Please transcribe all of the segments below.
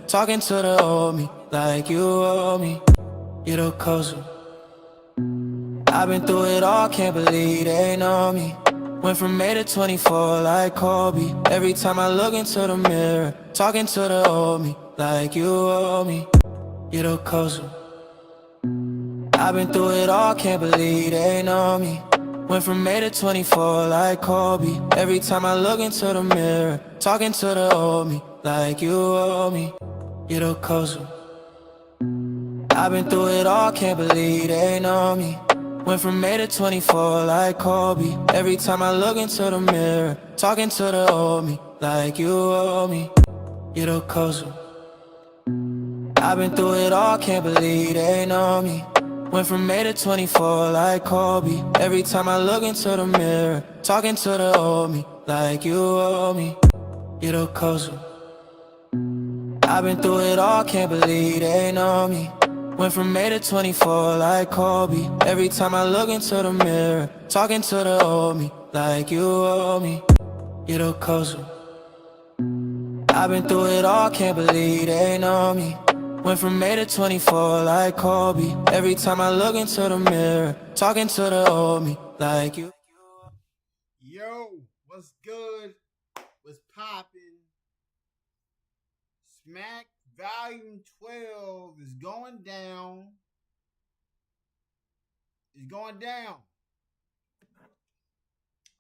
talking to the old me, like you owe me. You the closer. I've been through it all, can't believe they know me. Went from 8 to 24 like Kobe. Every time I look into the mirror, talking to the old me, like you owe me. You the closer. I've been through it all, can't believe they know me. Went from 8 to 24 like Kobe. Every time I look into the mirror, talking to the old me, like you owe me. You the closer. I've been through it all, can't believe they know me. Went from 8 to 24 like Kobe. Every time I look into the mirror, talking to the old me, like you owe me. You the closer. I've been through it all, can't believe they know me. Went from 8 to 24 like Kobe. Every time I look into the mirror, talking to the old me, like you owe me. You the closer. I've been through it all, can't believe they know me. Went from 8 to 24 like Kobe. Every time I look into the mirror, talking to the old me, like you owe me. You the closer. I've been through it all, can't believe they know me. Went from 8 to 24 like Kobe. Every time I look into the mirror, talking to the old me, like you. Yo, what's good? What's poppin'? Smack Volume 12 is going down. It's going down.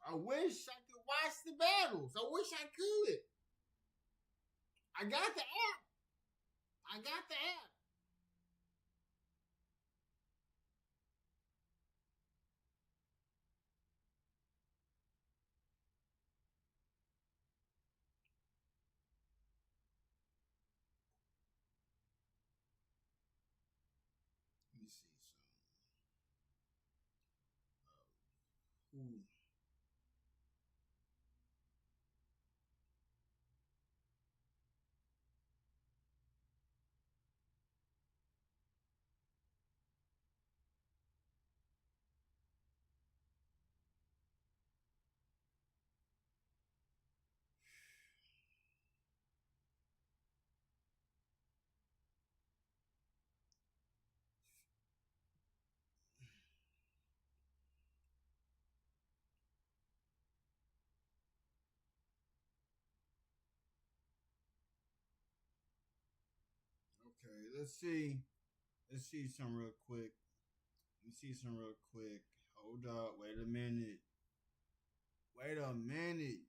I wish I could watch the battles. I wish I could. I got the app. I got the app. Let me see some. Ooh. Okay, let's see. Let's see some real quick. Let's see some real quick. Hold up. Wait a minute. Wait a minute.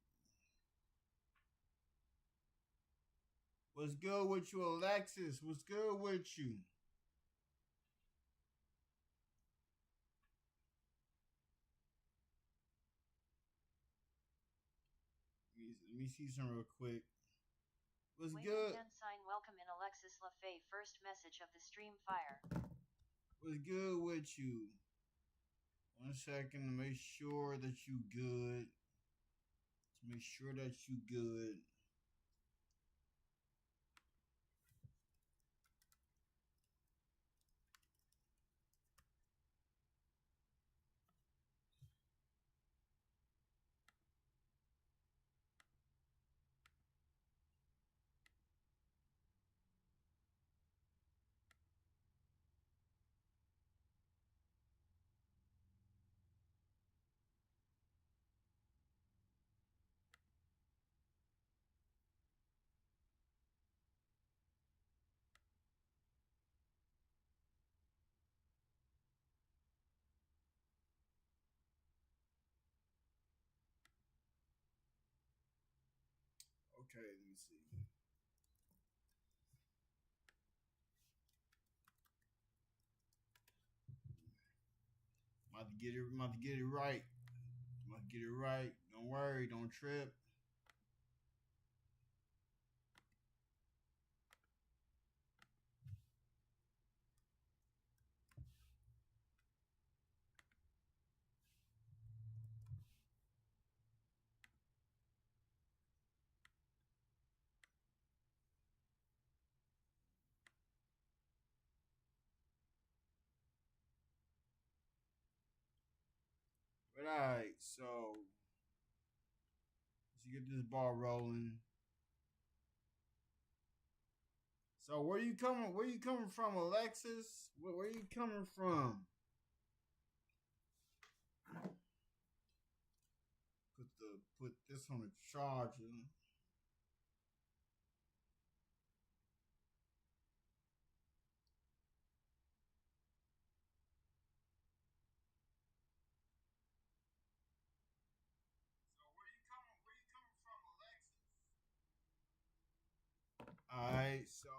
What's good with you, Alexis? What's good with you? Let me see some real quick. What's good? Welcome in Alexis LaFay. First message of the stream fire. What's good with you? 1 second to make sure that you good. To make sure that you good. Okay, let me see. I'm about to get it. I'm about to get it right. I'm about to get it right. Don't worry. Don't trip. But all right. So let's get this ball rolling. So where you coming? Where you coming from, Alexis? Where you coming from? Put this on the charger. So where you coming? Where you coming from, Alexis? All right. So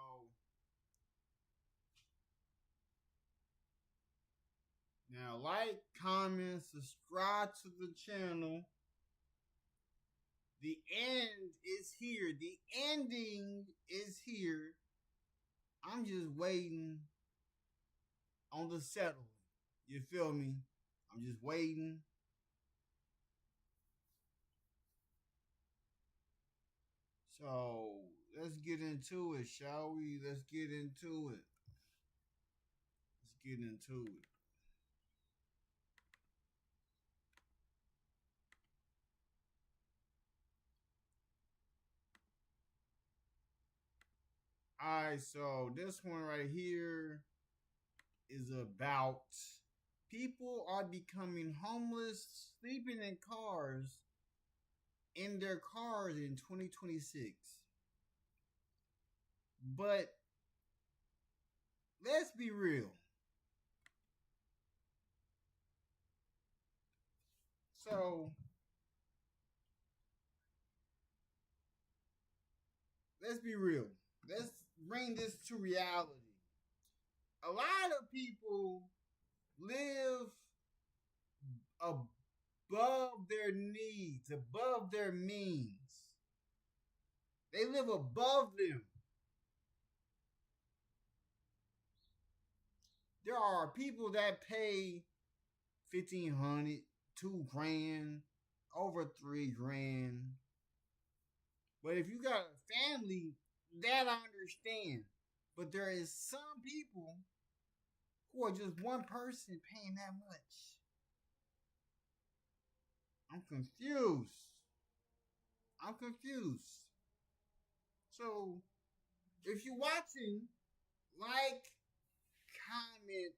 now, like, comment, subscribe to the channel. The end is here. The ending is here. I'm just waiting on the settling. You feel me? I'm just waiting. So let's get into it, shall we? Let's get into it. Let's get into it. Alright, so this one right here is about people are becoming homeless, sleeping in their cars in 2026. But let's be real. So let's be real. Let's bring this to reality. A lot of people live above their needs, above their means. They live above them. There are people that pay $1,500, $2,000, over $3,000. But if you got a family, that I understand. But there is some people who are just one person paying that much. I'm confused. So, if you're watching, like, comment.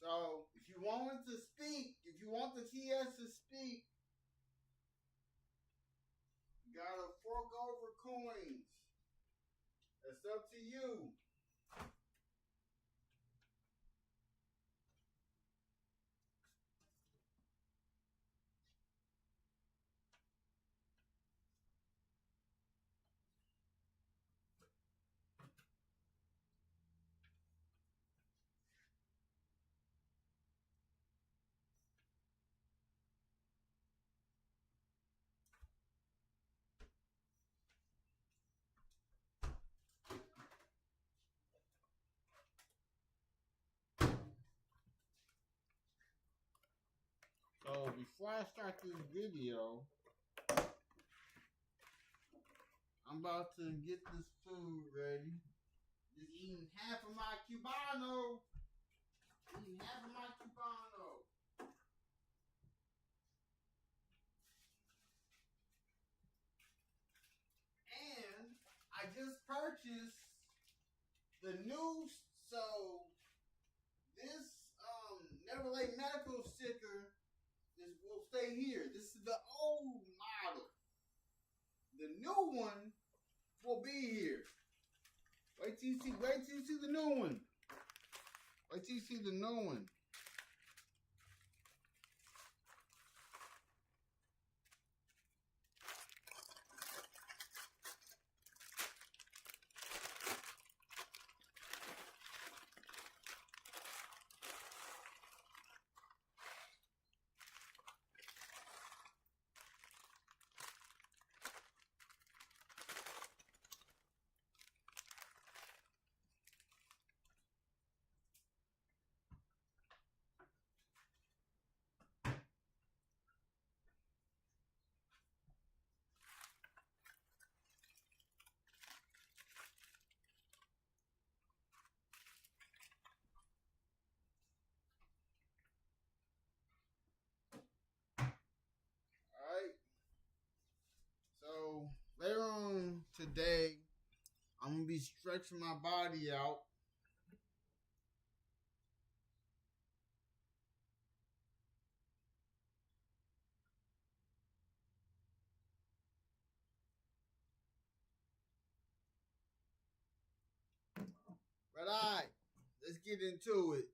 So, if you want to speak, if you want the TS to speak, you gotta fork over coins. It's up to you. So before I start this video, I'm about to get this food ready. Just eating half of my Cubano. And I just purchased the new, so this Neverlake Medical sticker will stay here. This is the old model. The new one will be here. Wait till you see the new one. Wait till you see the new one. today. I'm gonna be stretching my body out. But let's get into it.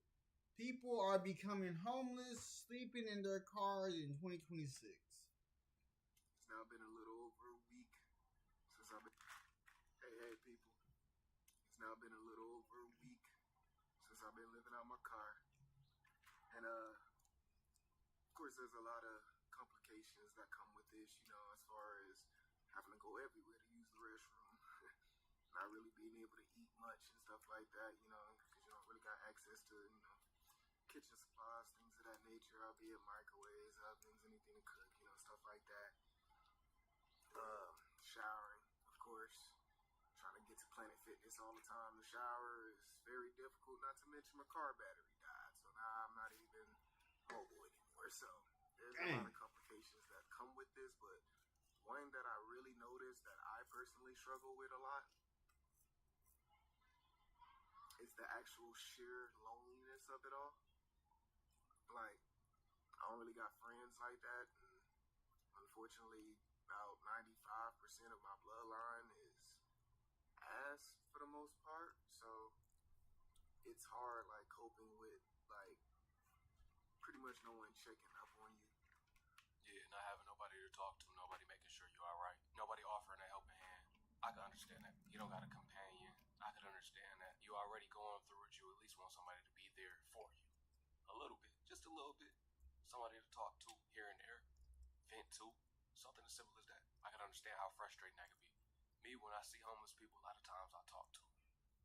People are becoming homeless, sleeping in their cars in 2026. It's now been a little over a week since I've been. Hey, people. It's now been a little over a week since I've been living out my car. And, of course, there's a lot of complications that come with this, as far as having to go everywhere to use the restroom. Not really being able to eat much and stuff like that, because you don't really got access to, kitchen supplies, things of that nature, albeit microwaves, ovens, anything to cook, stuff like that. Showering, of course. Trying to get to Planet Fitness all the time. The shower is very difficult, not to mention my car battery died. So now I'm not even mobile anymore. So there's a lot of complications that come with this, but one that I really noticed that I personally struggle with a lot is the actual sheer loneliness of it all. Like, I don't really got friends like that, and unfortunately, about 95% of my bloodline is ass for the most part, so it's hard, like, coping with, like, pretty much no one checking up on you. Yeah, not having nobody to talk to, nobody making sure you're all right, nobody offering a helping hand. I can understand that. You don't got a companion. I can understand that. You already going through it. You at least want somebody to be there for you. A little bit. Just a little bit. Somebody to talk to here and there. Vent to. Something as simple as that. I can understand how frustrating that could be. Me, when I see homeless people, a lot of times I talk to them.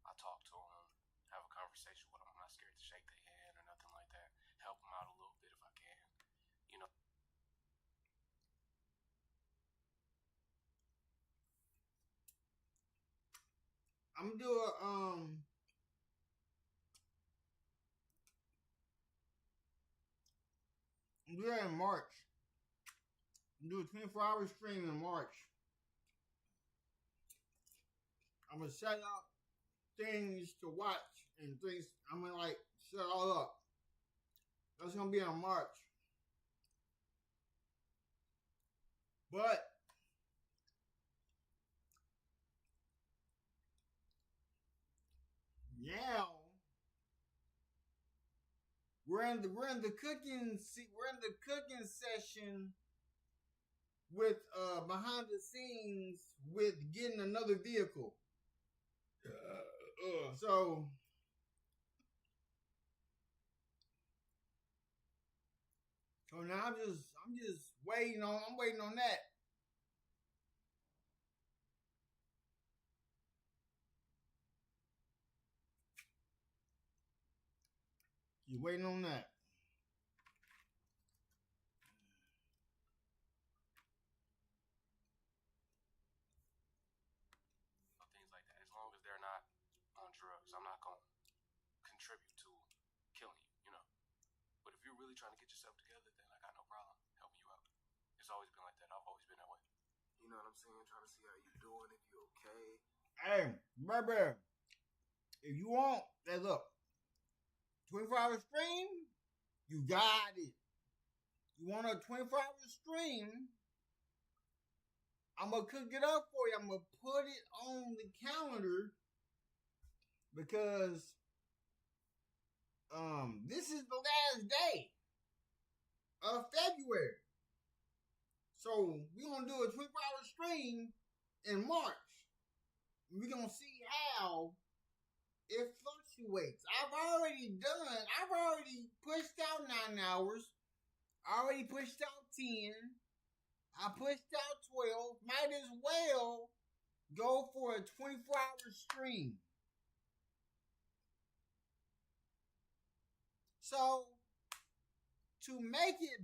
I talk to them, have a conversation with them. I'm not scared to shake their hand or nothing like that. Help them out a little bit if I can. I'm gonna do that in March. I'm gonna do a 24-hour stream in March. I'm gonna set up things to watch and things. I'm gonna set it all up. That's gonna be in March. But now we're in the cooking session with behind the scenes with getting another vehicle. So now I'm just waiting on that. You're waiting on that. Things like that. As long as they're not on drugs, I'm not going to contribute to killing you, But if you're really trying to get yourself together, then I got no problem helping you out. It's always been like that. I've always been that way. You know what I'm saying? Trying to see how you doing, if you're okay. Hey, baby, if you want that, look, 24-hour stream, you got it. You want a 24-hour stream, I'm going to cook it up for you. I'm going to put it on the calendar because this is the last day of February. So we're going to do a 24-hour stream in March. We're going to see how it fluctuates. I've already pushed out 9 hours. I already pushed out 10. I pushed out 12. Might as well go for a 24-hour stream. So, to make it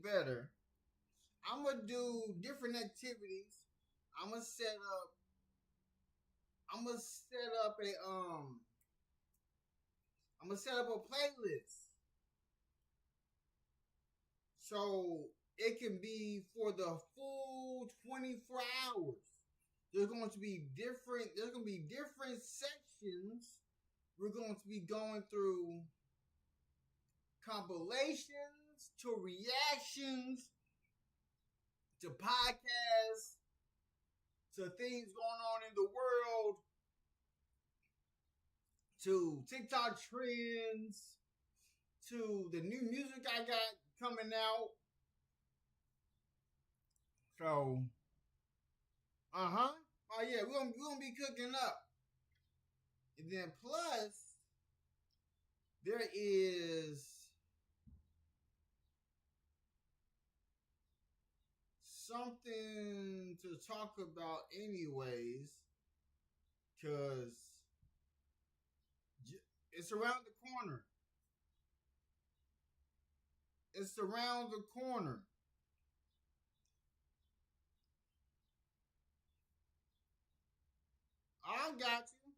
better, I'm going to do different activities. I'm going to set up a playlist. So it can be for the full 24 hours. There's going to be different sections. We're going to be going through compilations to reactions to podcasts to things going on in the world to TikTok trends to the new music I got coming out. So, oh yeah, we're gonna be cooking up. And then plus, there is something to talk about anyways, because it's around the corner. It's around the corner. I got you.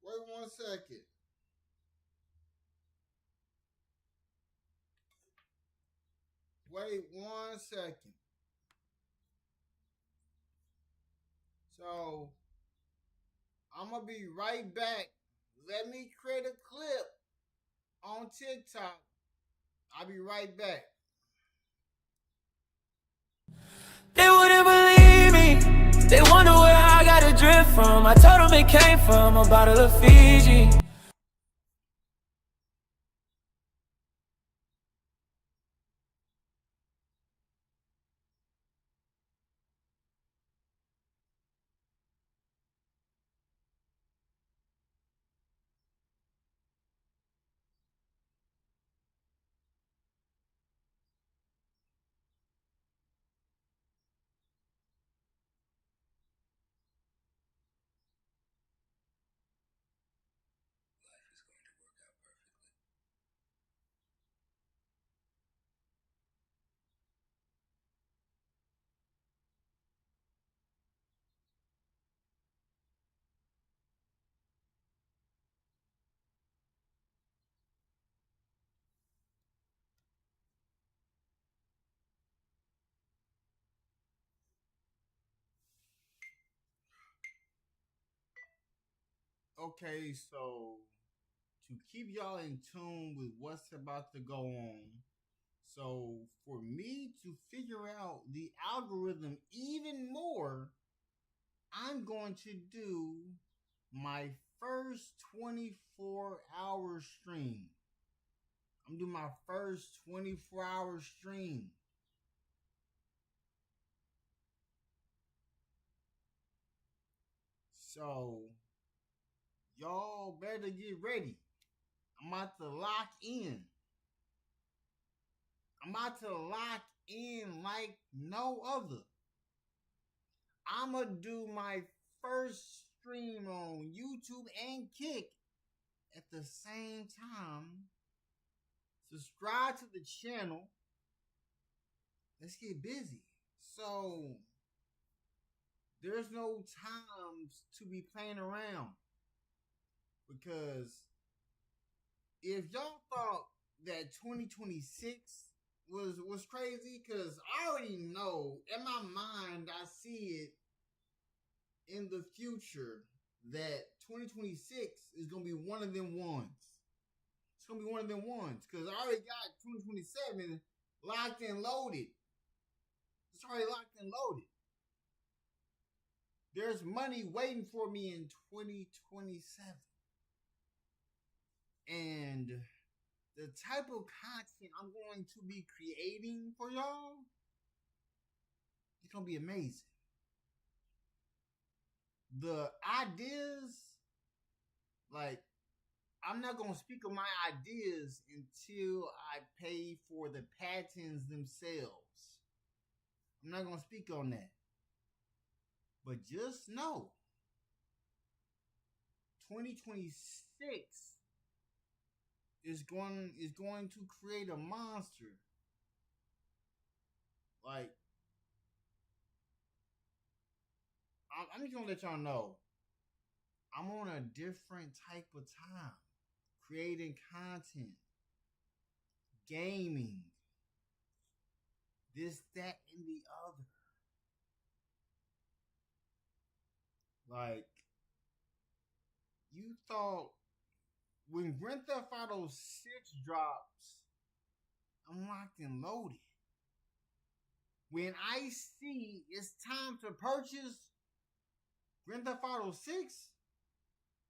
Wait 1 second. Wait 1 second. So, I'm going to be right back. Let me create a clip on TikTok. I'll be right back. They wouldn't believe me. They wonder where I got a drip from. I told them it came from a bottle of Fiji. Okay, so to keep y'all in tune with what's about to go on, so for me to figure out the algorithm even more, I'm going to do my first 24-hour stream. I'm doing my first 24-hour stream. So, y'all better get ready. I'm about to lock in. I'm about to lock in like no other. I'm going to do my first stream on YouTube and Kick at the same time. Subscribe to the channel. Let's get busy. So, there's no time to be playing around. Because if y'all thought that 2026 was crazy, because I already know in my mind I see it in the future that 2026 is gonna be one of them ones. It's gonna be one of them ones because I already got 2027 locked and loaded. It's already locked and loaded. There's money waiting for me in 2027. And the type of content I'm going to be creating for y'all, it's going to be amazing. The ideas, like, I'm not going to speak of my ideas until I pay for the patents themselves. I'm not going to speak on that. But just know, 2026 is going to create a monster. Like, I'm just gonna let y'all know, I'm on a different type of time, creating content, gaming, this, that, and the other. Like, you thought when Grand Theft Auto 6 drops, I'm locked and loaded. When I see it's time to purchase Grand Theft Auto 6,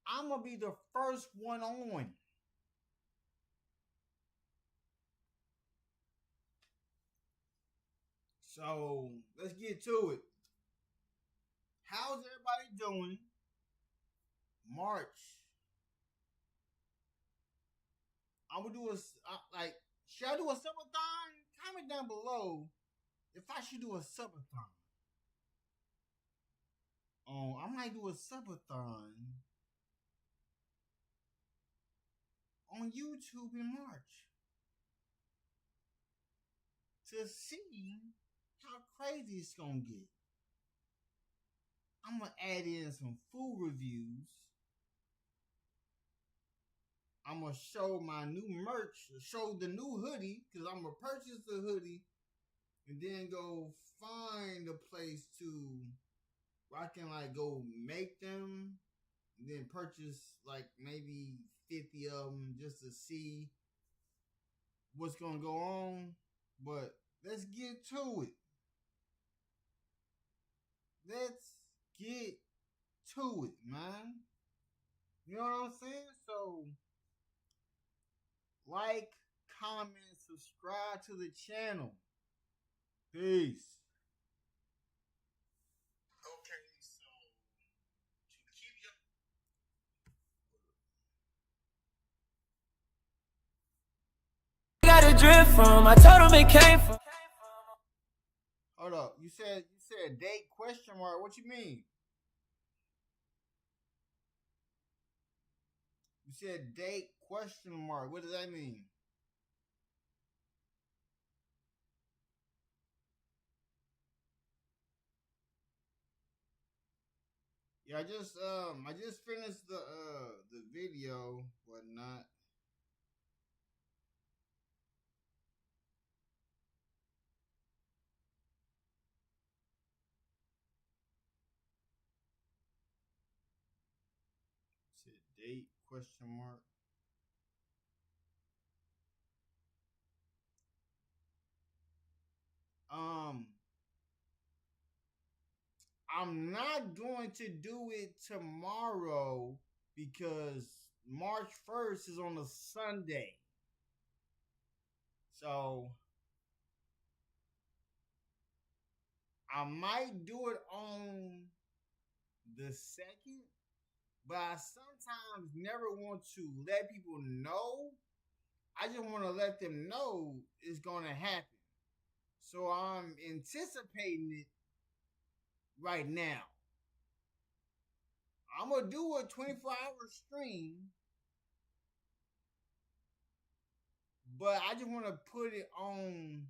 I'm going to be the first one on. So, let's get to it. How's everybody doing? March. I'm going to do should I do a subathon? Comment down below if I should do a subathon. I might do a subathon on YouTube in March to see how crazy it's gonna get. I'm gonna add in some food reviews. I'm gonna show my new merch, show the new hoodie, because I'm gonna purchase the hoodie and then go find a place where I can go make them and then purchase maybe 50 of them just to see what's gonna go on. But let's get to it. Let's get to it, man. You know what I'm saying? So, like, comment, subscribe to the channel. Peace. Okay, so to keep your Got a drift from, I told him it came from. Hold up. You said date question mark. What you mean? You said date question mark. What does that mean? Yeah, I just finished the video, whatnot. Said date question mark. I'm not going to do it tomorrow because March 1st is on a Sunday. So I might do it on the 2nd, but I sometimes never want to let people know. I just want to let them know it's going to happen. So I'm anticipating it right now. I'm going to do a 24-hour stream, but I just want to put it on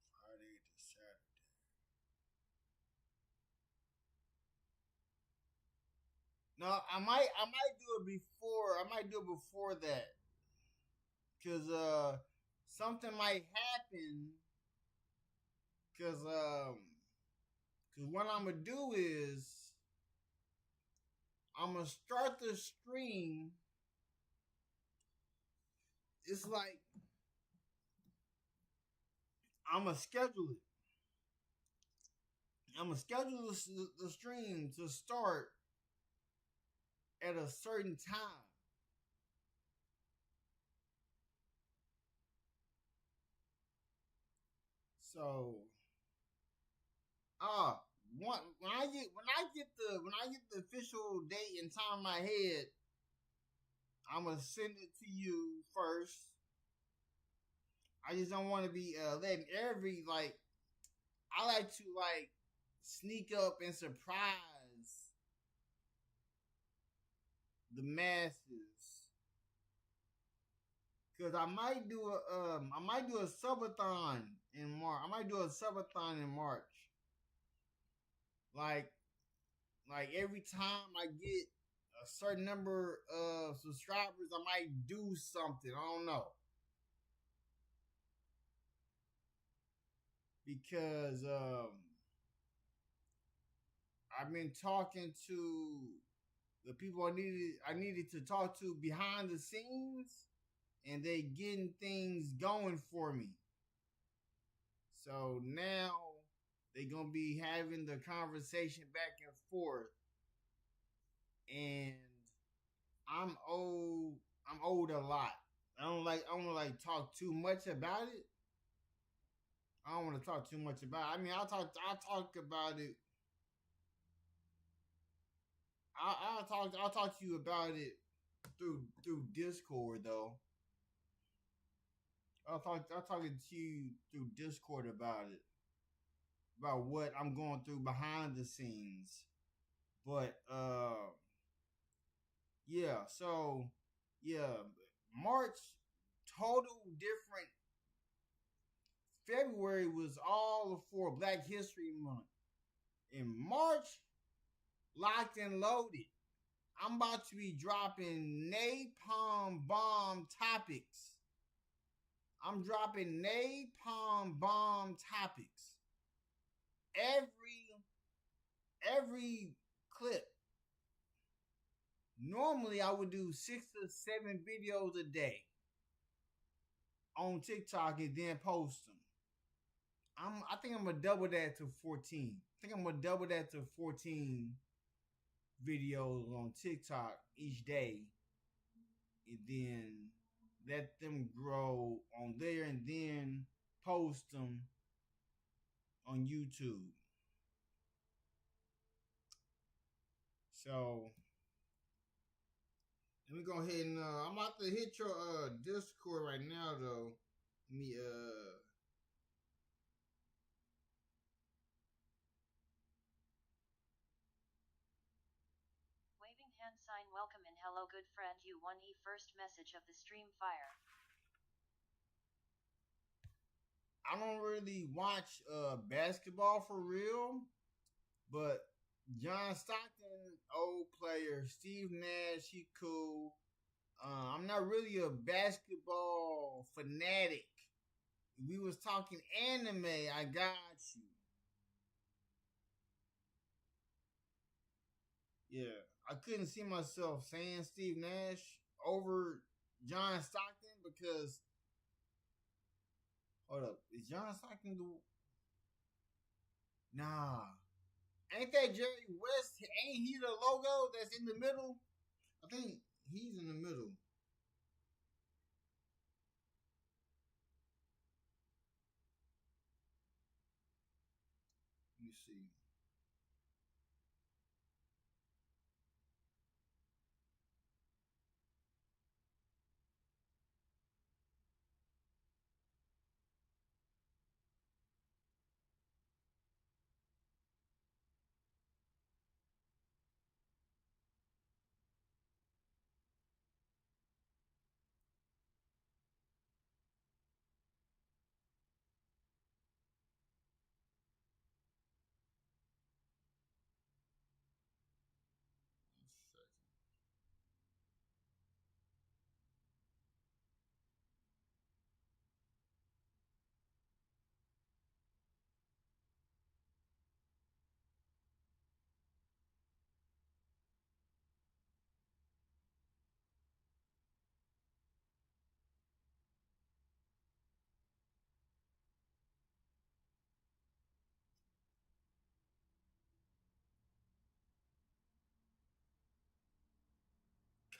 Friday to Saturday. No, I might do it before. I might do it before that, cause something might happen. Cause what I'm gonna do is I'm gonna start the stream. It's like I'm gonna schedule it. I'm gonna schedule the stream to start at a certain time. So, when I get the official date and time in my head, I'm gonna send it to you first. I just don't want to be letting I like to sneak up and surprise the masses. Cause I might do a subathon in March. I might do a subathon in March. Like every time I get a certain number of subscribers, I might do something. I don't know. Because I've been talking to the people I needed to talk to behind the scenes, and they getting things going for me. So now they gonna be having the conversation back and forth, and I'm old. I'm old a lot. I don't want to like talk too much about it. I don't want to talk too much about it. I mean, I'll talk about it. I'll talk to you about it through Discord though. I'll talking to you through Discord about it. About what I'm going through behind the scenes. But yeah, so yeah, March total different. February was all for Black History Month. In March, locked and loaded. I'm about to be dropping napalm bomb topics. I'm dropping napalm bomb topics. Every clip. Normally I would do 6 to 7 videos a day on TikTok and then post them. I think I'm gonna double that to 14. I think I'm gonna double that to 14 videos on TikTok each day, and then let them grow on there, and then post them on YouTube. So let me go ahead and I'm about to hit your Discord right now though. Let me Waving hand sign welcome and hello good friend you won first message of the stream fire. I don't really watch basketball for real, but John Stockton, old player, Steve Nash, he cool. I'm not really a basketball fanatic. If we was talking anime, I got you. Yeah, I couldn't see myself saying Steve Nash over John Stockton because hold up, is John Stockton the? Nah, ain't that Jerry West? Ain't he the logo that's in the middle? I think he's in the middle. Let me see.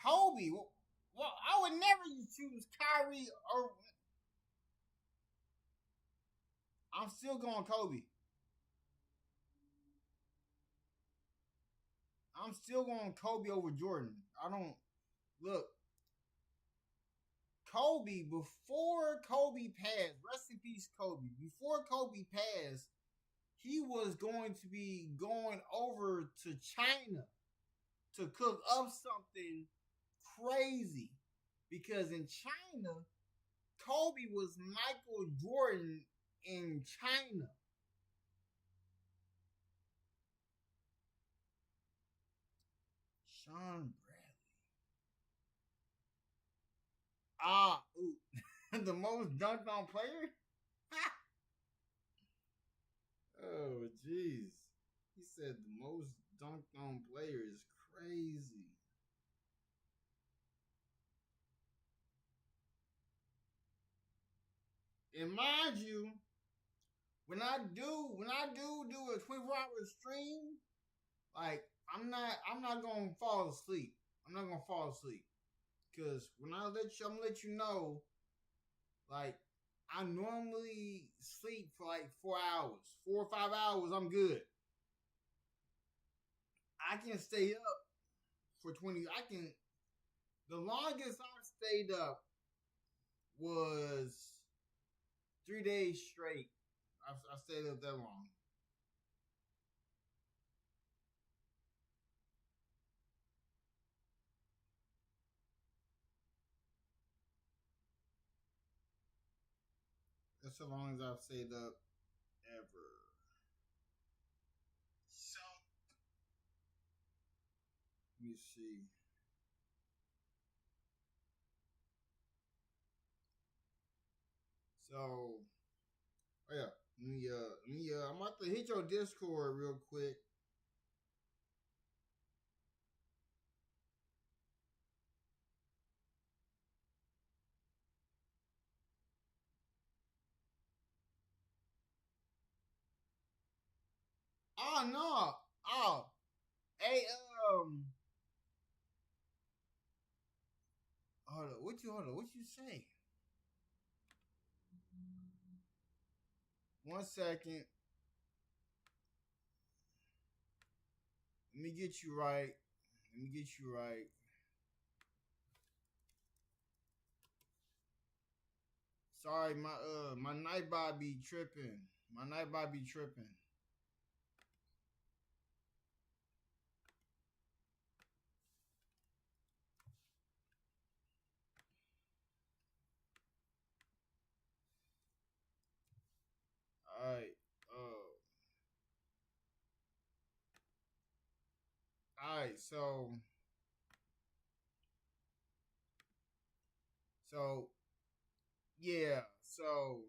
Kobe. Well, I would never choose Kyrie or. I'm still going Kobe. I'm still going Kobe over Jordan. I don't look. Kobe, before Kobe passed, rest in peace, Kobe. Before Kobe passed, he was going to be going over to China to cook up something crazy. Because in China, Kobe was Michael Jordan in China. Sean Ooh. The most dunked on player? Oh, jeez. He said the most dunked on player is crazy. And mind you, when I do a 24-hour stream, like I'm not gonna fall asleep. I'm not gonna fall asleep. Cause when I'm gonna let you know, like I normally sleep for like 4 hours, 4 or 5 hours. I'm good. I can stay up for 20. The longest I stayed up was 3 days straight. I stayed up that long. That's the longest I've stayed up ever. So let me see. So, oh yeah, I'm about to hit your Discord real quick. Oh no! Oh, hey, hold on. What you say? 1 second. Let me get you right. Sorry, my nightbot be tripping. Alright. Alright, so yeah, so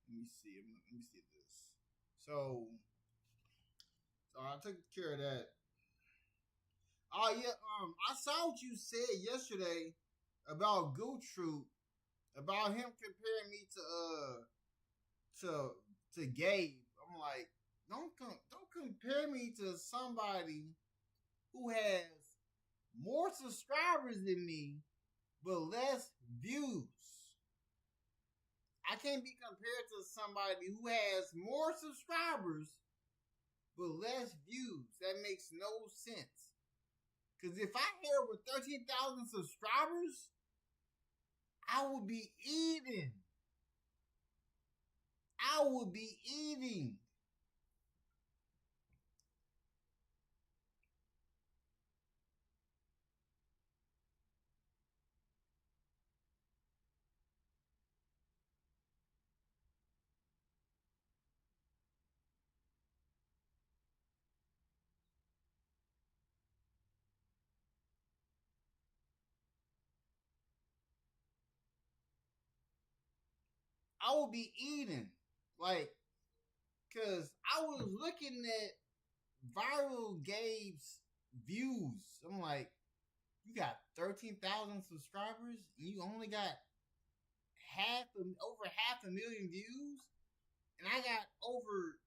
let me see. Let me see this. So I took care of that. Oh yeah, I saw what you said yesterday about Gootroop, about him comparing me to Gabe. I'm like, don't compare me to somebody who has more subscribers than me but less views. I can't be compared to somebody who has more subscribers but less views. That makes no sense. Because if I had over 13,000 subscribers, I would be eating. Like, because I was looking at Viral Gabe's views. I'm like, you got 13,000 subscribers and you only got over half a million views, and I got over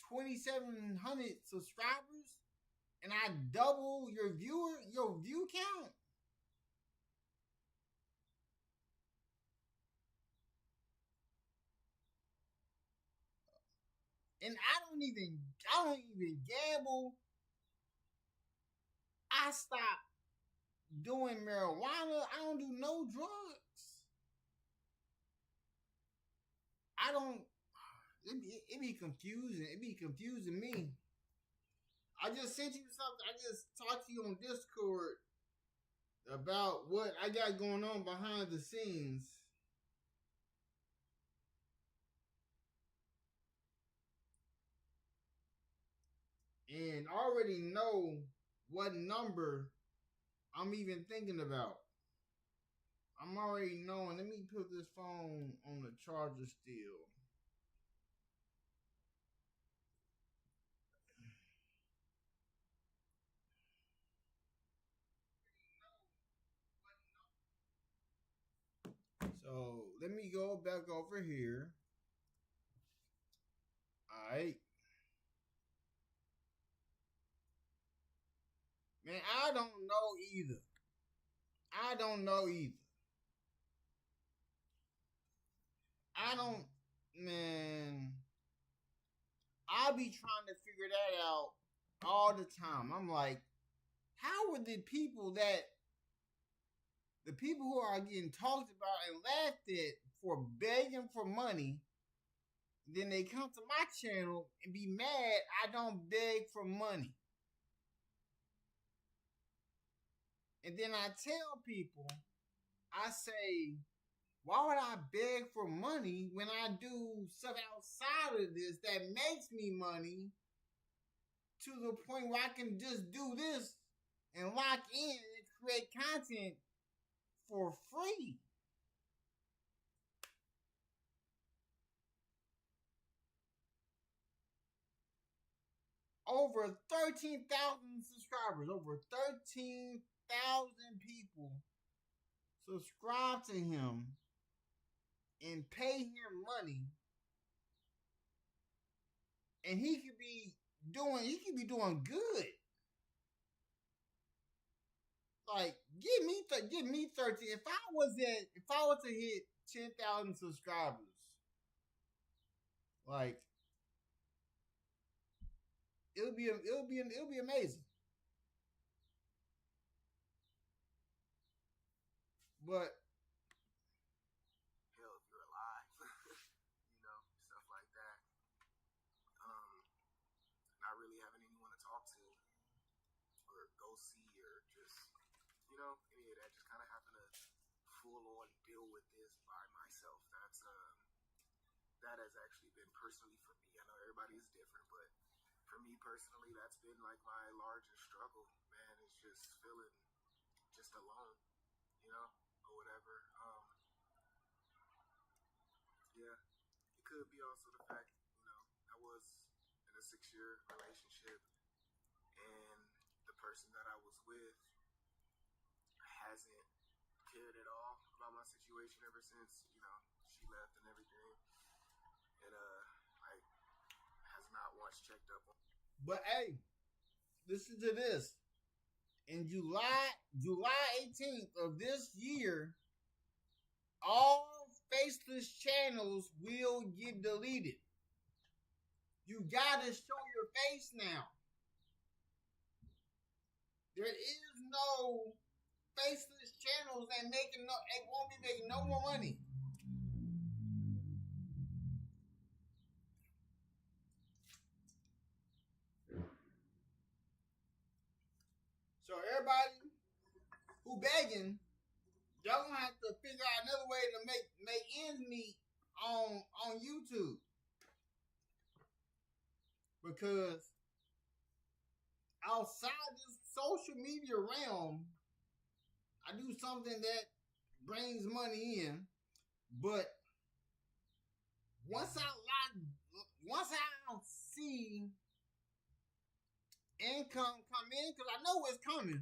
2,700 subscribers, and I double your view count. And I don't even gamble. I stopped doing marijuana. I don't do no drugs. I don't. It be confusing. It be confusing me. I just sent you something. I just talked to you on Discord about what I got going on behind the scenes. and already know what number I'm even thinking about. I'm already knowing. Let me put this phone on the charger still. So let me go back over here. All right. Man, I don't know either. I don't know either. I don't, man. I be trying to figure that out all the time. I'm like, how are the people who are getting talked about and laughed at for begging for money, then they come to my channel and be mad I don't beg for money. And then I tell people, I say, why would I beg for money when I do stuff outside of this that makes me money to the point where I can just do this and lock in and create content for free? Over 13,000 subscribers, over 13,000 people subscribe to him and pay him money, and he could be doing good. Like, give me 13. If I was to hit 10,000 subscribers, like, it'll be amazing. But Hell, if you're alive, you know, stuff like that. Not really having anyone to talk to or go see or just, you know, any of that. Just kind of having to full on deal with this by myself. That has actually been personally for me. I know everybody is different, but for me personally, that's been like my largest struggle, man. It's just feeling just alone, you know, or whatever. Yeah, it could be also the fact, you know, I was in a 6-year relationship, and the person that I was with hasn't cared at all about my situation ever since, you know, she left and everything, and like has not once checked up on. But hey, listen to this. In July 18th of this year, all faceless channels will get deleted. You gotta show your face now. There is no faceless channels that won't be making no more money. So everybody who begging, y'all gonna have to figure out another way to make ends meet on YouTube. Because outside this social media realm, I do something that brings money in, but once I see income come in, because I know it's coming.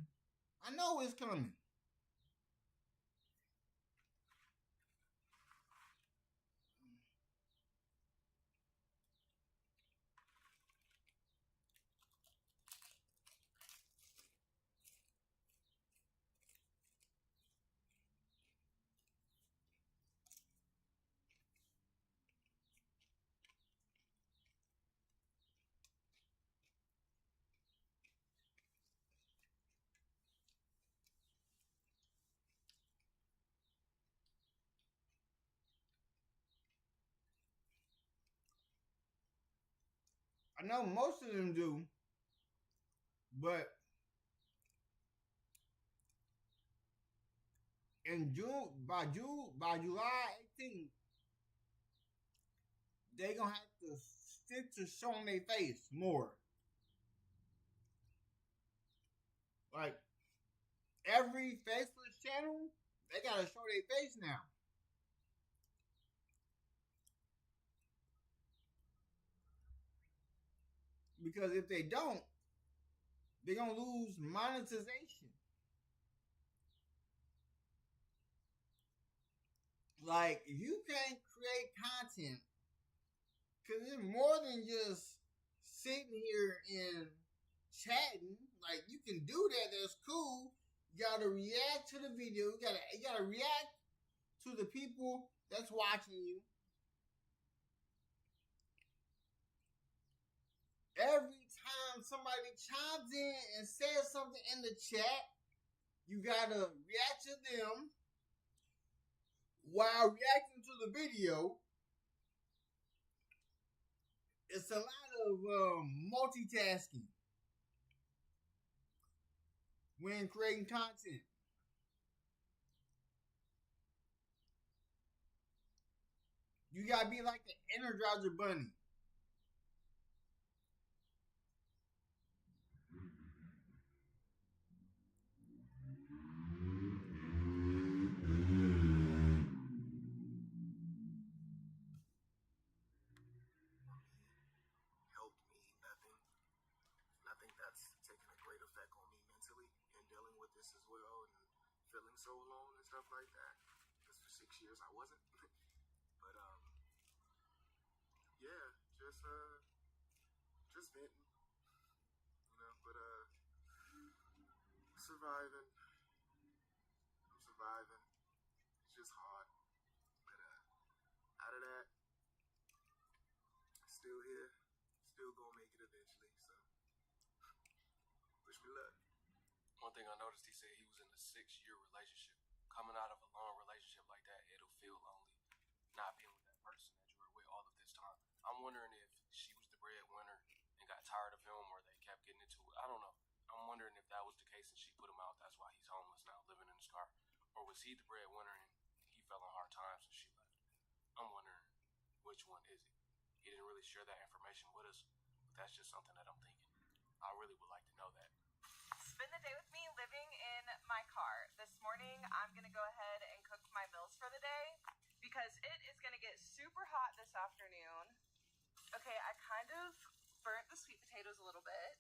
I know most of them do, but by July 18th, they gonna have to stick to showing their face more. Like every faceless channel, they gotta show their face now. Because if they don't, they're gonna lose monetization. Like you can't create content because it's more than just sitting here and chatting. Like you can do that, that's cool. You gotta react to the video. You gotta react to the people that's watching you. Every time somebody chimes in and says something in the chat, you gotta react to them while reacting to the video. It's a lot of multitasking when creating content. You gotta be like the Energizer Bunny. Helped me nothing. And I think that's taken a great effect on me mentally in dealing with this as well and feeling so alone and stuff like that. Because for 6 years I wasn't. But yeah, just venting, you know. But surviving. I'm surviving. It's just hard. But out of that, still here, still gonna make it eventually. So wish me luck. One thing I noticed, he said he was in a 6-year relationship. Coming out of a long relationship like that, it'll feel lonely. Not being with that person that you were with all of this time. I'm wondering if she was the breadwinner and got tired of him, or they kept getting into it. I don't know. I'm wondering if that was the case and she put him out. That's why he's homeless now, living in his car. Or was he the breadwinner and he fell on hard times and she left? I'm wondering which one is it. He didn't really share that information with us, but that's just something that I'm thinking. I really would like to know that. Spend the day with me living in my car. This morning, I'm going to go ahead and cook my meals for the day because it is going to get super hot this afternoon. Okay, I kind of burnt the sweet potatoes a little bit.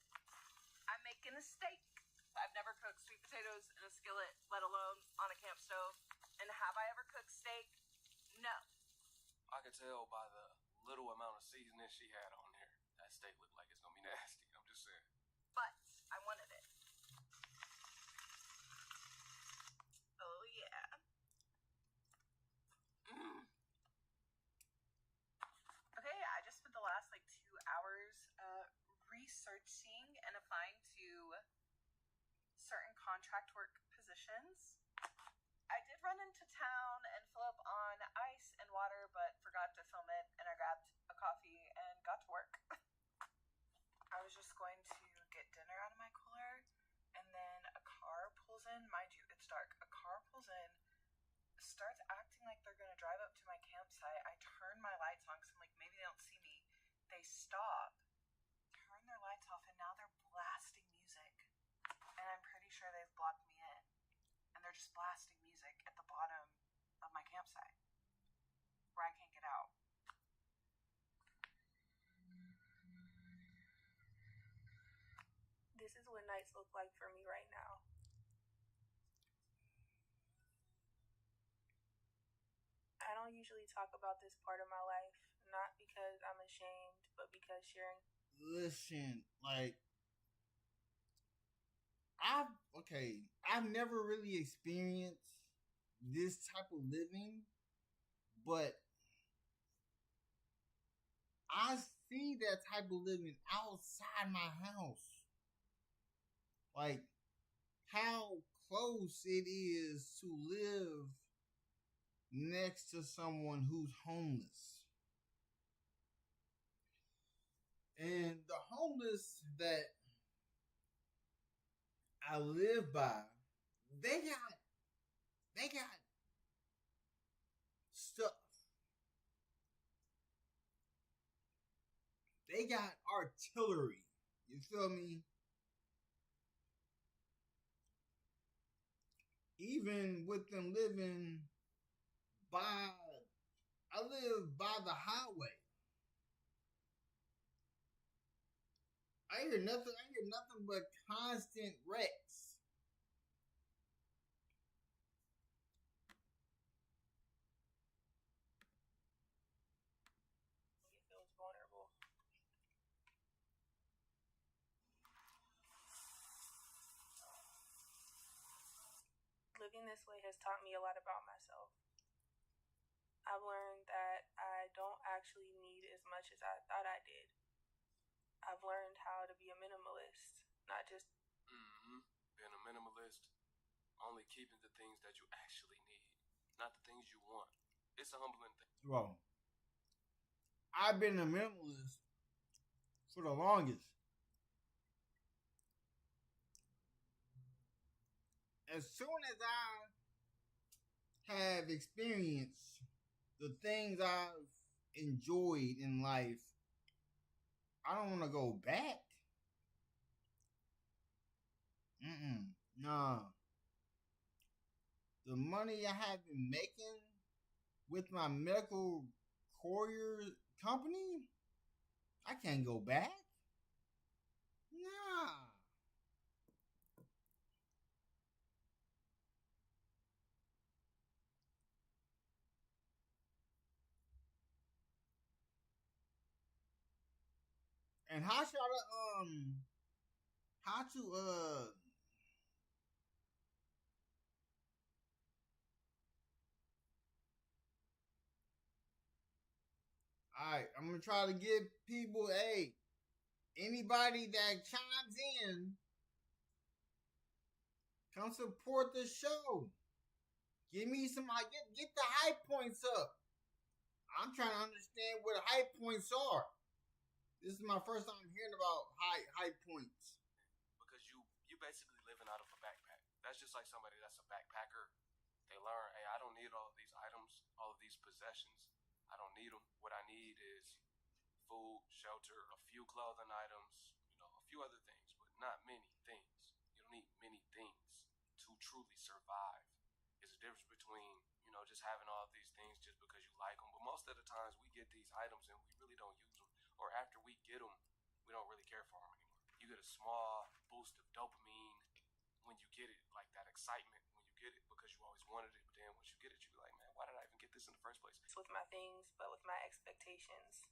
I'm making a steak. I've never cooked sweet potatoes in a skillet, let alone on a camp stove. And have I ever cooked steak? No. I could tell by the little amount of seasoning she had on there. That steak looked like it's gonna be nasty. I'm just saying. But I wanted it. Oh, yeah. Okay, I just spent the last 2 hours researching and applying to certain contract work positions. I did run into town and fill up on ice and water, but forgot to film it, and I grabbed a coffee and got to work. I was just going to get dinner out of my cooler, and then a car pulls in. Mind you, it's dark. A car pulls in, starts acting like they're going to drive up to my campsite. I turn my lights on because I'm like, maybe they don't see me. They stop, turn their lights off, and now they're blasting music. And I'm pretty sure they've blocked me in. And they're just blasting music at the bottom of my campsite where I can't get out. This is what nights look like for me right now. I don't usually talk about this part of my life, not because I'm ashamed, but because sharing. Listen, like, I've never really experienced this type of living, but I see that type of living outside my house. Like, how close it is to live next to someone who's homeless. And the homeless that I live by, they got stuff. They got artillery. You feel me? even with them living by, I live by the highway. I hear nothing but constant wrecks. It feels vulnerable. Living this way has taught me a lot about myself. I've learned that I don't actually need as much as I thought I did. I've learned how to be a minimalist, not just Being a minimalist, only keeping the things that you actually need, not the things you want. It's a humbling thing. Well, I've been a minimalist for the longest. As soon as I have experienced the things I've enjoyed in life, I don't want to go back. Nah. The money I have been making with my medical courier company, I can't go back. Nah. And how should how to alright, I'm gonna try to give people, hey, anybody that chimes in, come support the show. Give me some, get the high points up. I'm trying to understand what high points are. This is my first time hearing about high points. Because you basically living out of a backpack. That's just like somebody that's a backpacker. They learn, hey, I don't need all of these items, all of these possessions. I don't need them. What I need is food, shelter, a few clothing items, a few other things, but not many things. You don't need many things to truly survive. There's a difference between, just having all of these things just because you like them. But most of the times we get these items and we really don't use them. Or after we get them, we don't really care for them anymore. You get a small boost of dopamine when you get it, like that excitement when you get it because you always wanted it. But then once you get it, you be like, man, why did I even get this in the first place? with my things, but with my expectations.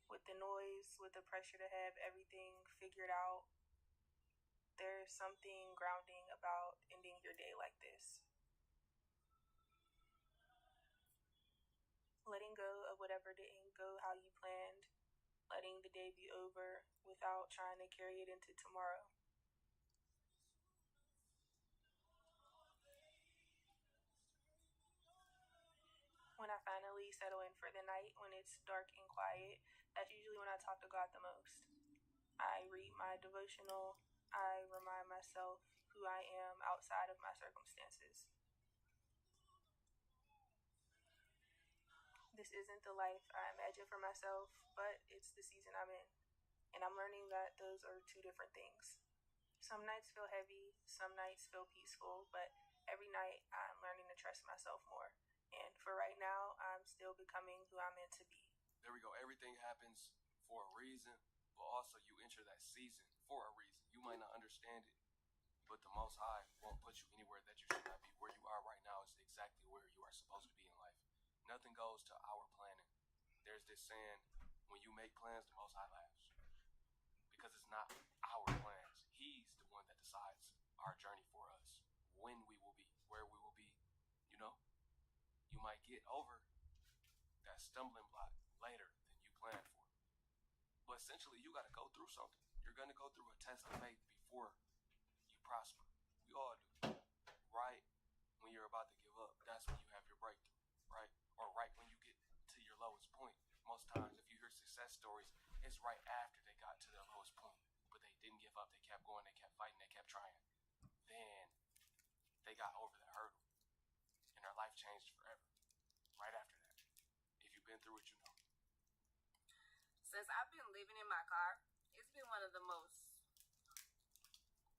With the noise, with the pressure to have everything figured out, there's something grounding about ending your day like this. Letting go of whatever didn't go how you planned, letting the day be over without trying to carry it into tomorrow. When I finally settle in for the night, when it's dark and quiet, that's usually when I talk to God the most. I read my devotional. I remind myself who I am outside of my circumstances. This isn't the life I imagine for myself, but it's the season I'm in. And I'm learning that those are two different things. Some nights feel heavy, some nights feel peaceful, but every night I'm learning to trust myself more. And for right now, I'm still becoming who I'm meant to be. There we go. Everything happens for a reason, but also you enter that season for a reason. You might not understand it, but the Most High won't put you anywhere that you should not be. Where you are right now is exactly where you are supposed to be in life. Nothing goes to our planning. There's this saying, when you make plans, the Most High laughs. Because it's not our plans. He's the one that decides our journey for us. When we will be, where we will be. You might get over that stumbling block later than you planned for. But essentially, you got to go through something. You're going to go through a test of faith before you prosper. We all do. Right when you're about to give up, that's when you have your breakthrough, right? Or right when you get to your lowest point. Most times, if you hear success stories, it's right after they got to their lowest point. But they didn't give up. They kept going. They kept fighting. They kept trying. Then they got over that hurdle. And their life changed forever. Right after that. If you've been through it, you know. Since I've been living in my car, it's been one of the most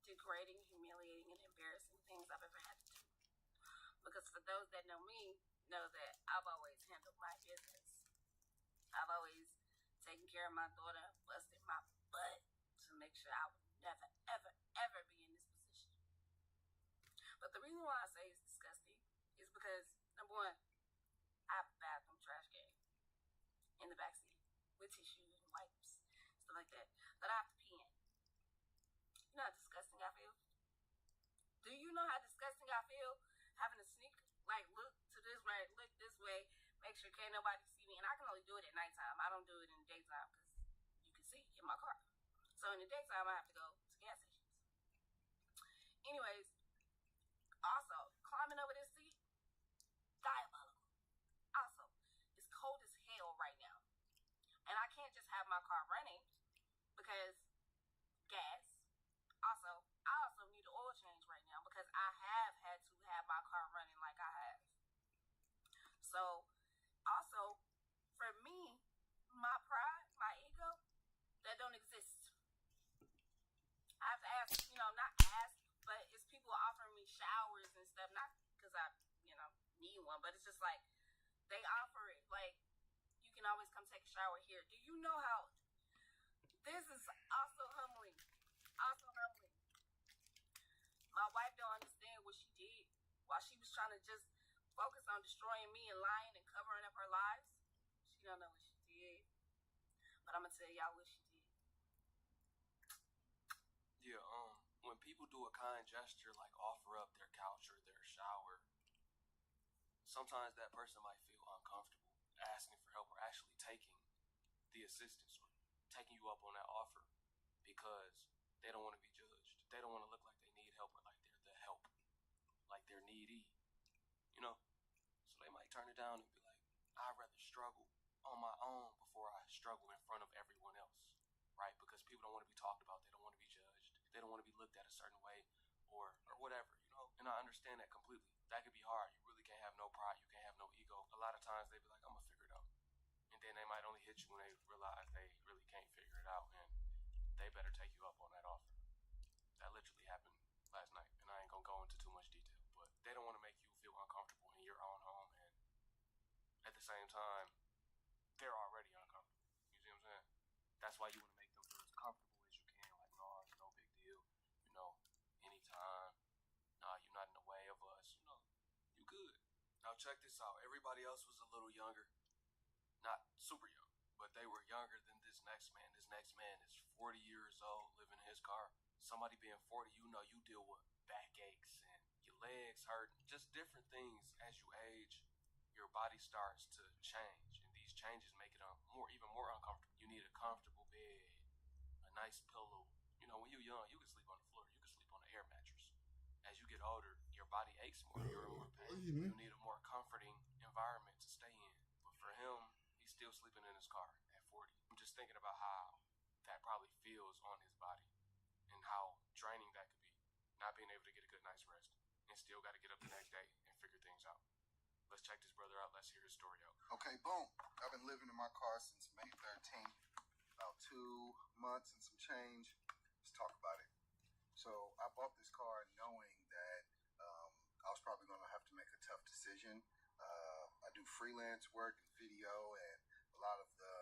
degrading, humiliating, and embarrassing things I've ever had to do. Because for those that know me, know that I've always handled my business. I've always taken care of my daughter, busted my butt to make sure I would never, ever, ever be in this position. But the reason why I say it's disgusting is because, number one, I have a bathroom trash can in the backseat with tissues and wipes, stuff like that I have to pee in. You know how disgusting I feel? Do you know how disgusting I feel having to sneak, like, look to this way, look this way, make sure can't nobody see me? And I can only do it at nighttime. I don't do it in the daytime because you can see in my car. So in the daytime, I have to go to gas stations. Anyways, also, climbing over this seat, diabolical. Also, it's cold as hell right now. And I can't just have my car running because gas. Also, I also need an oil change right now because I have had to have my car running like I have. So, also, for me, my pride, my ego, that don't exist. I have to ask, not ask, but it's people offering me showers and stuff, not because I, need one, but it's just like, they offer it, like, you can always come take a shower here. Do you know how, this is also humbling, My wife don't understand what she did while she was trying to just focus on destroying me and lying and covering up her lies. She don't know what she did, but I'm gonna tell y'all what she did. Yeah, when people do a kind gesture like offer up their couch or their shower, sometimes that person might feel uncomfortable asking for help or actually taking the assistance or taking you up on that offer because they don't want to be judged. They don't want to look like they need help or like they're the help, like they're needy, So they might turn it down and be like, I'd rather struggle on my own before I struggle in front of everyone else, right? Because people don't want to be talked about. They don't want to be judged. They don't want to be looked at a certain way or whatever, And I understand that completely. That could be hard. You really can't have no pride. You can't have no ego. A lot of times they be like, I'm going to figure it out. And then they might only hit you when they realize they really can't figure it out. And they better take you up on that offer. That literally happened last night. And I ain't going to go into too much detail. But they don't want to make you feel uncomfortable in your own home. And at the same time, they're already uncomfortable. You see what I'm saying? That's why you want to make them feel as comfortable as you can. Like, no, it's no big deal. Anytime. Nah, you're not in the way of us. You good. Now check this out. Everybody else was a little younger. Not super young, but they were younger than this next man. This next man is 40 years old, living in his car. Somebody being 40, you deal with backaches and your legs hurt. Just different things as you age. Your body starts to change, and these changes make it even more uncomfortable. You need a comfortable bed, a nice pillow. When you're young, you can sleep on the floor. You can sleep on an air mattress. As you get older, your body aches more. You're in more pain. You need a more comforting environment to stay in. But for him, he's still sleeping in his car at 40. I'm just thinking about how that probably feels on his body and how draining that could be. Not being able to get a good night's rest and still got to get up the next day and figure things out. Let's check this brother out. Let's hear his story out. Okay, boom. I've been living in my car since May 13th, about 2 months and some change. Let's talk about it. So I bought this car knowing that I was probably going to have to make a tough decision. I do freelance work and video, and a lot of the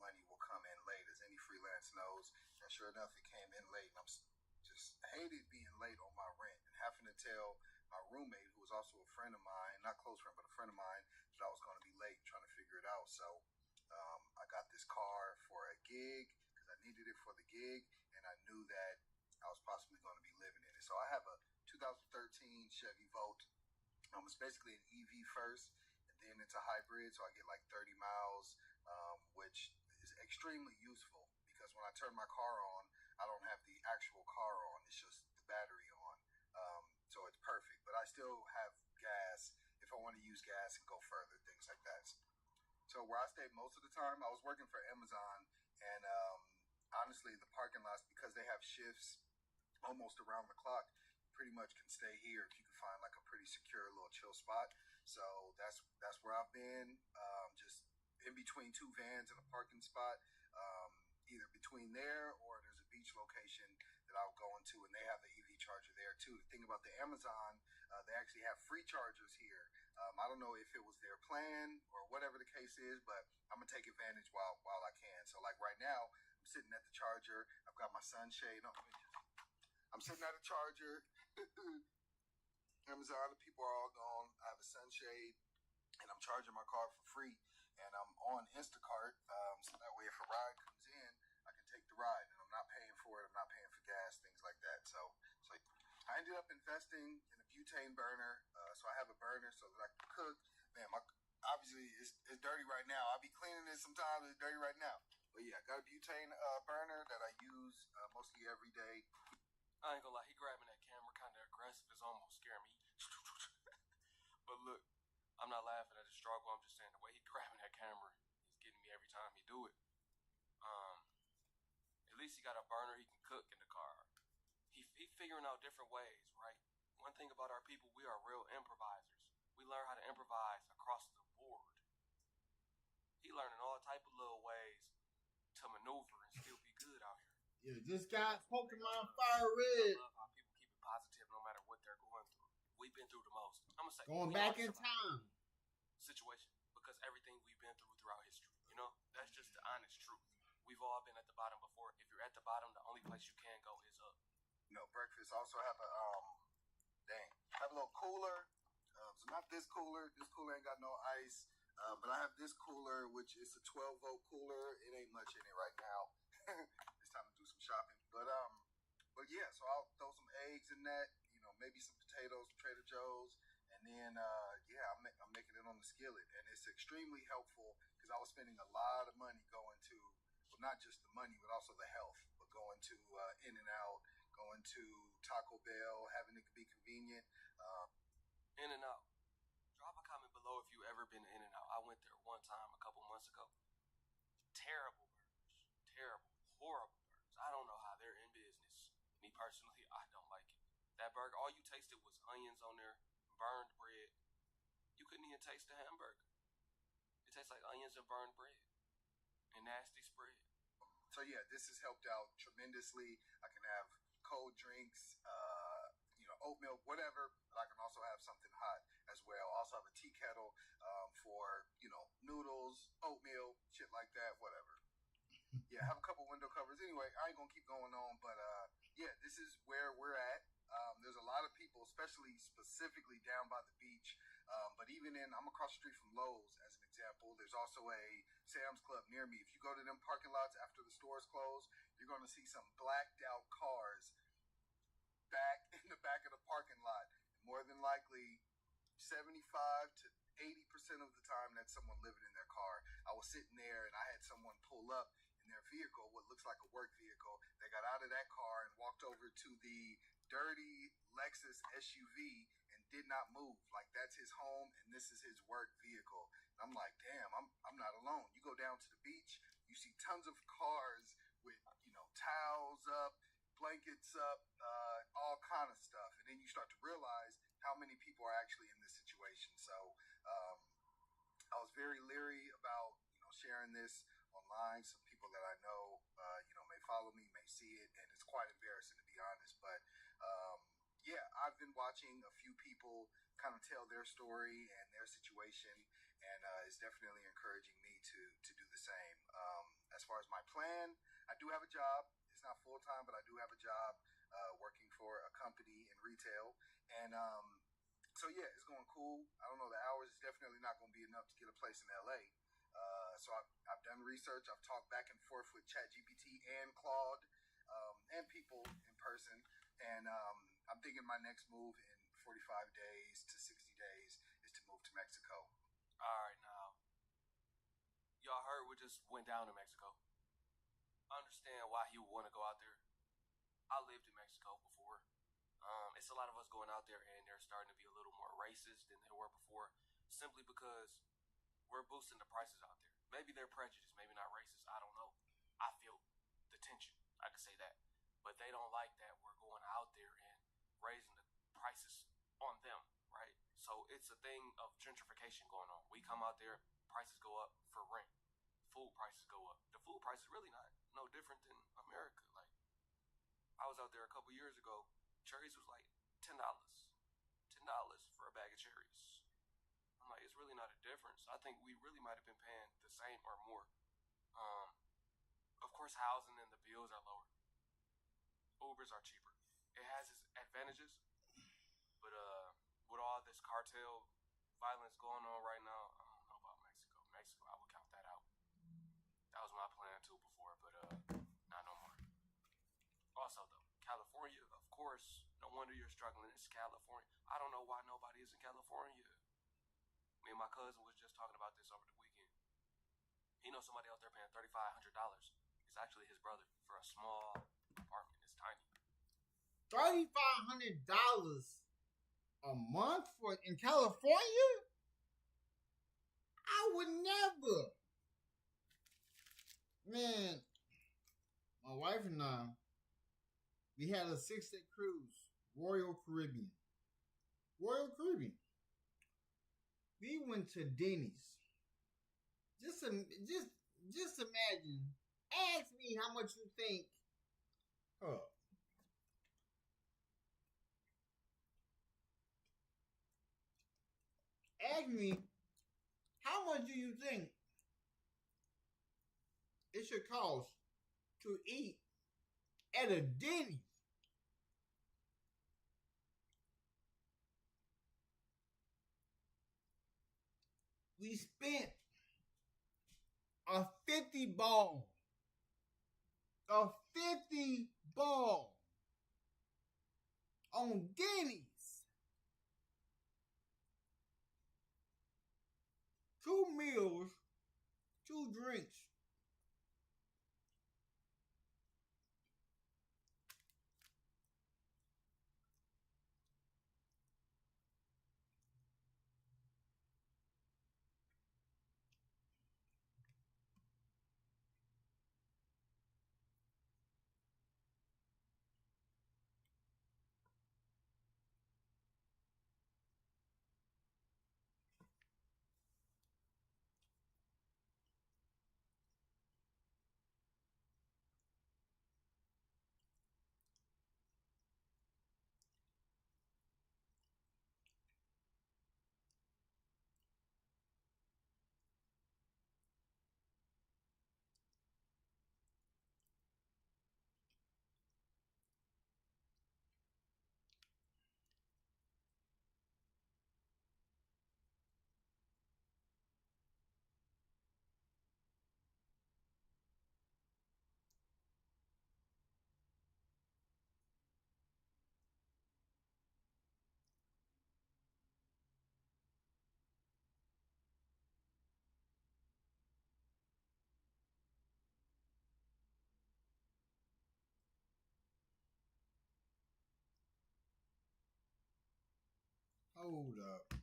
money will come in late, as any freelance knows. And sure enough, it came in late, and I'm just hated being late on my rent and having to tell my roommate, who was also a friend of mine, not close friend, but a friend of mine, that I was going to be late trying to figure it out. So I got this car for a gig because I needed it for the gig, and I knew that I was possibly going to be living in it. So I have a 2013 Chevy Volt. It's basically an EV first, and then it's a hybrid, so I get like 30 miles, which is extremely useful because when I turn my car on, I don't have the actual car on. It's just the battery on. So it's perfect. But I still have gas if I want to use gas and go further, things like that. So where I stayed most of the time, I was working for Amazon, and honestly, the parking lots, because they have shifts almost around the clock, pretty much can stay here if you can find like a pretty secure little chill spot. So that's where I've been, just in between 2 vans in a parking spot, either between there or there's a beach location that I'll go into, and they have the EV about the Amazon. They actually have free chargers here. I don't know if it was their plan or whatever the case is, but I'm gonna take advantage while I can. So like right now, I'm sitting at the charger. I've got my sunshade on. I'm sitting at a charger. Amazon, the people are all gone. I have a sunshade, and I'm charging my car for free. And I'm on Instacart, so that way if a ride comes in, I can take the ride, and I'm not paying for it. I'm not paying for gas, things like that. So I ended up investing in a butane burner. So I have a burner so that I can cook. Man, obviously it's dirty right now. I'll be cleaning it sometimes. It's dirty right now. But yeah, I got a butane burner that I use mostly every day. I ain't gonna lie, he grabbing that camera kind of aggressive. It's almost scaring me. But look, I'm not laughing at the struggle. I'm just saying the way he grabbing that camera is getting me every time he do it. At least he got a burner he can cook in the car. He figuring out different ways, right? One thing about our people, we are real improvisers. We learn how to improvise across the board. He learning all type of little ways to maneuver and still be good out here. Yeah, this guy's Pokemon Fire Red. I love how people keep it positive no matter what they're going through. We've been through the most. I'm gonna say Going back in time. Situation because everything we've been through throughout history. You know, that's just the honest truth. We've all been at the bottom before. If you're at the bottom, the only place you can go is up. You know, breakfast also have a have a little cooler. So not this cooler. This cooler ain't got no ice. But I have this cooler, which is a 12-volt cooler. It ain't much in it right now. It's time to do some shopping. But yeah, so I'll throw some eggs in that. You know, maybe some potatoes from Trader Joe's, and then yeah, I'm making it on the skillet, and it's extremely helpful because I was spending a lot of money going to, well, not just the money, but also the health. But going to In-N-Out, going to Taco Bell, having it be convenient. In-N-Out. Drop a comment below if you ever been to In-N-Out. I went there one time a couple months ago. Terrible burgers. Terrible. Horrible burgers. I don't know how they're in business. Me personally, I don't like it. That burger, all you tasted was onions on there, burned bread. You couldn't even taste the hamburger. It tastes like onions and burned bread. And nasty spread. So yeah, this has helped out tremendously. I can have cold drinks, you know, oat milk, whatever. But I can also have something hot as well. Also have a tea kettle for, you know, noodles, oatmeal, shit like that, whatever. Yeah, have a couple window covers. Anyway, I ain't gonna keep going on, but yeah, this is where we're at. There's a lot of people, specifically down by the beach. But even I'm across the street from Lowe's, as an example. There's also a Sam's Club near me. If you go to them parking lots after the stores close, you're going to see some blacked out cars back in the back of the parking lot. More than likely, 75 to 80% of the time, that's someone living in their car. I was sitting there and I had someone pull up in their vehicle, what looks like a work vehicle. They got out of that car and walked over to the dirty Lexus SUV and did not move. Like, that's his home and this is his work vehicle. And I'm like, damn, I'm not alone. You go down to the beach, you see tons of cars with, you know, towels up, blankets up, all kind of stuff. And then you start to realize how many people are actually in this situation. So I was very leery about, you know, sharing this online. Some people that I know, you know, may follow me, may see it, and it's quite embarrassing, to be honest. But yeah, I've been watching a few people kind of tell their story and their situation, and it's definitely encouraging me to do the same. As far as my plan, I do have a job. It's not full-time, but I do have a job working for a company in retail. And so, yeah, it's going cool. I don't know, the hours is definitely not going to be enough to get a place in LA. So I've done research. I've talked back and forth with ChatGPT and Claude and people in person. And I'm thinking my next move in 45 days to 60 days is to move to Mexico. All right, now. Y'all heard what just went down in Mexico. I understand why he would want to go out there. I lived in Mexico before. It's a lot of us going out there and they're starting to be a little more racist than they were before, simply because we're boosting the prices out there. Maybe they're prejudiced, maybe not racist, I don't know. I feel the tension, I could say that. But they don't like that we're going out there and raising the prices on them, right? So it's a thing of gentrification going on. We come out there, prices go up for rent. Food prices go up. The food price is really not no different than America. Like, I was out there a couple years ago. Cherries was like $10 for a bag of cherries. I'm like, it's really not a difference. I think we really might have been paying the same or more. Of course, housing and the bills are lower. Ubers are cheaper. It has its advantages, but with all this cartel violence going on right now, I don't know about Mexico. Mexico, I would count that out. That was my plan too before, but not no more. Also, though, California, of course, no wonder you're struggling. It's California. I don't know why nobody is in California. Me and my cousin was just talking about this over the weekend. He knows somebody out there paying $3,500. It's actually his brother for a small apartment. It's tiny. $3,500 a month in California? I would never. Man, my wife and I, we had a 6-day cruise, Royal Caribbean. We went to Denny's. Just imagine. Ask me how much you think. Ask me how much do you think it should cost to eat at a Denny's? We spent a 50 ball on Denny's. 2 meals, 2 drinks. Hold up.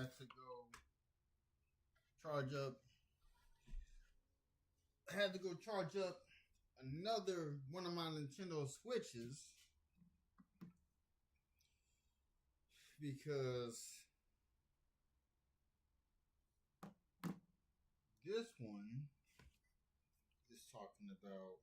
had to go charge up. Had to go charge up another one of my Nintendo Switches because this one is talking about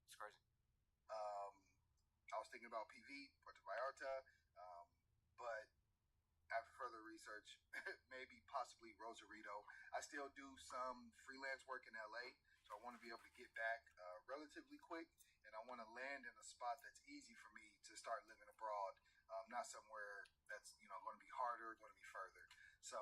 It's crazy. I was thinking about PV, Puerto Vallarta, but after further research, maybe possibly Rosarito. I still do some freelance work in LA, so I want to be able to get back relatively quick, and I want to land in a spot that's easy for me to start living abroad, not somewhere that's going to be harder, going to be further. So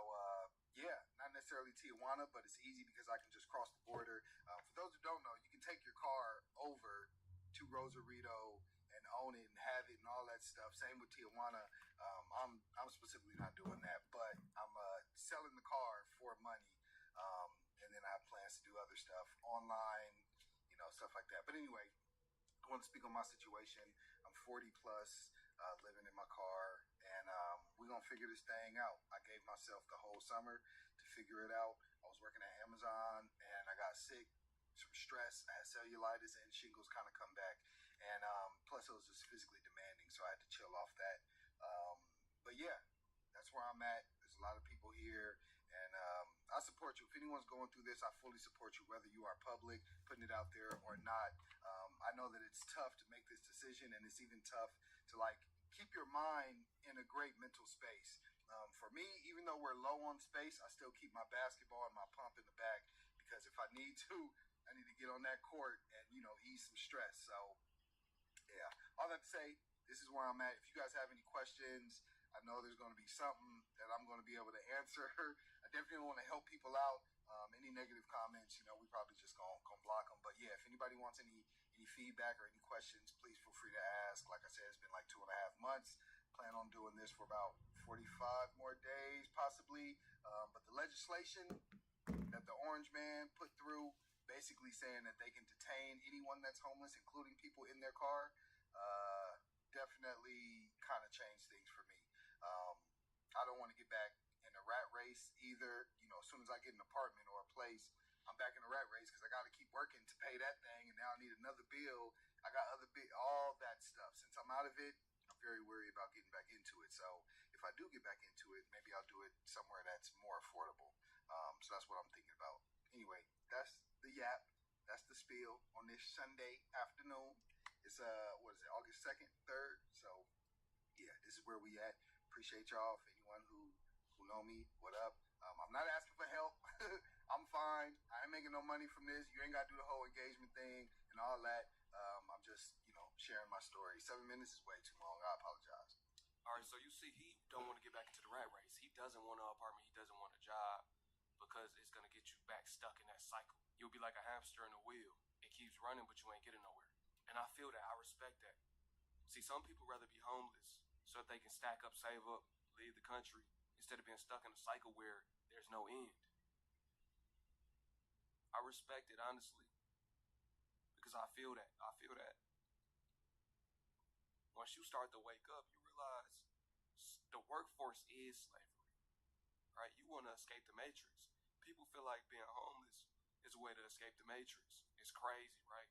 yeah, not necessarily Tijuana, but it's easy because I can just cross the border. For those who don't know, you can take your car over to Rosarito and own it and have it and all that stuff. Same with Tijuana. I'm specifically not doing that, but I'm selling the car for money, and then I have plans to do other stuff online, stuff like that. But anyway, I want to speak on my situation. I'm 40 plus, living in my car, and we're gonna figure this thing out. I gave myself the whole summer to figure it out. I was working at Amazon, and I got sick, some stress. I had cellulitis and shingles kind of come back, and plus it was just physically demanding, so I had to chill off that. But yeah, that's where I'm at. There's a lot of people here, and I support you. If anyone's going through this, I fully support you, whether you are public, putting it out there, or not. I know that it's tough to make this decision, and it's even tough to keep your mind in a great mental space. For me, even though we're low on space, I still keep my basketball and my pump in the back, because if I need to, I need to get on that court and ease some stress. So yeah, all that to say, this is where I'm at. If you guys have any questions, I know there's going to be something that I'm going to be able to answer. I definitely want to help people out. Any negative comments, we probably just gonna block them. But yeah, if anybody wants any feedback or any questions, please feel free to ask. Like I said, it's been like 2.5 months. Plan on doing this for about 45 more days, possibly. But the legislation that the Orange Man put through, basically saying that they can detain anyone that's homeless, including people in their car, definitely kind of changed things for me. I don't want to get back in a rat race either. As soon as I get an apartment or a place, I'm back in a rat race because I got to keep working to pay that thing, and now I need another bill. I got all that stuff. Since I'm out of it, I'm very worried about getting back into it. So if I do get back into it, maybe I'll do it somewhere that's more affordable. So that's what I'm thinking about. Anyway, that's the yap. That's the spiel on this Sunday afternoon. It's what is it, August 2nd, 3rd? So yeah, this is where we at. Appreciate y'all. For anyone who know me, what up? I'm not asking for help. I'm fine. I ain't making no money from this. You ain't got to do the whole engagement thing and all that. I'm just, sharing my story. 7 minutes is way too long. I apologize. All right, so you see, he don't want to get back into the rat race. He doesn't want an apartment. He doesn't want a job because it's going to get you back stuck in that cycle. You'll be like a hamster in a wheel. It keeps running, but you ain't getting nowhere. And I feel that. I respect that. See, some people rather be homeless so that they can stack up, save up, leave the country, instead of being stuck in a cycle where there's no end. I respect it, honestly, because I feel that. I feel that. Once you start to wake up, you realize the workforce is slavery, right? You want to escape the matrix, People feel like being homeless is a way to escape the matrix. It's crazy, right?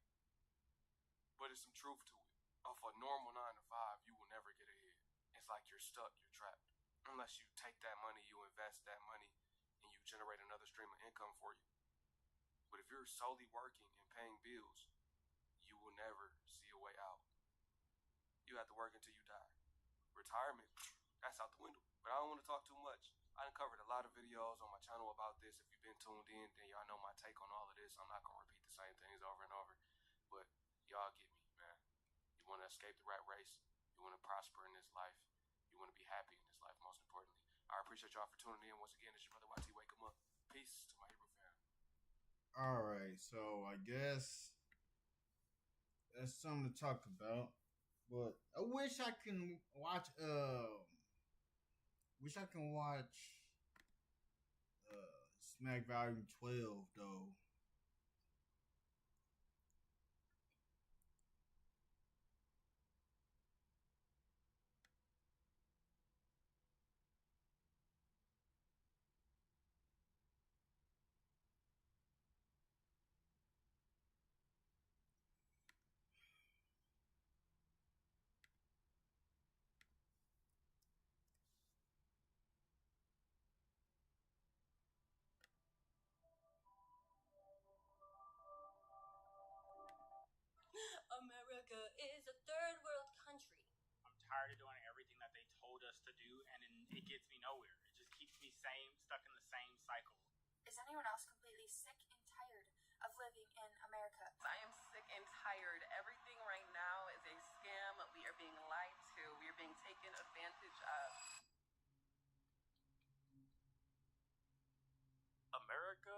But there's some truth to it. Off a normal 9 to 5, you will never get ahead. It's like you're stuck, you're trapped. Unless you take that money, you invest that money, and you generate another stream of income for you. But if you're solely working and paying bills, you will never see a way out. You have to work until you die. Retirement, that's out the window. But I don't want to talk too much. I done covered a lot of videos on my channel about this. If you've been tuned in, then y'all know my take on all of this. I'm not going to repeat the same things over and over. But y'all get me, man. You want to escape the rat race. You want to prosper in this life. You want to be happy in this life, most importantly. I appreciate y'all for tuning in. Once again, it's your brother YT. Wake 'em up. Peace to my Hebrew fam. All right, so I guess that's something to talk about. But I wish I can watch. Wish I can watch. Smack Volume 12 though. America is a third world country. I'm tired of doing everything that they told us to do, and it gets me nowhere. It just keeps me stuck in the same cycle. Is anyone else completely sick and tired of living in America? I am sick and tired. Everything right now is a scam. We are being lied to. We are being taken advantage of. America,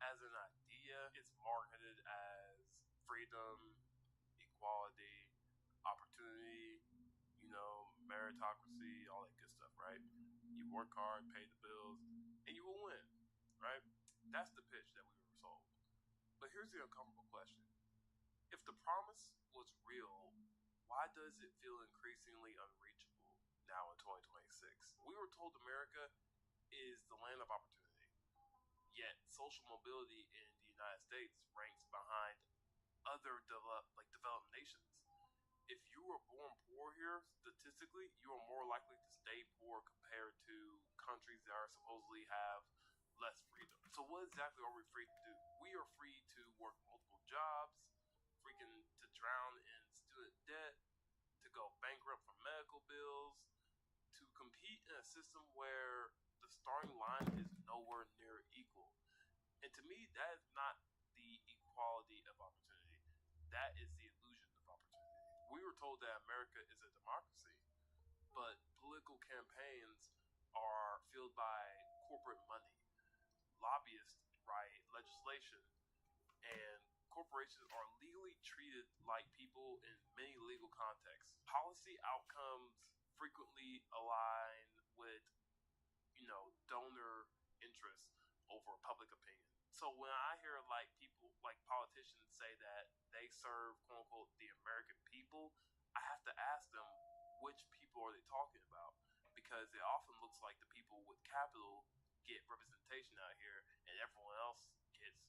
as an idea, is marketed as freedom, equality, opportunity, meritocracy, all that good stuff, right? You work hard, pay the bills, and you will win, right? That's the pitch that we were sold. But here's the uncomfortable question. If the promise was real, why does it feel increasingly unreachable now in 2026? We were told America is the land of opportunity, yet social mobility in the United States ranks behind other developed nations. If you were born poor here, statistically, you are more likely to stay poor compared to countries that are supposedly have less freedom. So what exactly are we free to do? We are free to work multiple jobs, freaking to drown in student debt, to go bankrupt for medical bills, to compete in a system where the starting line is nowhere near equal. And to me, that is not the equality of opportunity. That is the illusion of opportunity. We were told that America is a democracy, but political campaigns are fueled by corporate money. Lobbyists write legislation, and corporations are legally treated like people in many legal contexts. Policy outcomes frequently align with, donor interests over public opinion. So when I hear people, politicians say that they serve, quote unquote, the American people, I have to ask them, which people are they talking about? Because it often looks like the people with capital get representation out here and everyone else gets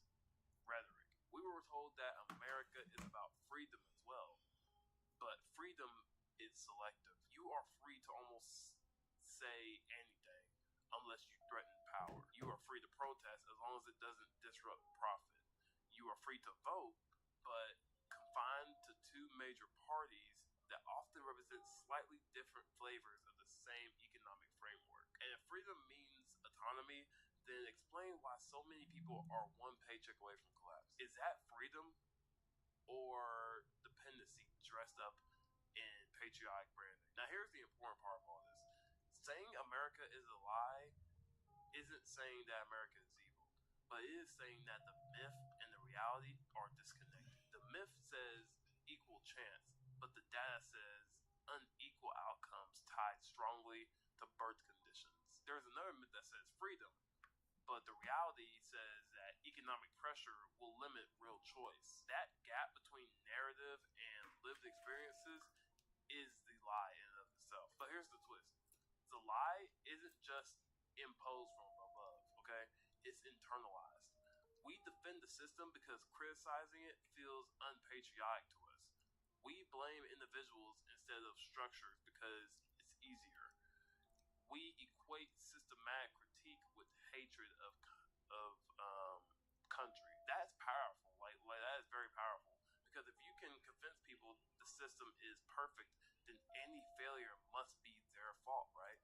rhetoric. We were told that America is about freedom as well, but freedom is selective. You are free to almost say anything unless you threaten power. You are free to protest as long as it doesn't disrupt profit. You are free to vote, but confined to two major parties that often represent slightly different flavors of the same economic framework. And if freedom means autonomy, then explain why so many people are one paycheck away from collapse. Is that freedom or dependency dressed up in patriotic branding? Now here's the important part of all this. Saying America is a lie isn't saying that America is evil, but it is saying that the myth and the reality are disconnected. The myth says equal chance, but the data says unequal outcomes tied strongly to birth conditions. There's another myth that says freedom, but the reality says that economic pressure will limit real choice. That gap between narrative and lived experiences is the lie in and of itself. But here's the twist. The lie isn't just imposed from above, okay? it's internalized. We defend the system because criticizing it feels unpatriotic to us. We blame individuals instead of structures because it's easier. We equate systematic critique with hatred of country. That's powerful. Like that is very powerful. Because if you can convince people the system is perfect, then any failure must be their fault, right?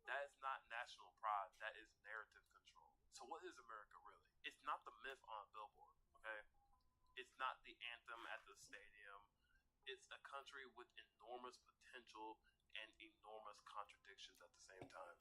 That is not national pride. That is narrative control. So what is America really? It's not the myth on a billboard, okay? It's not the anthem at the stadium. It's a country with enormous potential and enormous contradictions at the same time.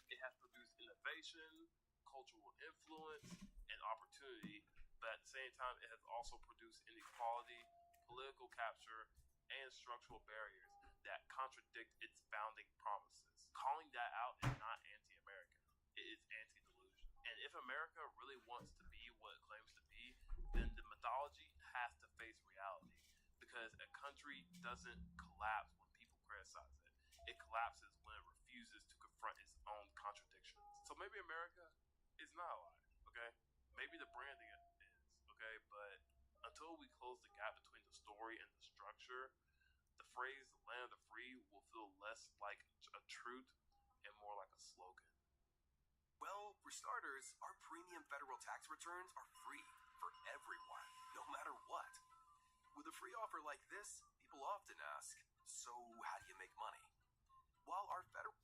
It has produced innovation, cultural influence, and opportunity, but at the same time, it has also produced inequality, political capture, and structural barriers that contradict its founding promises. Calling that out is not anti-American. It is anti-delusion. And if America really wants to be what it claims to be, then the mythology has to face reality. Because a country doesn't collapse when people criticize it. It collapses when it refuses to confront its own contradictions. So maybe America is not a lie, okay? Maybe the branding is, okay? But until we close the gap between the story and the structure, the phrase land of the free will feel less like a truth and more like a slogan. Well, for starters, our premium federal tax returns are free for everyone, no matter what. With a free offer like this, people often ask, so how do you make money? While our federal...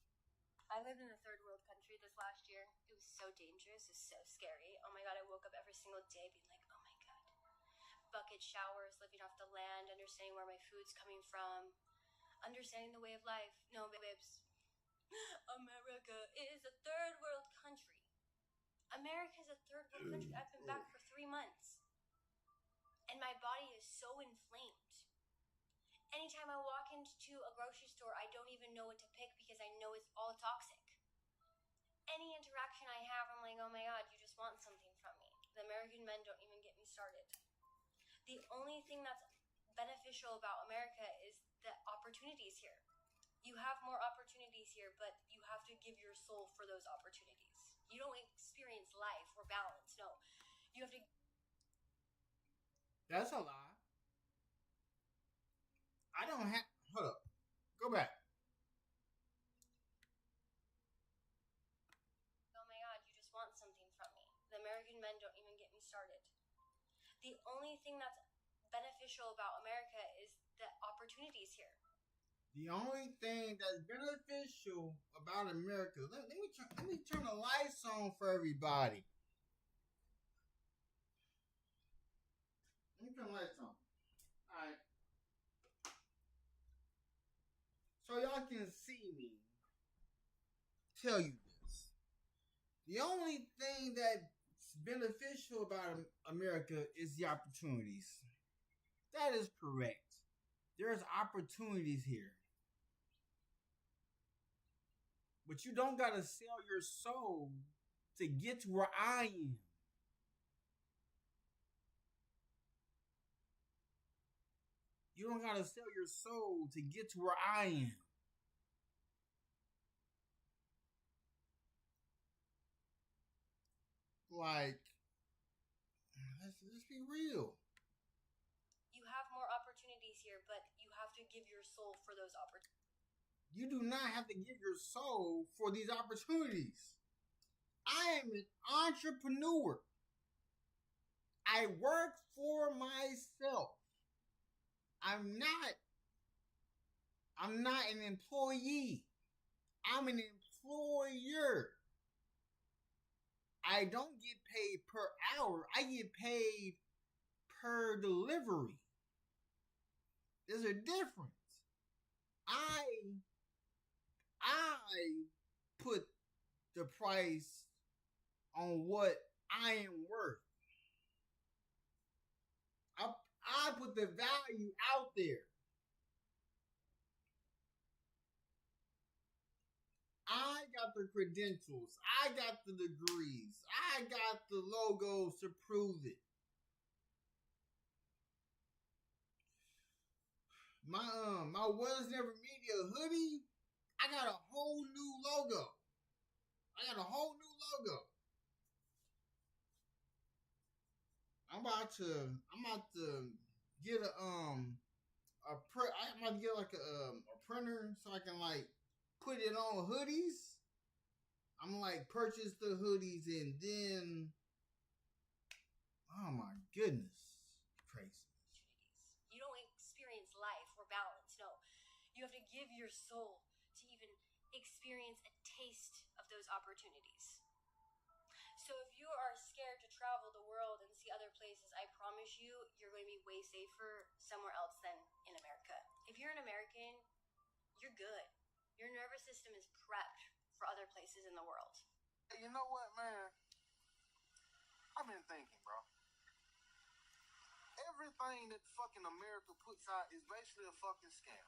I lived in a third world country this last year. It was so dangerous. It was so scary. Oh my God, I woke up every single day being like, oh my God. Bucket showers, living off the land, understanding where my food's coming from, understanding the way of life. No, babes. America is a third world country. America is a third world country. I've been back for 3 months. And my body is so inflamed. Anytime I walk into a grocery store, I don't even know what to pick because I know it's all toxic. Any interaction I have, I'm like, oh my God, you just want something from me. The American men don't even get me started. The only thing that's beneficial about America is the opportunities here. You have more opportunities here, but you have to give your soul for those opportunities. You don't experience life or balance, no. You have to... That's a lie. I don't have. Hold up. Go back. Oh my God, you just want something from me. The American men don't even get me started. The only thing that's beneficial about America is the opportunities here. The only thing that's beneficial about America. Let me turn the lights on for everybody. Let me turn the lights on. All right. So y'all can see me tell you this. The only thing that's beneficial about America is the opportunities. That is correct. There's opportunities here. But you don't got to sell your soul to get to where I am. You don't got to sell your soul to get to where I am. Like, let's be real. You have more opportunities here, but you have to give your soul for those opportunities. You do not have to give your soul for these opportunities. I am an entrepreneur. I work for myself. I'm not an employee. I'm an employer. I don't get paid per hour. I get paid per delivery. There's a difference. I put the price on what I am worth. I put the value out there. I got the credentials. I got the degrees. I got the logos to prove it. My Was Never Media hoodie, I got a whole new logo. I'm about to get I'm about to get like a printer so I can like put it on hoodies. I'm gonna like purchase the hoodies and then, oh my goodness, crazy. You don't experience life or balance. No, you have to give your soul to even experience a taste of those opportunities. So if you are scared to travel the world and see other places, I promise you, you're going to be way safer somewhere else than in America. If you're an American, you're good. Your nervous system is prepped for other places in the world. Hey, you know what, man? I've been thinking, bro. Everything that fucking America puts out is basically a fucking scam.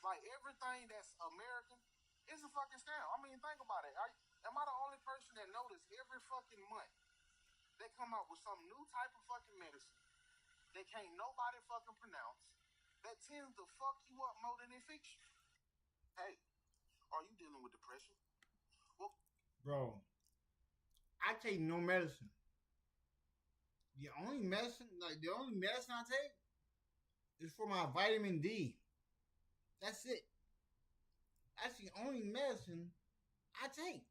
Like, everything that's American is a fucking scam. I mean, think about it. Am I the only person that noticed every fucking month they come out with some new type of fucking medicine that can't nobody fucking pronounce that tends to fuck you up more than it fix you? Hey, are you dealing with depression? Well, bro, I take no medicine. The only medicine I take is for my vitamin D. That's it. That's the only medicine I take.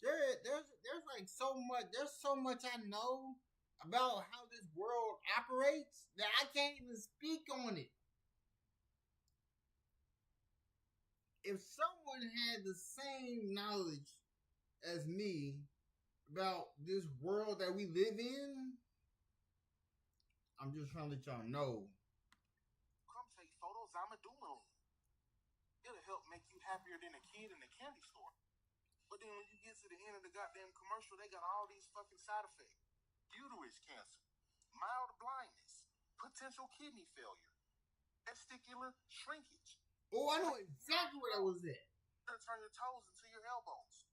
There's like so much. There's so much I know about how this world operates that I can't even speak on it. If someone had the same knowledge as me about this world that we live in, I'm just trying to let y'all know. Come take photos. I'ma do one. It'll help make you happier than a kid in the candy store. But then when you get to the end of the goddamn commercial, they got all these fucking side effects. Uterus cancer, mild blindness, potential kidney failure, testicular shrinkage. Oh, I know exactly where that was at. It'll turn your toes into your elbows.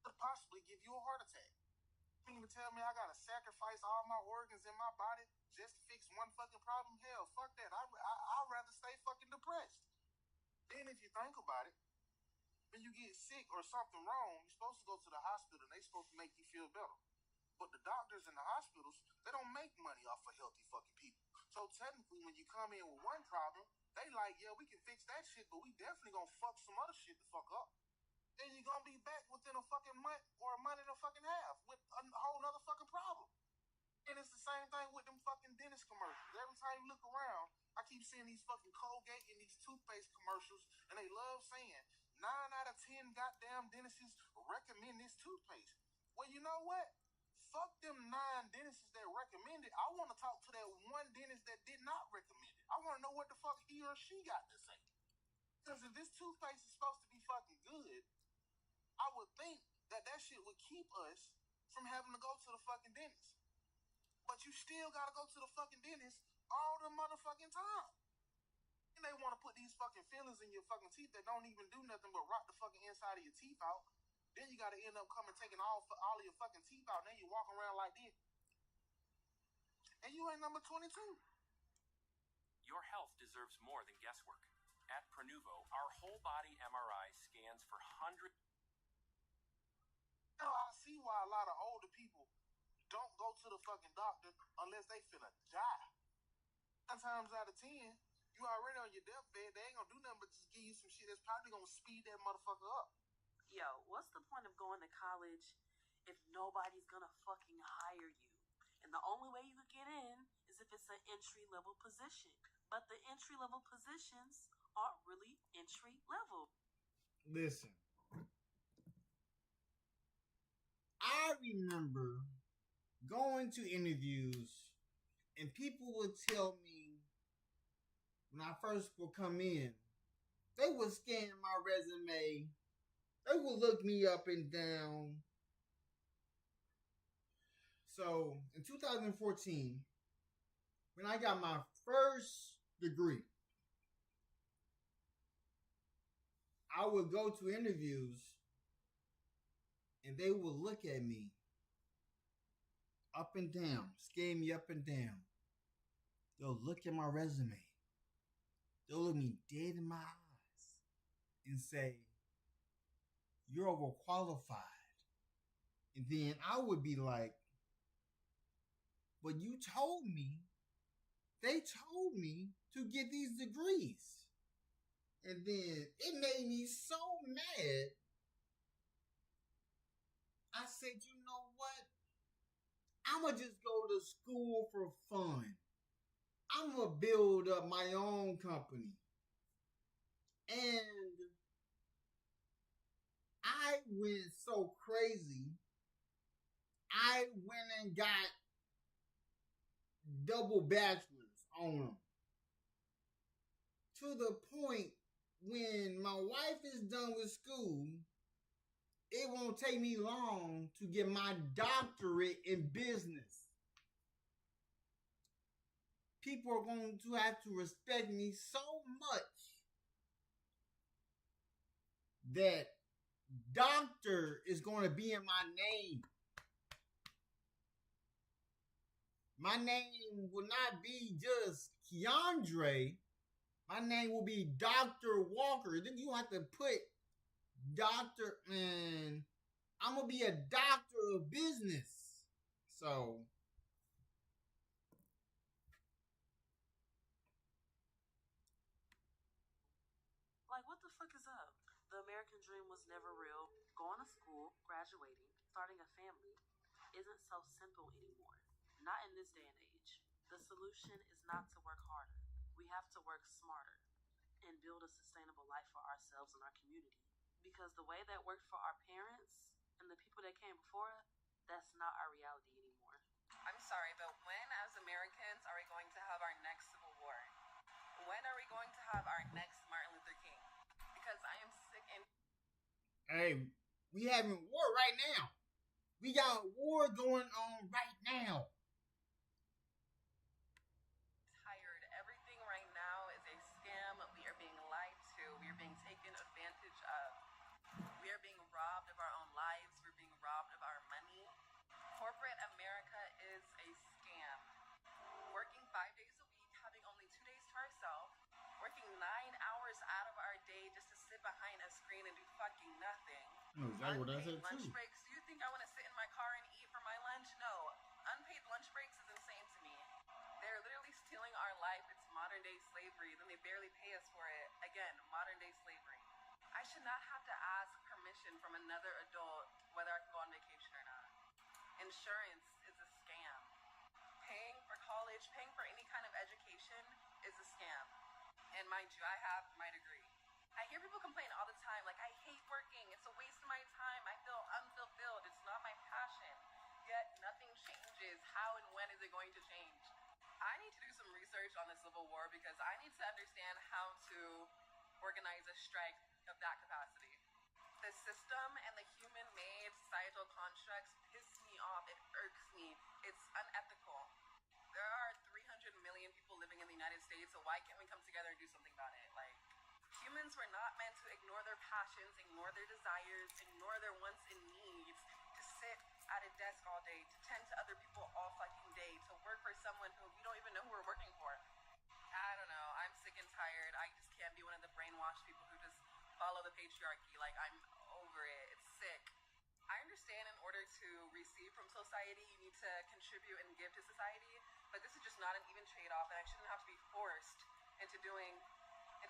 Could possibly give you a heart attack. You can't even tell me I gotta sacrifice all my organs in my body just to fix one fucking problem? Hell, fuck that. I'd rather stay fucking depressed. Then if you think about it, when you get sick or something wrong, you're supposed to go to the hospital and they're supposed to make you feel better. But the doctors in the hospitals, they don't make money off of healthy fucking people. So technically, when you come in with one problem, they like, yeah, we can fix that shit, but we definitely gonna fuck some other shit the fuck up. Then you're gonna be back within a fucking month or a month and a fucking half with a whole nother fucking problem. And it's the same thing with them fucking dentist commercials. Every time you look around, I keep seeing these fucking Colgate and these toothpaste commercials, and they love saying 9 out of 10 goddamn dentists recommend this toothpaste. Well, you know what? Fuck them 9 dentists that recommend it. I want to talk to that one dentist that did not recommend it. I want to know what the fuck he or she got to say. Because if this toothpaste is supposed to be fucking good, I would think that shit would keep us from having to go to the fucking dentist. But you still gotta go to the fucking dentist all the motherfucking time. And they want to put these fucking fillers in your fucking teeth that don't even do nothing but rot the fucking inside of your teeth out. Then you gotta end up coming taking all of your fucking teeth out. And then you walk around like this. And you ain't number 22. Your health deserves more than guesswork. At Prenuvo, our whole body MRI scans for hundreds. Now I see why a lot of older people don't go to the fucking doctor unless they finna die. 9 times out of 10, you already on your deathbed. They ain't gonna do nothing but just give you some shit that's probably gonna speed that motherfucker up. Yo, what's the point of going to college if nobody's gonna fucking hire you? And the only way you could get in is if it's an entry-level position. But the entry-level positions aren't really entry-level. Listen, I remember going to interviews and people would tell me when I first would come in, they would scan my resume, they would look me up and down. So in 2014, when I got my first degree, I would go to interviews and they would look at me up and down, scan me up and down. They'll look at my resume. They'll look me dead in my eyes and say, "You're overqualified. And then I would be like, but you told me, they told me to get these degrees. And then it made me so mad. I said, you know what? I'm going to just go to school for fun. I'm going to build up my own company. And I went so crazy. I went and got double bachelors on them. To the point when my wife is done with school, it won't take me long to get my doctorate in business. People are going to have to respect me so much that doctor is going to be in my name. My name will not be just Keandre. My name will be Dr. Walker. Then you have to put doctor, man. I'm going to be a doctor of business. So, like, what the fuck is up? The American dream was never real. Going to school, graduating, starting a family isn't so simple anymore. Not in this day and age. The solution is not to work harder. We have to work smarter and build a sustainable life for ourselves and our community. Because the way that worked for our parents and the people that came before us, that's not our reality anymore. I'm sorry, but when as Americans are we going to have our next Civil War? When are we going to have our next Martin Luther King? Because I am sick and... Hey, we having war right now. We got war going on right now. Tired. Everything right now is a scam. We are being lied to. We are being taken advantage of. We are being robbed of our own lives. We're being robbed of our money. Corporate America is a scam. Working 5 days a week, having only 2 days to ourselves, working 9 hours out of our day just to sit behind a screen and do fucking nothing. Exactly what I said too. Lunch breaks. Do you think I want to sit in my car and eat for my lunch? No. Unpaid lunch breaks is insane to me. They're literally stealing our life. It's modern day slavery. Then they barely pay us for it. Again, modern day slavery. I should not have to ask permission from another adult whether I can go on vacation or not. Insurance is a scam. Paying for college, paying for any kind of education is a scam. And mind you, I have my degree. I hear people complain all the time, like, I hate working. It's a waste of my time. I feel unfulfilled. It's not my passion. Yet nothing changes. How and when is it going to change? I need to do some research on the Civil War because I need to understand how to organize a strike of that capacity. The system and the human-made societal constructs piss me off. It irks me. It's unethical. There are 300 million people living in the United States, so why can't we come together and do something about it? Like, humans were not meant to ignore their passions, ignore their desires, ignore their wants and needs, to sit at a desk all day, to tend to other people all fucking day, to work for someone who we don't even know who we're working for. I don't know. I'm sick and tired. I just can't be one of the brainwashed people who just follow the patriarchy. Like, I'm over it. It's sick. I understand in order to receive from society, you need to contribute and give to society, but this is just not an even trade-off, and I shouldn't have to be forced into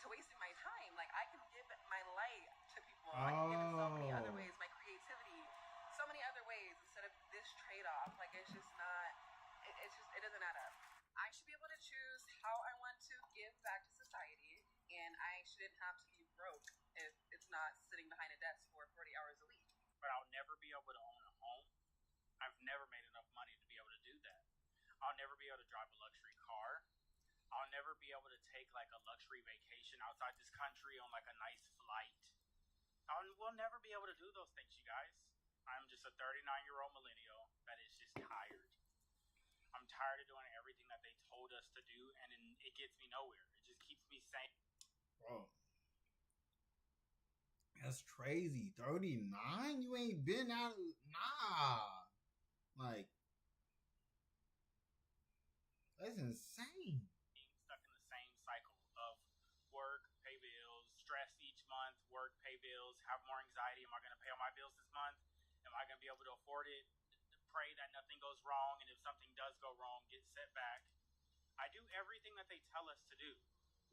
wasting my time. Like, I can give my light to people. I can give it so many other ways, my creativity, so many other ways instead of this trade-off. Like, it's just not, it doesn't add up. I should be able to choose how I want to give back to society, and I shouldn't have to be broke if it's not sitting behind a desk for 40 hours a week. But I'll never be able to own a home. I've never made enough money to be able to do that. I'll never be able to drive a luxury car. I'll never be able to take like a luxury vacation outside this country on like a nice flight. We'll never be able to do those things, you guys. I'm just a 39-year-old millennial that is just tired. I'm tired of doing everything that they told us to do, and it gets me nowhere. It just keeps me saying, bro, that's crazy. 39? You ain't been out of... Nah. Like, that's insane. being stuck in the same cycle of work, pay bills, stress each month, work, pay bills, have more anxiety. Am I going to pay all my bills this month? Am Am I going to be able to afford it? Pray that nothing goes wrong, and if something does go wrong, get set back. I do everything that they tell us to do.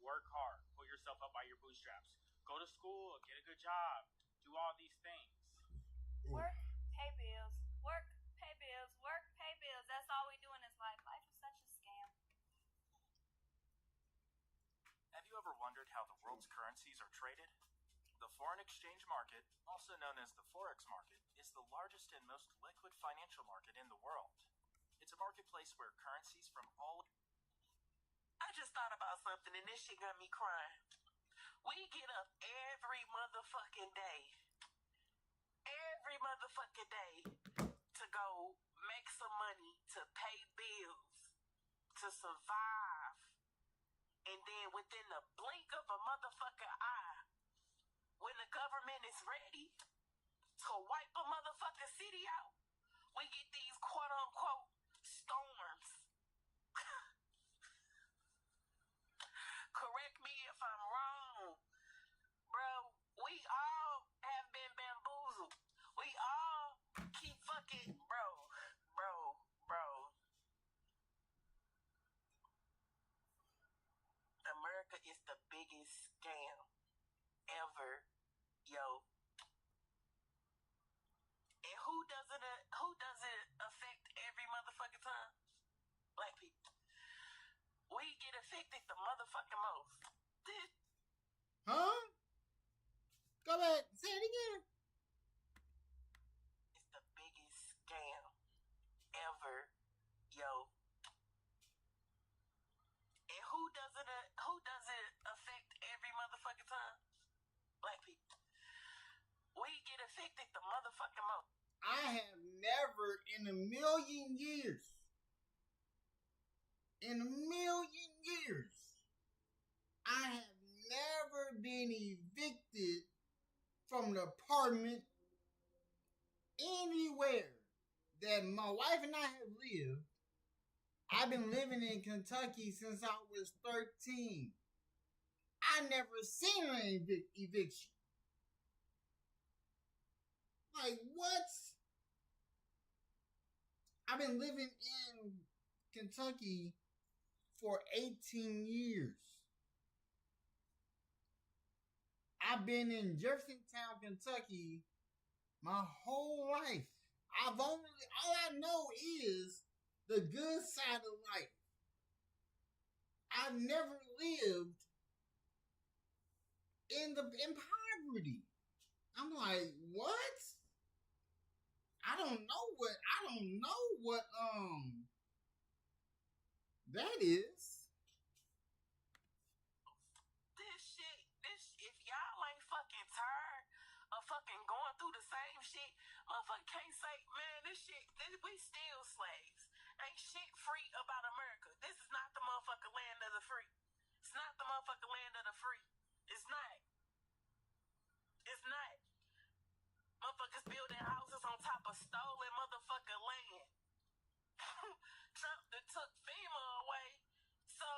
Work hard, pull yourself up by your bootstraps, go to school, get a good job, do all these things. Work, pay bills. Work, pay bills. Work, pay bills. That's all we do in this life. Life is such a scam. Have you ever wondered how the world's currencies are traded? The foreign exchange market, also known as the forex market, is the largest and most liquid financial market in the world. It's a marketplace where currencies from all... I just thought about something and this shit got me crying. We get up every motherfucking day to go make some money to pay bills, to survive. And then within the blink of a motherfucking eye, when the government is ready to wipe a motherfucking city out, we get these quote unquote storms. Correct me if I'm wrong, bro. We all have been bamboozled. We all keep fucking, bro. America is the biggest scam ever, yo. And who doesn't affect every motherfucking time? Black people. We get affected the motherfucking most. Huh? Go back. Say it again. It's the biggest scam ever, yo. And who doesn't affect every motherfucking time? Black people. We get affected the motherfucking most. I have never in a million years, I have never been evicted from an apartment anywhere that my wife and I have lived. I've been living in Kentucky since I was 13. I never seen an eviction. Like, what? I've been living in Kentucky for 18 years. I've been in Jeffersontown, Kentucky my whole life. All I know is the good side of life. I've never lived in poverty. I'm like, what? I don't know what that is. This if y'all ain't fucking tired of fucking going through the same shit, motherfucker can't say, man, we still slaves. Ain't shit free about America. This is not the motherfucking land of the free. It's not the motherfucking land of the free. It's not. Motherfuckers building houses on top of stolen motherfucking land. Trump that took FEMA away. So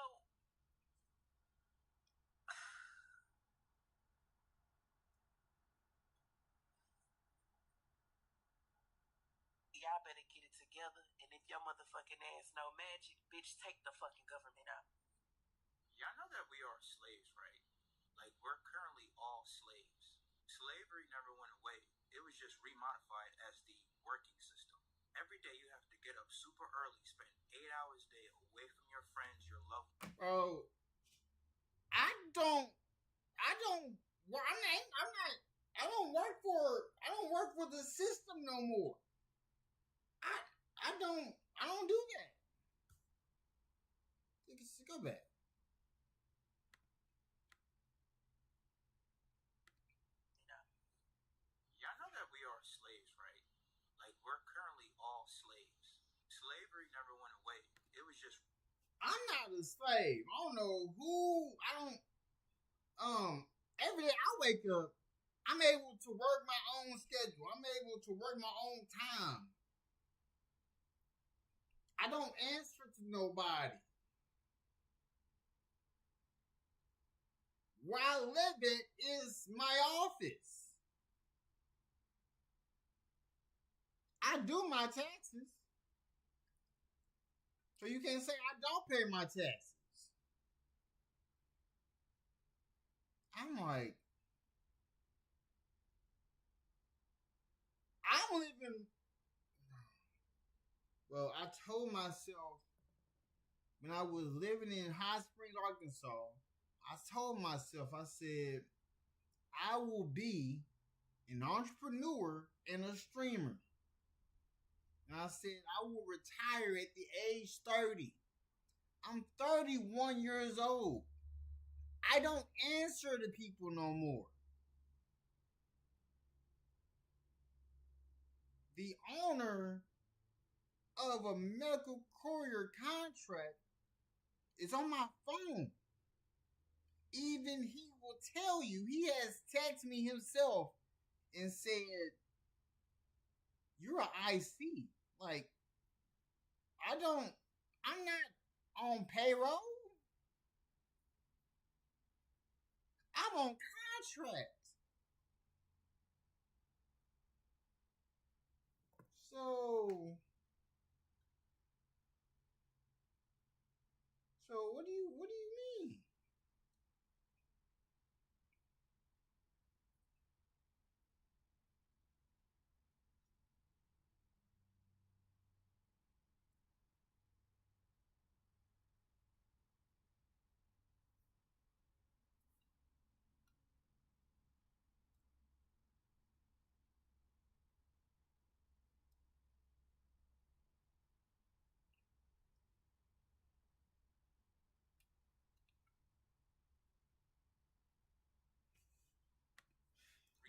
y'all better get it together. And if your motherfucking ass know magic, bitch, take the fucking government out. Y'all know that we are slaves, right? Like, we're currently all slaves. Slavery never went away. It was just remodified as the working system. Every day you have to get up super early, spend 8 hours a day away from your friends, your loved ones. Bro, I don't work for the system no more. I don't do that. Go back. Y'all know that we are slaves, right? Like, we're currently all slaves. Slavery never went away. It was just... I'm not a slave. I don't know who. Every day I wake up, I'm able to work my own schedule. I'm able to work my own time. I don't answer to nobody. Where I live at is my office. I do my taxes. So you can't say I don't pay my taxes. I'm like, I'm living. Well, I told myself when I was living in Hot Springs, Arkansas, I told myself, I said, I will be an entrepreneur and a streamer. And I said, I will retire at the age 30. I'm 31 years old. I don't answer to people no more. The owner of a medical courier contract is on my phone. Even he will tell you, he has texted me himself and said, you're an IC. Like, I'm not on payroll. I'm on contract. So what do you mean?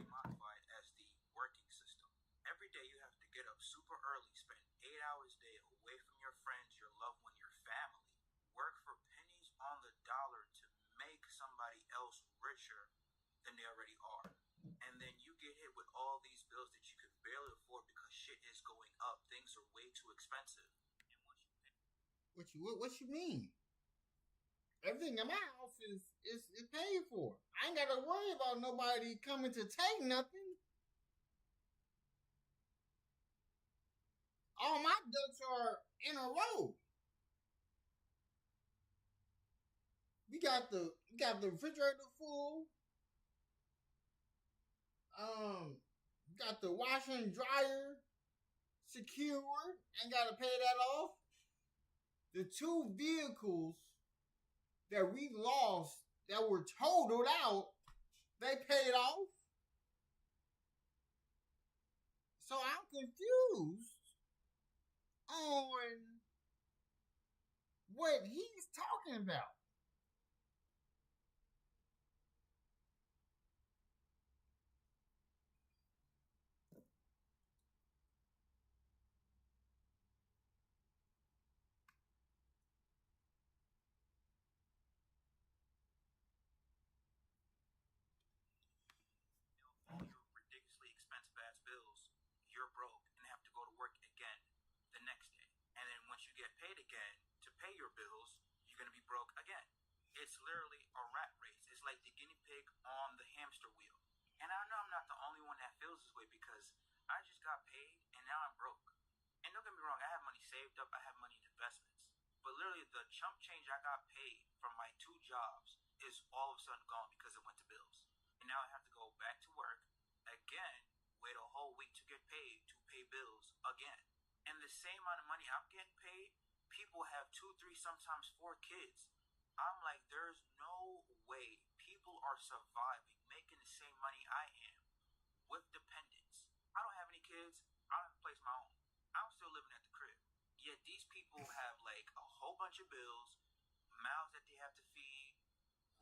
Remodified as the working system. Every day you have to get up super early, spend 8 hours a day away from your friends, your loved one, your family, work for pennies on the dollar to make somebody else richer than they already are. And then you get hit with all these bills that you can barely afford because shit is going up. Things are way too expensive. What you mean? Everything in my house is paid for. I ain't gotta worry about nobody coming to take nothing. All my ducks are in a row. We got the refrigerator full. Got the washer and dryer secured. Ain't gotta pay that off. The 2 vehicles that we lost that were totaled out, they paid off. So I'm confused on what he's talking about. All your ridiculously expensive ass bills, you're broke and have to go to work again the next day. And then once you get paid again to pay your bills, you're gonna be broke again. It's literally a rat race. It's like the guinea pig on the hamster wheel. And I know I'm not the only one that feels this way because I just got paid and now I'm broke. And don't get me wrong, I have money saved up, I have money in investments. But literally the chump change I got paid from my 2 jobs is all of a sudden gone because it went to bills. And now I have to go back to work again, wait a whole week to get paid to pay bills again. And the same amount of money I'm getting paid, people have 2, 3, sometimes 4 kids. I'm like, there's no way people are surviving, making the same money I am with dependents. I don't have any kids. I don't have a place of my own. I'm still living at the crib. Yet these people have like a whole bunch of bills, mouths that they have to feed,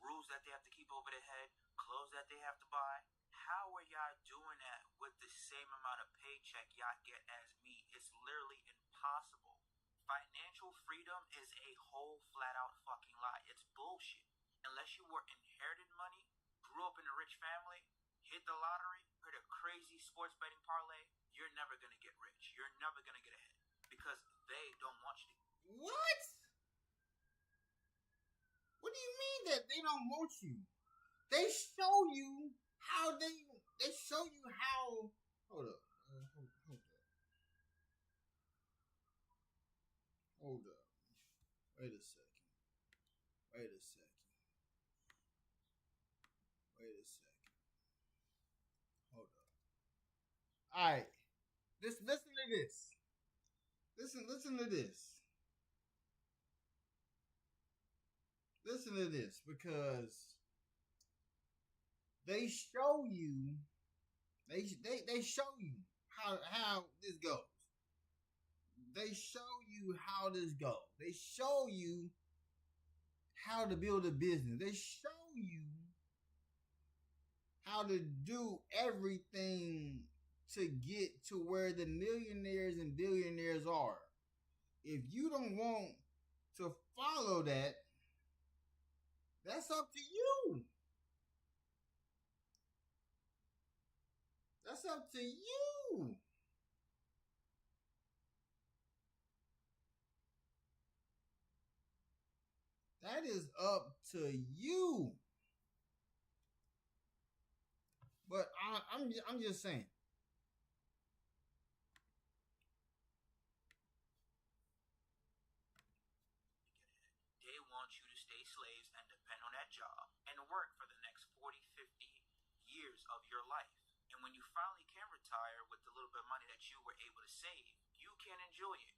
rules that they have to keep over their head, clothes that they have to buy. How are y'all doing that with the same amount of paycheck y'all get as me? It's literally impossible. Financial freedom is a whole flat out fucking lie. It's bullshit. Unless you were inherited money, grew up in a rich family, hit the lottery, hit a crazy sports betting parlay, you're never gonna get rich. You're never gonna get ahead because they don't want you to. What? What do you mean that they don't want you? They show you how they show you how. Hold up. Hold up. Wait a second. Wait a second. Wait a second. Hold up. All right. Listen to this. Listen to this. Listen to this, because they show you how this goes. They show you how this goes. They show you how to build a business. They show you how to do everything to get to where the millionaires and billionaires are. If you don't want to follow that, that's up to you. That's up to you. That is up to you. But I'm just saying. They want you to stay slaves and depend on that job and work for the next 40, 50 years of your life. And when you finally can retire with the little bit of money that you were able to save, you can enjoy it.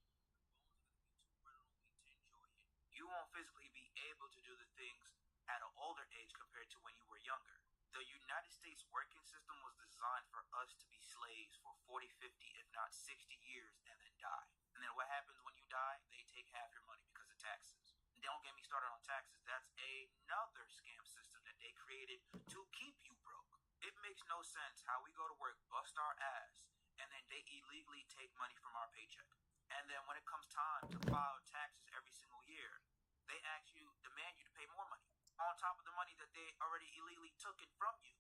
You won't physically be able to do the things at an older age compared to when you were younger. The United States working system was designed for us to be slaves for 40, 50, if not 60 years and then die. And then what happens when you die? They take half your money because of taxes. Don't get me started on taxes. That's another scam system that they created to keep you broke. It makes no sense how we go to work, bust our ass, and then they illegally take money from our paycheck. And then when it comes time to file taxes every single year, they demand you to pay more money on top of the money that they already illegally took it from you.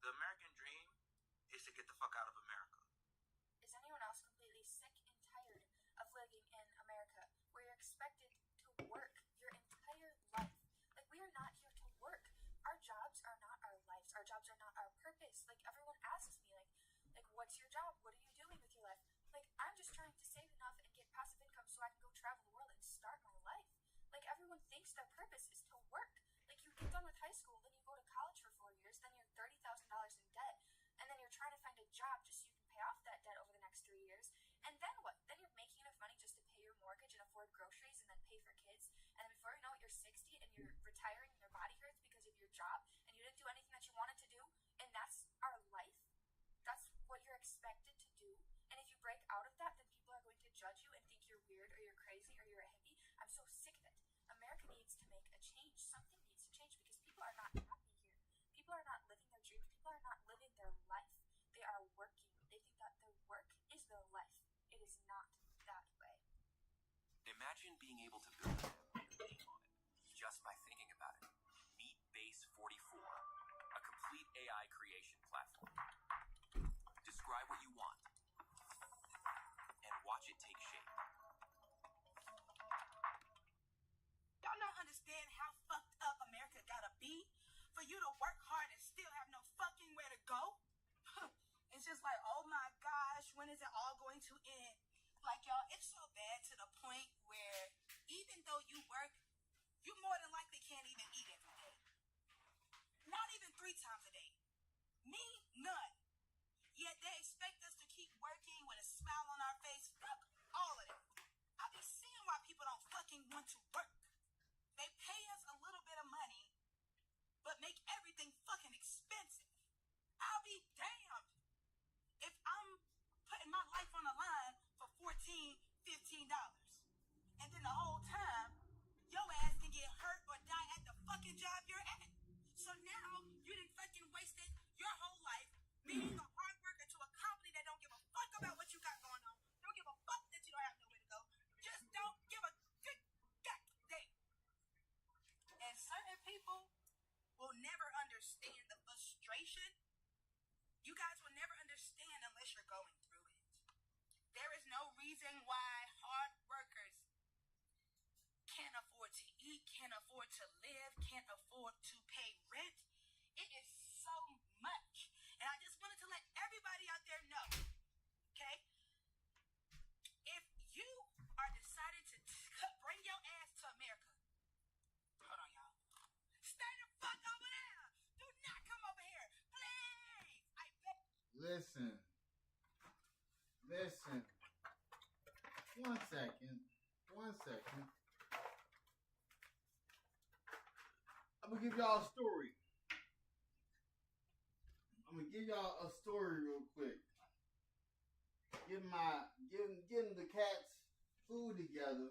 The American dream is to get the fuck out of America. Is anyone else completely sick and tired of living in America where you're expected to work your entire life? Like, we are not here to work. Our jobs are not our lives. Our jobs are not our purpose. Like, everyone asks me, like, what's your job? What are you doing with your life? Like, I'm just trying to save enough and get passive income so I can go travel the world and start my life. Like, everyone thinks their purpose is to work. Like, you get done with high school, then you go to college for 4 years, then you're $30,000 in debt, and then you're trying to find a job just so you can pay off that debt over the next 3 years. And then what? Then you're making enough money just to pay your mortgage and afford groceries and then pay for kids. And then before you know it, you're 60 and you're retiring and your body hurts because of your job and you didn't do anything that you wanted to do. And that's our life. That's what you're expected to do. And if you break out of that, then people are going to judge you and think you're weird or you're crazy or you're a hippie. I'm so sick of it. America needs to make a change. Something needs to change because people are not happy here. People are not living their dreams. People are not living their life. They are working. They think that their work is their life. It is not that way. Imagine being able to build your name on it just by thinking about it. Meet Base 44, a complete AI creation platform. Describe what you want and watch it take shape. Y'all don't understand how fucked up America gotta be for you to work hard and still have no fucking where to go. It's just like, oh my gosh, when is it all going to end? Like, y'all, it's so bad to the point where even though you work, you more than likely can't even eat every day. Not even 3 times a day. Me, none. Yet they expect us to keep working with a smile on our face. Fuck all of it. I be seeing why people don't fucking want to work. They pay us a little bit of money, but make everything fucking expensive. I'll be damned if I'm putting my life on the line for $14, $15. And then the whole time, your ass can get hurt or die at the fucking job you're at. So now, you done fucking wasted your whole life being a hard worker to a company that don't give a fuck about what you got going on. Don't give a fuck that you don't have nowhere to go. Just don't give a good goddamn. And certain people will never understand the frustration. You guys will never understand unless you're going through it. There is no reason why hard workers can't afford to eat, can't afford to live, can't afford to pay rent. It is so much. And I just wanted to let everybody out there know, okay? If you are decided to bring your ass to America, Listen. One second. I'm gonna give y'all a story. Real quick. Getting the cats food together.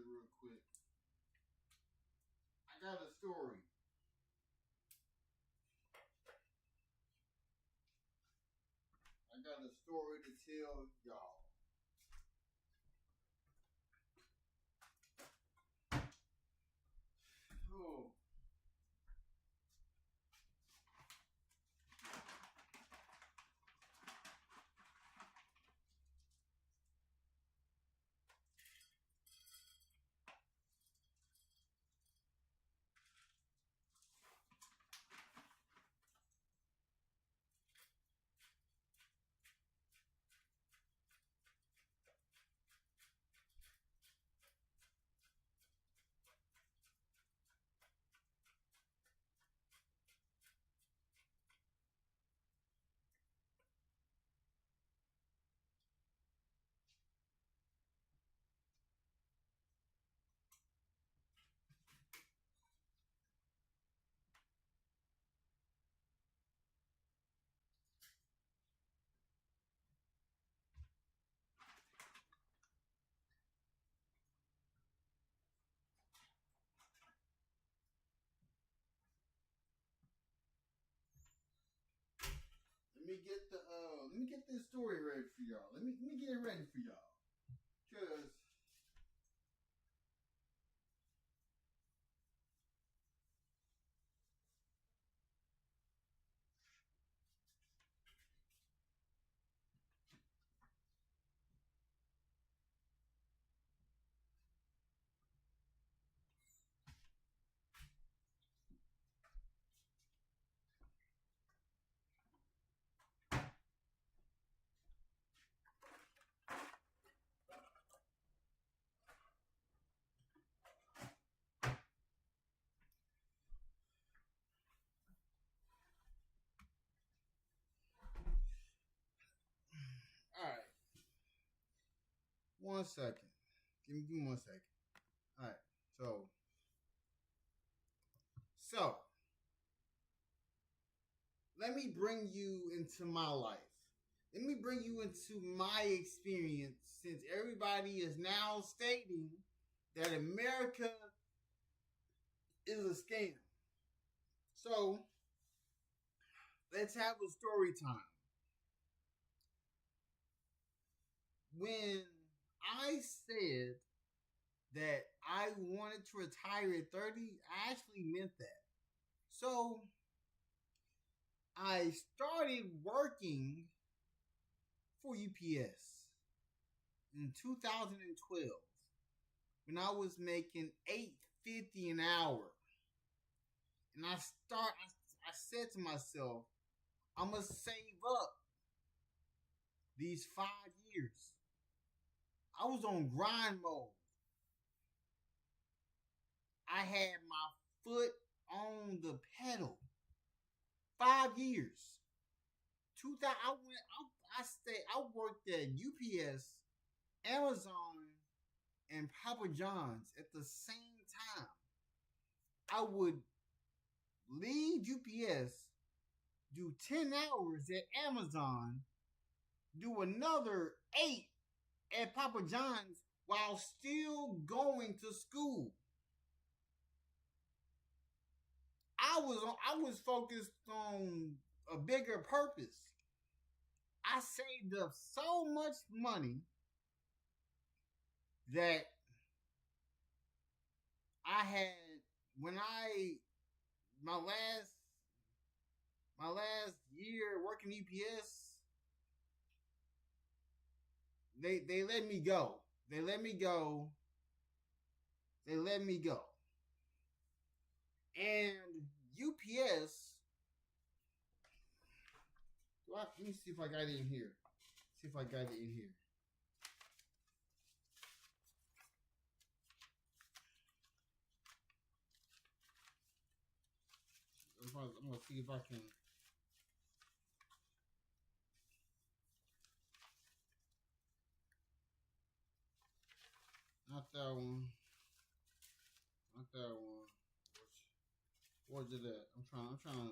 Real quick. I got a story. To tell y'all. Oh. Let me get this story ready for y'all. Let me get it ready for y'all. Cause all right. 1 second. Give me 1 second. All right. So let me bring you into my life. Let me bring you into my experience, since everybody is now stating that America is a scam. So let's have a story time. When I said that I wanted to retire at 30, I actually meant that. So I started working for UPS in 2012 when I was making $8.50 an hour. And I said to myself, I'm going to save up these 5 years. I was on grind mode. I had my foot on the pedal. 5 years. I worked at UPS, Amazon, and Papa John's at the same time. I would leave UPS, do 10 hours at Amazon, do another 8 at Papa John's while still going to school. I was focused on a bigger purpose. I saved up so much money that I had my last year working UPS, they let me go. They let me go. And UPS Let me see if I got it in here. See if I got it in here. I'm gonna see if I can. Not that one. Not that one. Where's it at? I'm trying.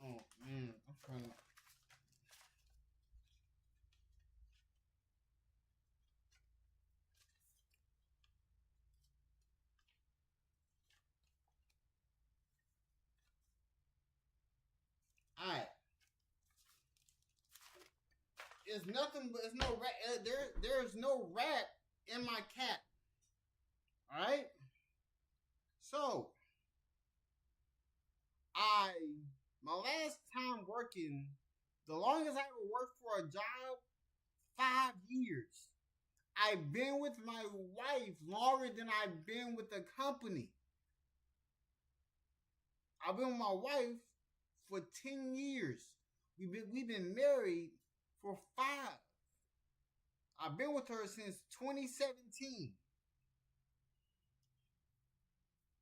Oh man, I'm trying. Alright. It's nothing but it's no rat. There's no rat in my cat. Alright? So my last time working, the longest I ever worked for a job, 5 years. I've been with my wife longer than I've been with the company. I've been with my wife for 10 years. We've been married for 5. I've been with her since 2017.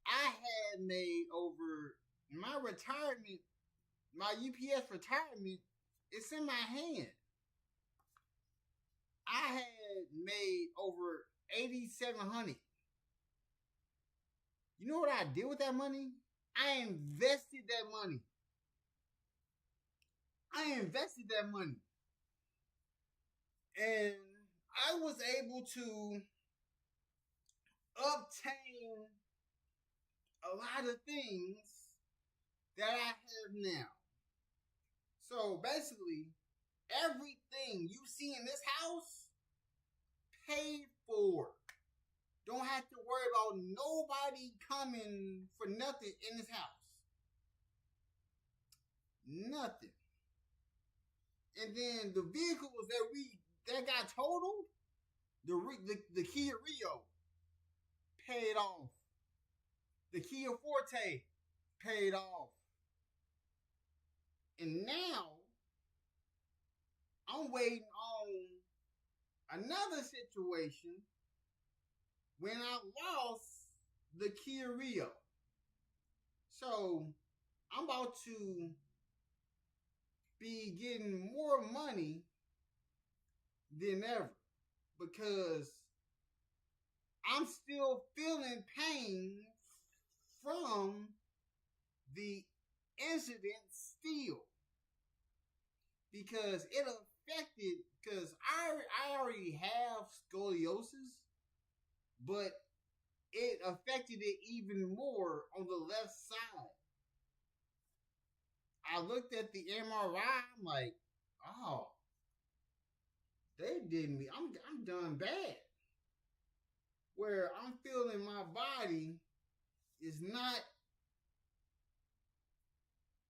I had made over my retirement, my UPS retirement, it's in my hand. I had made over $8,700. You know what I did with that money? I invested that money. And I was able to obtain a lot of things that I have now. So basically, everything you see in this house, paid for. Don't have to worry about nobody coming for nothing in this house. Nothing. And then the vehicles that got totaled, the Kia Rio paid off. The Kia Forte paid off. And now I'm waiting on another situation when I lost the Kia Rio. So I'm about to be getting more money than ever because I'm still feeling pain from the incident still, because it affected, because I already have scoliosis, but it affected it even more on the left side. I looked at the MRI, I'm like, oh, they did me. I'm done bad. Where I'm feeling my body is not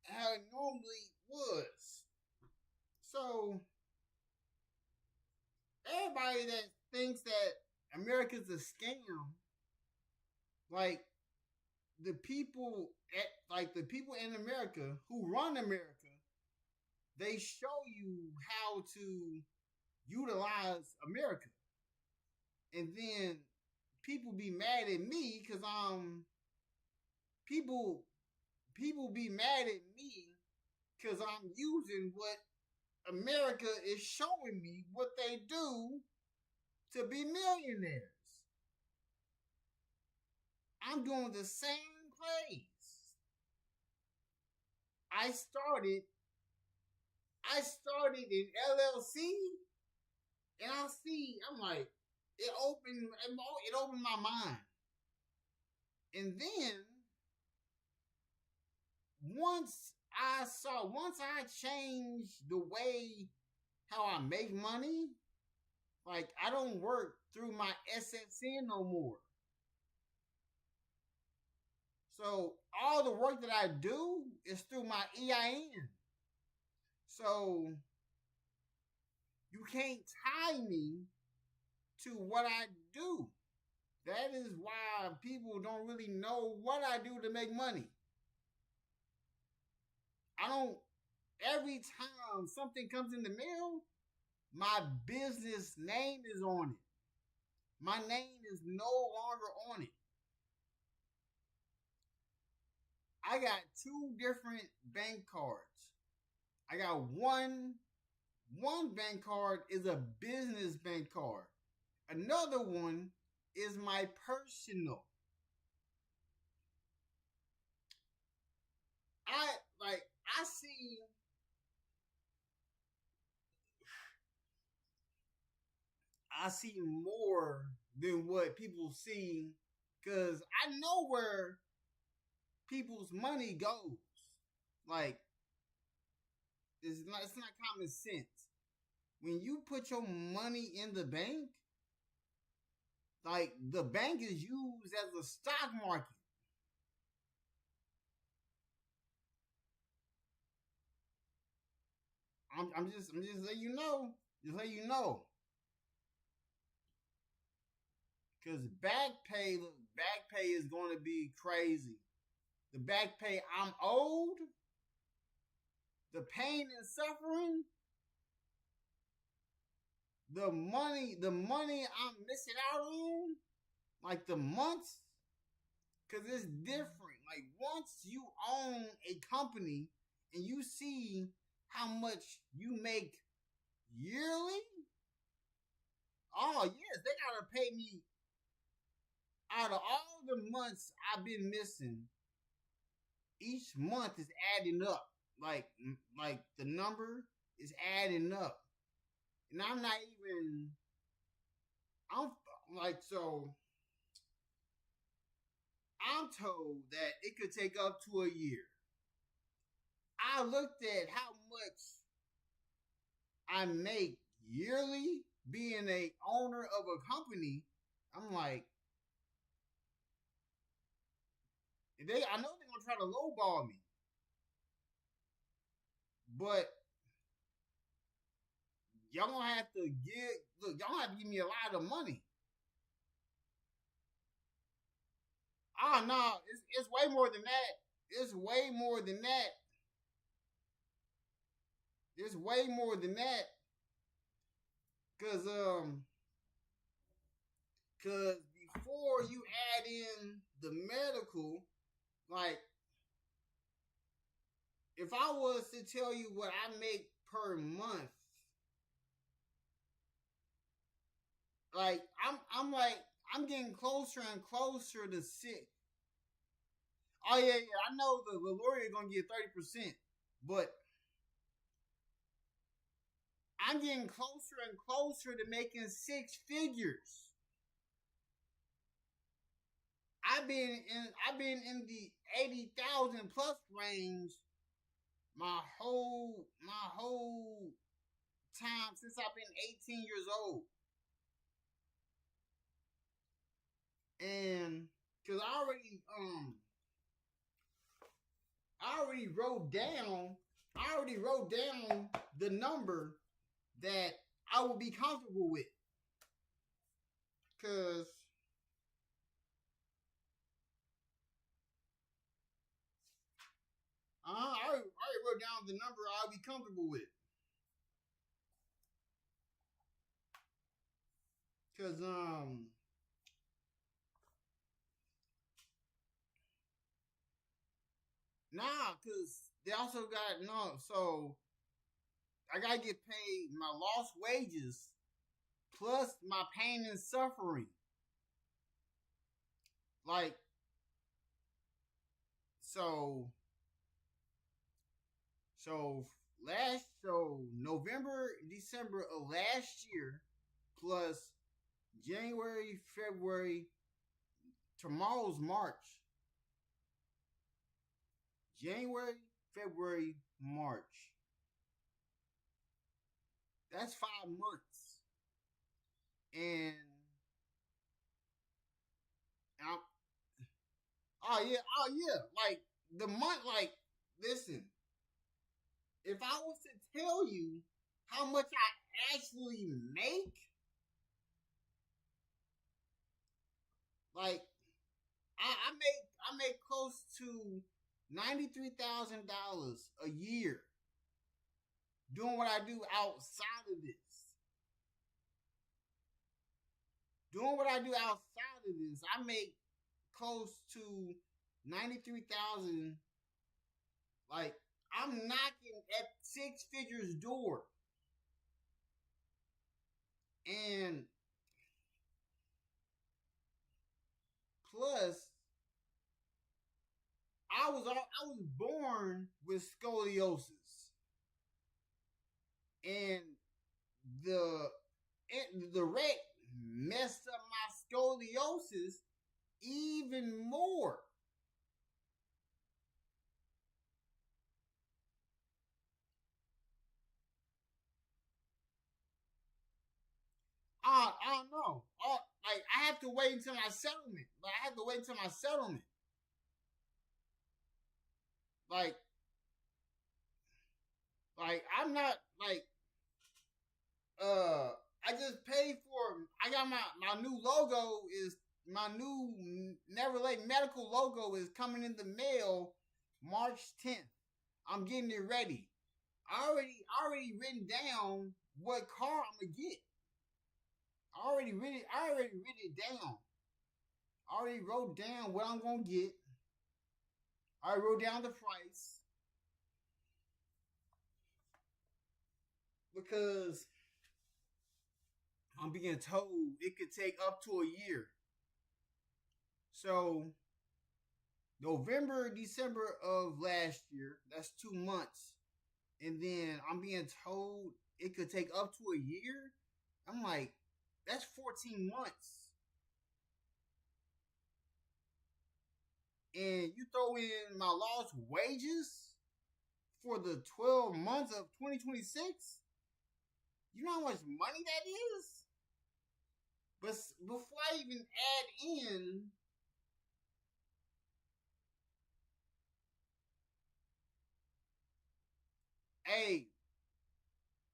how it normally was. So everybody that thinks that America's a scam, like the people in America who run America, they show you how to utilize America. And then people be mad at me because people be mad at me because I'm using what America is showing me what they do to be millionaires. I'm doing the same place. I started in LLC, and I'm like, it opened my mind. And then once I changed the way how I make money, like I don't work through my SSN no more. So all the work that I do is through my EIN. So you can't tie me to what I do. That is why people don't really know what I do to make money. Every time something comes in the mail, my business name is on it. My name is no longer on it. I got 2 different bank cards. I got one bank card is a business bank card. Another one is my personal. I see more than what people see because I know where people's money goes. Like, it's not common sense. When you put your money in the bank, like, the bank is used as a stock market. I'm just letting you know. Just letting you know. Cause back pay is going to be crazy. The back pay I'm owed, the pain and suffering, the money I'm missing out on, like the months, cause it's different. Like once you own a company and you see how much you make yearly, oh yes, they gotta pay me. Out of all the months I've been missing, each month is adding up. Like the number is adding up. And I'm told that it could take up to a year. I looked at how much I make yearly being a owner of a company. I'm like, I know they're gonna try to lowball me, but y'all gonna have to give me a lot of money. No, it's way more than that. It's way more than that. It's way more than that. Cause before you add in the medical, like, if I was to tell you what I make per month, like, I'm getting closer and closer to 6. Oh yeah, I know the lawyer gonna get 30%, but I'm getting closer and closer to making 6 figures. I've been in the 80,000 plus range my whole time since I've been 18 years old. And cause I already wrote down the number that I would be comfortable with. Cause I already wrote down the number I'll be comfortable with. Cause cause they also got so I gotta get paid my lost wages plus my pain and suffering. Like, so November, December of last year plus January, February, tomorrow's March. January, February, March. That's 5 months. And oh yeah. Like the month, like, listen, if I was to tell you how much I actually make, Like I make close to $93,000 a year doing what I do outside of this. Doing what I do outside of this, I make close to 93,000. Like, I'm knocking at six figures door. And plus, I was born with scoliosis. And the wreck messed up my scoliosis even more. I don't know. Like I have to wait until my settlement. Like I'm not like I just paid for. I got my new logo is my new Never Late Medical logo is coming in the mail March 10th. I'm getting it ready. I already written down what car I'm gonna get. I already written it down. I already wrote down what I'm gonna get. I wrote down the price because I'm being told it could take up to a year. So November, December of last year, that's 2 months. And then I'm being told it could take up to a year. I'm like, that's 14 months. And you throw in my lost wages for the 12 months of 2026, you know how much money that is? But before I even add in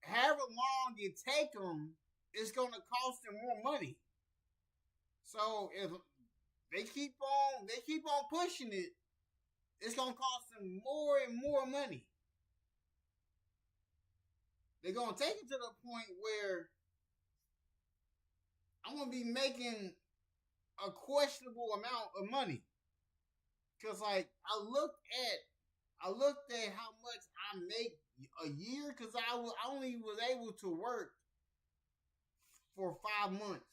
however long it take them, it's going to cost them more money. So if they keep on pushing it, it's going to cost them more and more money. They're going to take it to the point where I'm going to be making a questionable amount of money. Cause like I looked at how much I make a year because I only was able to work for 5 months.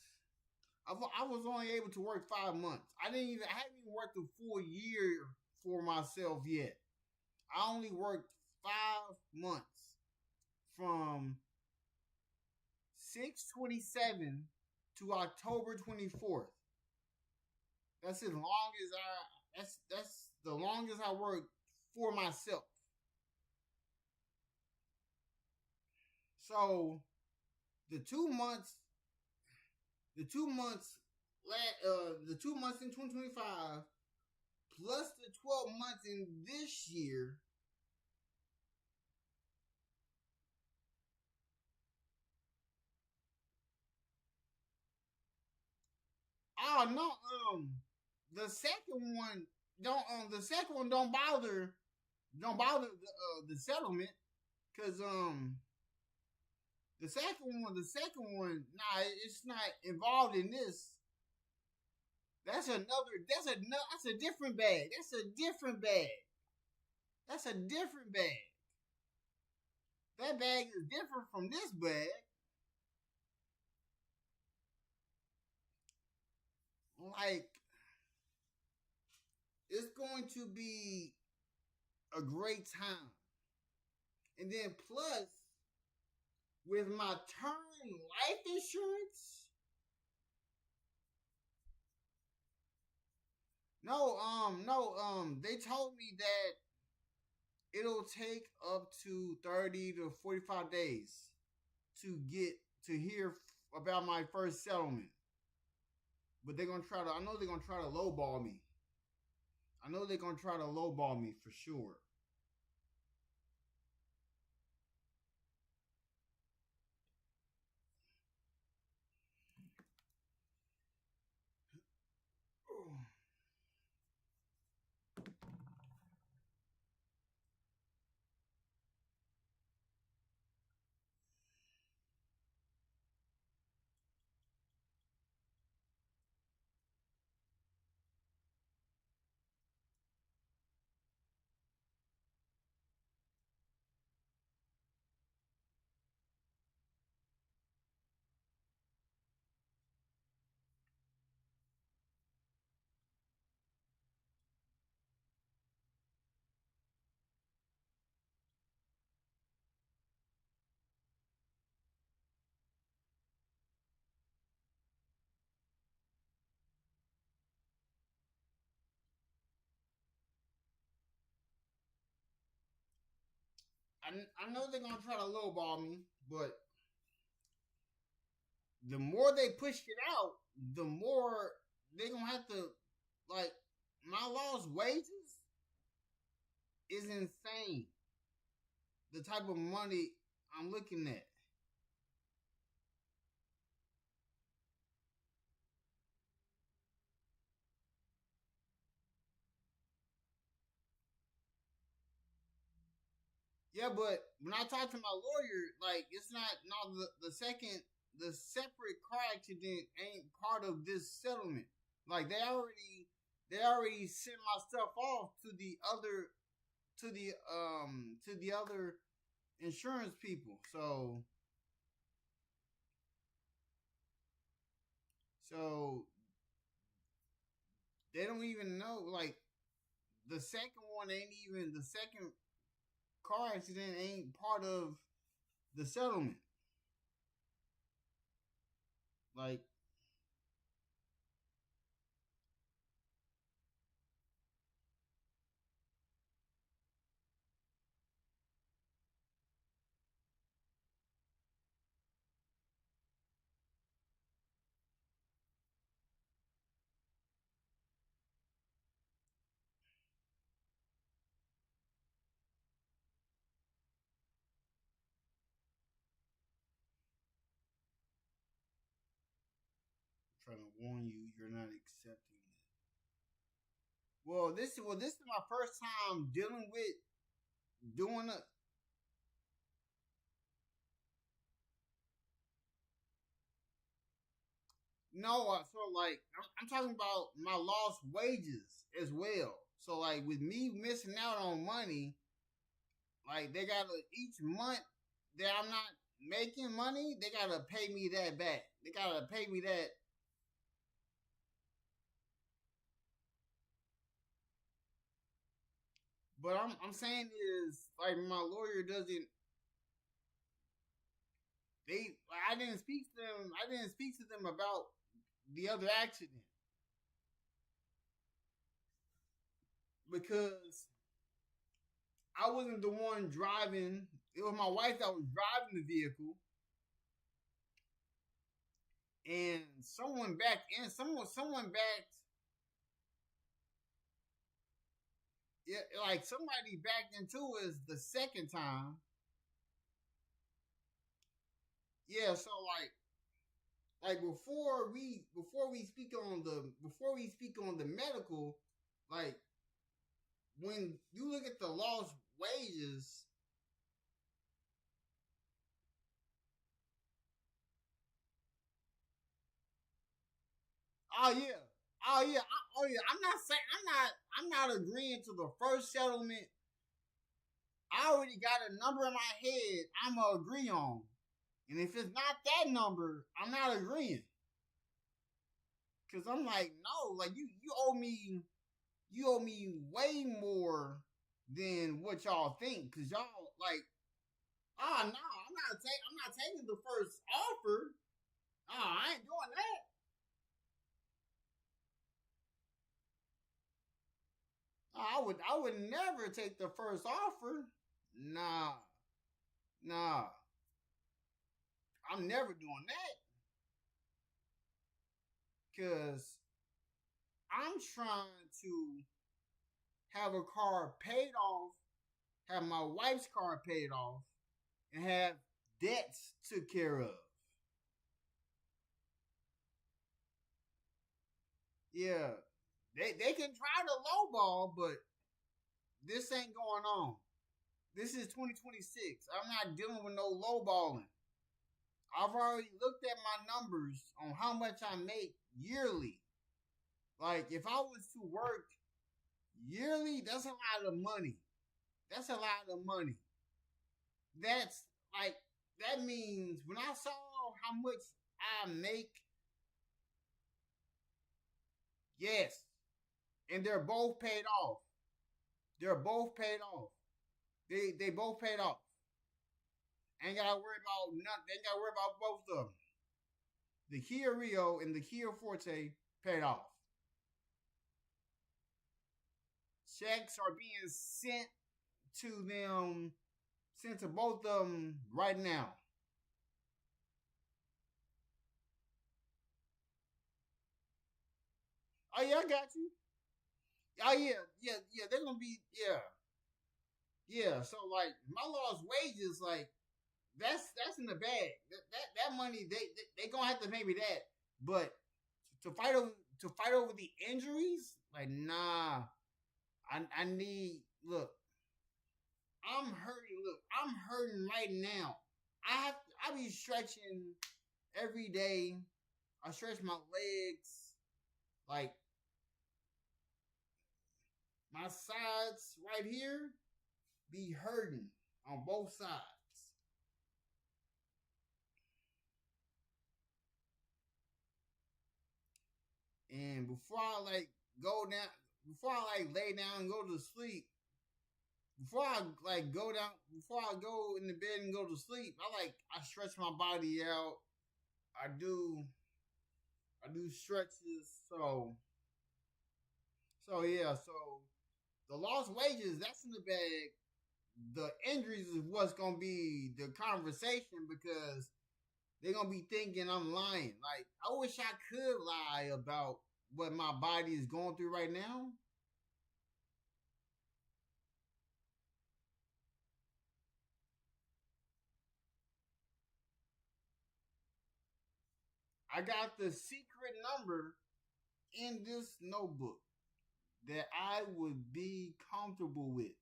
I was only able to work 5 months. I haven't even worked a full year for myself yet. I only worked 5 months from 6/27 to October 24th. That's as long as that's the longest I worked for myself. So the 2 months in 2025 plus the 12 months in this year, oh no, the second one don't bother the settlement because the second one, nah, it's not involved in this. That's a different bag. That's a different bag. That bag is different from this bag. Like, it's going to be a great time. And then plus, with my term life insurance, they told me that it'll take up to 30 to 45 days to get to hear about my first settlement. But I know they're gonna try to lowball me. I know they're gonna try to lowball me for sure. I know they're gonna try to lowball me, but the more they push it out, the more they're gonna have to, like, my lost wages is insane. The type of money I'm looking at. Yeah, but when I talk to my lawyer, like, it's not, no, the separate car accident ain't part of this settlement. Like, they already sent my stuff off to the other insurance people. So they don't even know, like, the second car accident ain't part of the settlement. Like, trying to warn you, you're not accepting it. This is my first time dealing with doing a. No, so like I'm talking about my lost wages as well. So like with me missing out on money, like they gotta each month that I'm not making money, they gotta pay me that back. They gotta pay me that. But I'm saying is like my lawyer doesn't. They I didn't speak to them. I didn't speak to them about the other accident because I wasn't the one driving. It was my wife that was driving the vehicle, and someone backed in. Someone backed. Yeah, like somebody backed into us the second time. Yeah, so like before we speak on the medical, like when you look at the lost wages. Oh yeah. Oh yeah. Oh yeah. I'm not agreeing to the first settlement. I already got a number in my head I'ma agree on. And if it's not that number, I'm not agreeing. Cause I'm like, no, like you owe me way more than what y'all think. Cause y'all like, no, I'm not taking the first offer. I ain't doing that. I would never take the first offer. Nah, nah. I'm never doing that. Cause I'm trying to have a car paid off, have my wife's car paid off, and have debts took care of. Yeah. They can try to lowball, but this ain't going on. This is 2026. I'm not dealing with no lowballing. I've already looked at my numbers on how much I make yearly. Like if I was to work yearly, that's a lot of money. That's a lot of money. That's like that means when I saw how much I make, yes, and they're both paid off. They're both paid off. They both paid off. Ain't gotta worry about nothing. Ain't gotta worry about both of them. The Kia Rio and the Kia Forte paid off. Checks are being sent to them send to both of them right now. Oh yeah, I got you. Oh yeah. They're gonna be yeah. So like my lost wages, like that's in the bag. That money they gonna have to pay me that. But to fight over the injuries, like nah. I need look. I'm hurting. Look, I'm hurting right now. I be stretching every day. I stretch my legs, like my sides right here be hurting on both sides. And before I like go down, before I like lay down and go to sleep, before I like go down, before I go in the bed and go to sleep, I stretch my body out. I do I do stretches. So the lost wages that's in the bag. The injuries is what's gonna be the conversation because they're gonna be thinking I'm lying. Like I wish I could lie about what my body is going through right now. I got the secret number in this notebook that I would be comfortable with.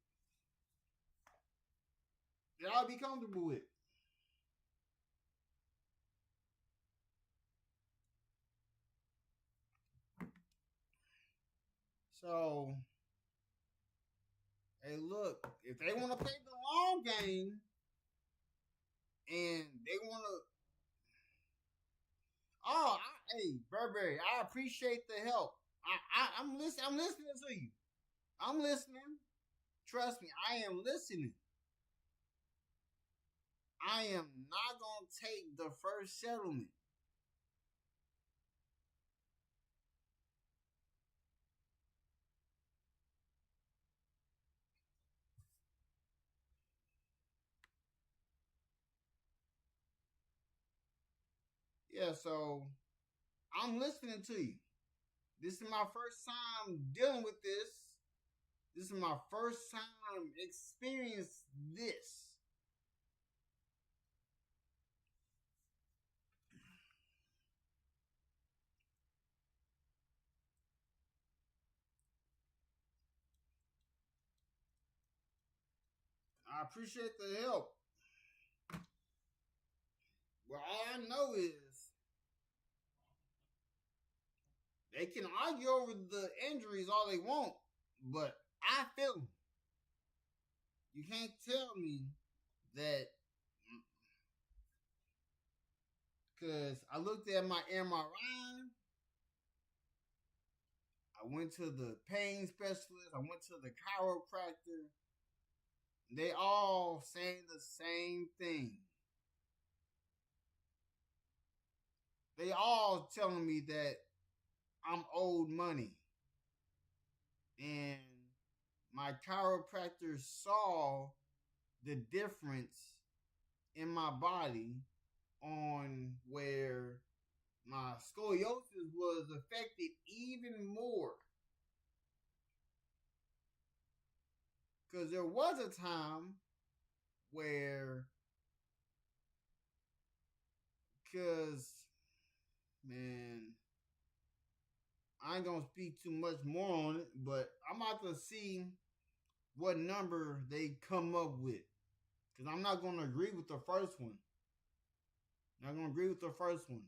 That I'll be comfortable with. So, hey, look, if they want to play the long game and they want to, hey, Burberry, I appreciate the help. I'm listening. I'm listening to you. I'm listening. Trust me, I am listening. I am not gonna take the first settlement. Yeah, so I'm listening to you. This is my first time dealing with this. This is my first time experience this. I appreciate the help. Well, all I know is they can argue over the injuries all they want, but I feel them. You can't tell me that because I looked at my MRI. I went to the pain specialist. I went to the chiropractor. They all saying the same thing. They all telling me that I'm owed money. And my chiropractor saw the difference in my body on where my scoliosis was affected even more. Because there was a time where, because, man, I ain't gonna speak too much more on it, but I'm about to see what number they come up with. Because I'm not gonna agree with the first one. Not gonna agree with the first one.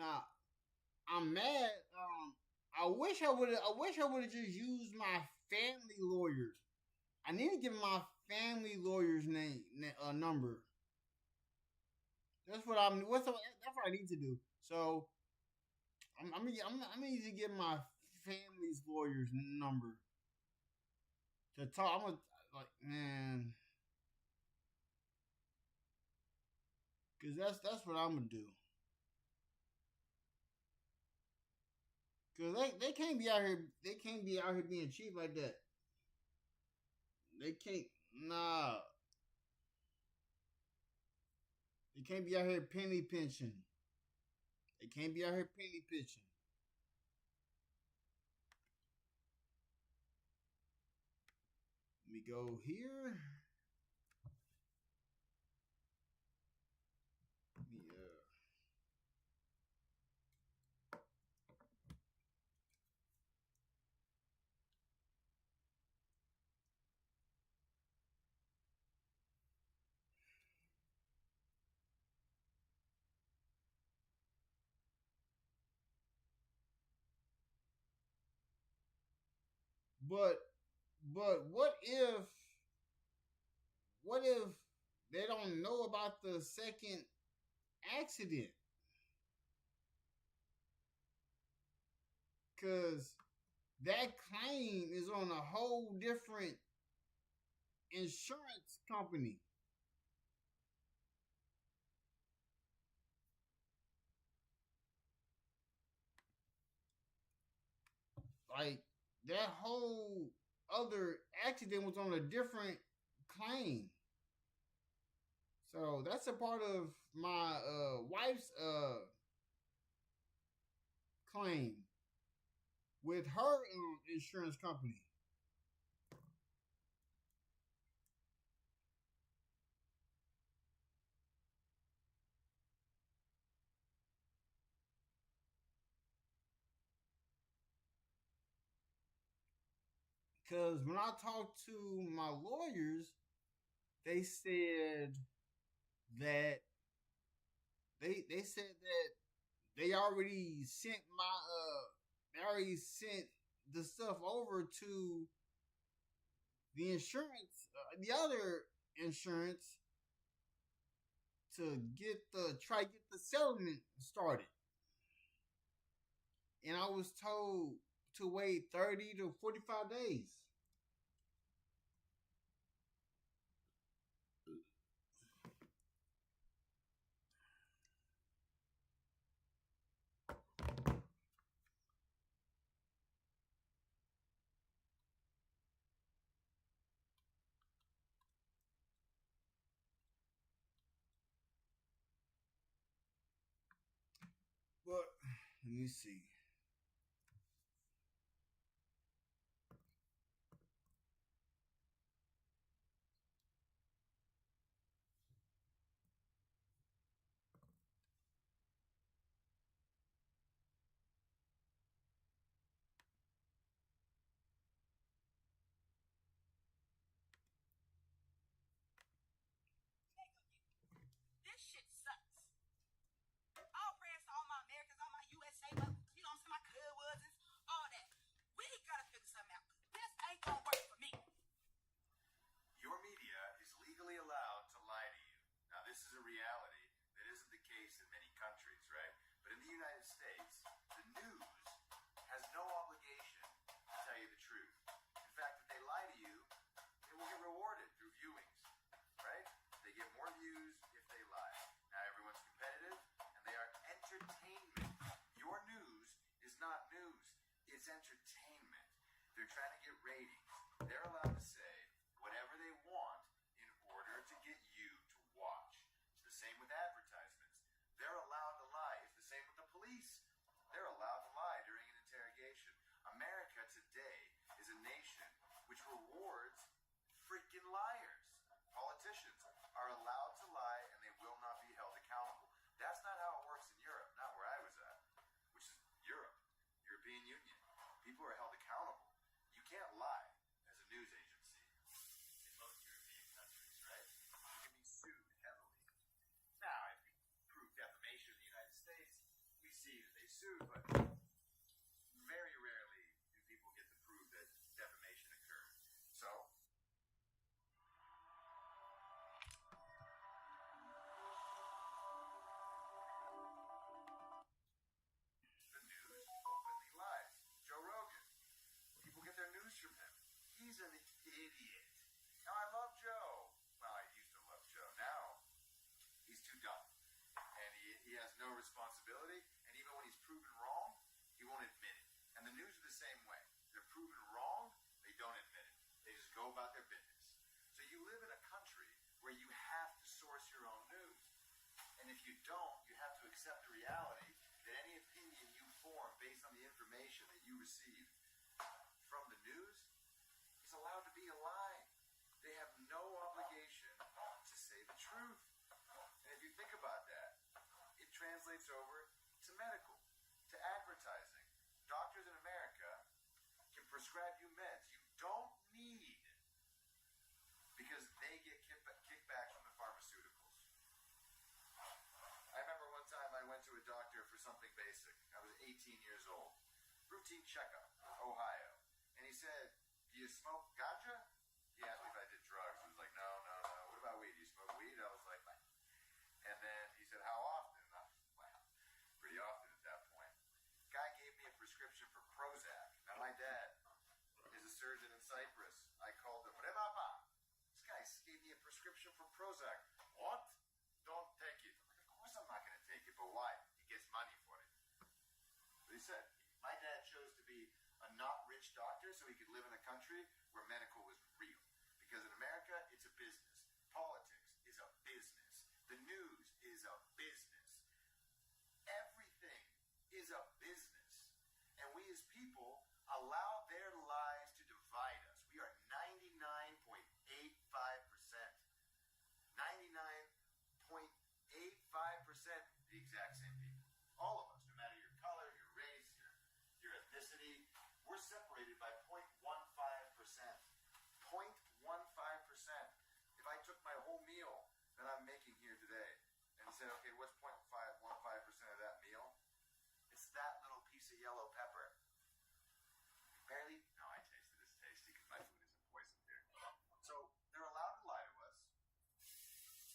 Now, I'm mad. I wish I would have just used my family lawyers. I need to give my family lawyer's number. That's what that's what I need to do. So I'm gonna need to get my family's lawyer's number to talk. I'm gonna man, because that's what I'm gonna do. Cause they can't be out here. They can't be out here being cheap like that. They can't. Nah. They can't be out here penny pinching. They can't be out here penny pinching. Let me go here. But what if they don't know about the second accident? Cause that claim is on a whole different insurance company. Like that whole other accident was on a different claim. So that's a part of my wife's claim with her insurance company. Because when I talked to my lawyers, they said that they said that they already sent the stuff over to the insurance, the other insurance, to try to get the settlement started. And I was told to wait 30 to 45 days. But let me see. This shit sucks. All prayers to all my Americans, all my USA, you know what I'm saying, my cousins, all that. We gotta figure something out. This ain't gonna work for me. Your media is legally allowed to lie to you. Now, this is a reality that isn't the case in many countries, right? But in the United States, the news has no obligation to tell you the truth. In fact, if they lie to you, they will get rewarded through viewings, right? They get more views if they lie. Now, everyone's competitive, and they are entertainment. Your news is not news. It's entertainment. They're trying to get ratings. They're allowed to say whatever they want in order to get you to watch. It's the same with advertisements. They're allowed to lie. It's the same with the police. They're allowed to lie during an interrogation. America today is a nation which rewards freaking liars. Politicians are allowed to lie and they will not be held accountable. That's not how it works in Europe, not where I was at, which is Europe, European Union. People are held accountable. You can't lie as a news agency. sued, but very rarely do people get to prove that defamation occurred. So, the news openly lies. Joe Rogan. People get their news from him. He's an idiot. Now, I love Joe. Well, I used to love Joe. Now, he's too dumb. And he has no responsibility. And even when he's proven wrong, he won't admit it. And the news are the same way. They're proven wrong, they don't admit it. They just go about their business. So you live in a country where you have to source your own news. And if you don't, you have to accept the reality that any opinion you form based on the information that you receive from the news is allowed to be a lie. They have no obligation to say the truth. And if you think about that, it translates over to medical, to advertising. Doctors in America can prescribe you meds you don't need because they get kickbacks from the pharmaceuticals. I remember one time I went to a doctor for something basic. I was 18 years old. Routine checkup, Ohio. And he said, "Do you smoke ganja?" He asked me if I did drugs. I was like, no. What about weed? Do you smoke weed? I was like, "What?" And then he said, "How often?" And I was like, wow, pretty often at that point. Guy gave me a prescription for Prozac. Now, my dad is a surgeon in Cyprus. I called him, "Rebaba." This guy gave me a prescription for Prozac. "What? Don't take it." I'm like, of course I'm not going to take it, but why? He gets money for it. But he said, my dad chose to be a not rich doctor so he could live in a country where medical was real. Because in America, it's a business. Politics is a business. The news is a business. Everything is a business. And we as people allow their lies to divide us. We are 99.85%. 99.85% the exact same people. All of us, no matter your color, your race, your ethnicity, we're separated by 0.15%. 0.15%. If I took my whole meal that I'm making here today and said, okay, what's 0.15% of that meal? It's that little piece of yellow pepper. Barely, no, I tasted it's tasty because my food isn't poisoned here. So they're allowed to lie to us.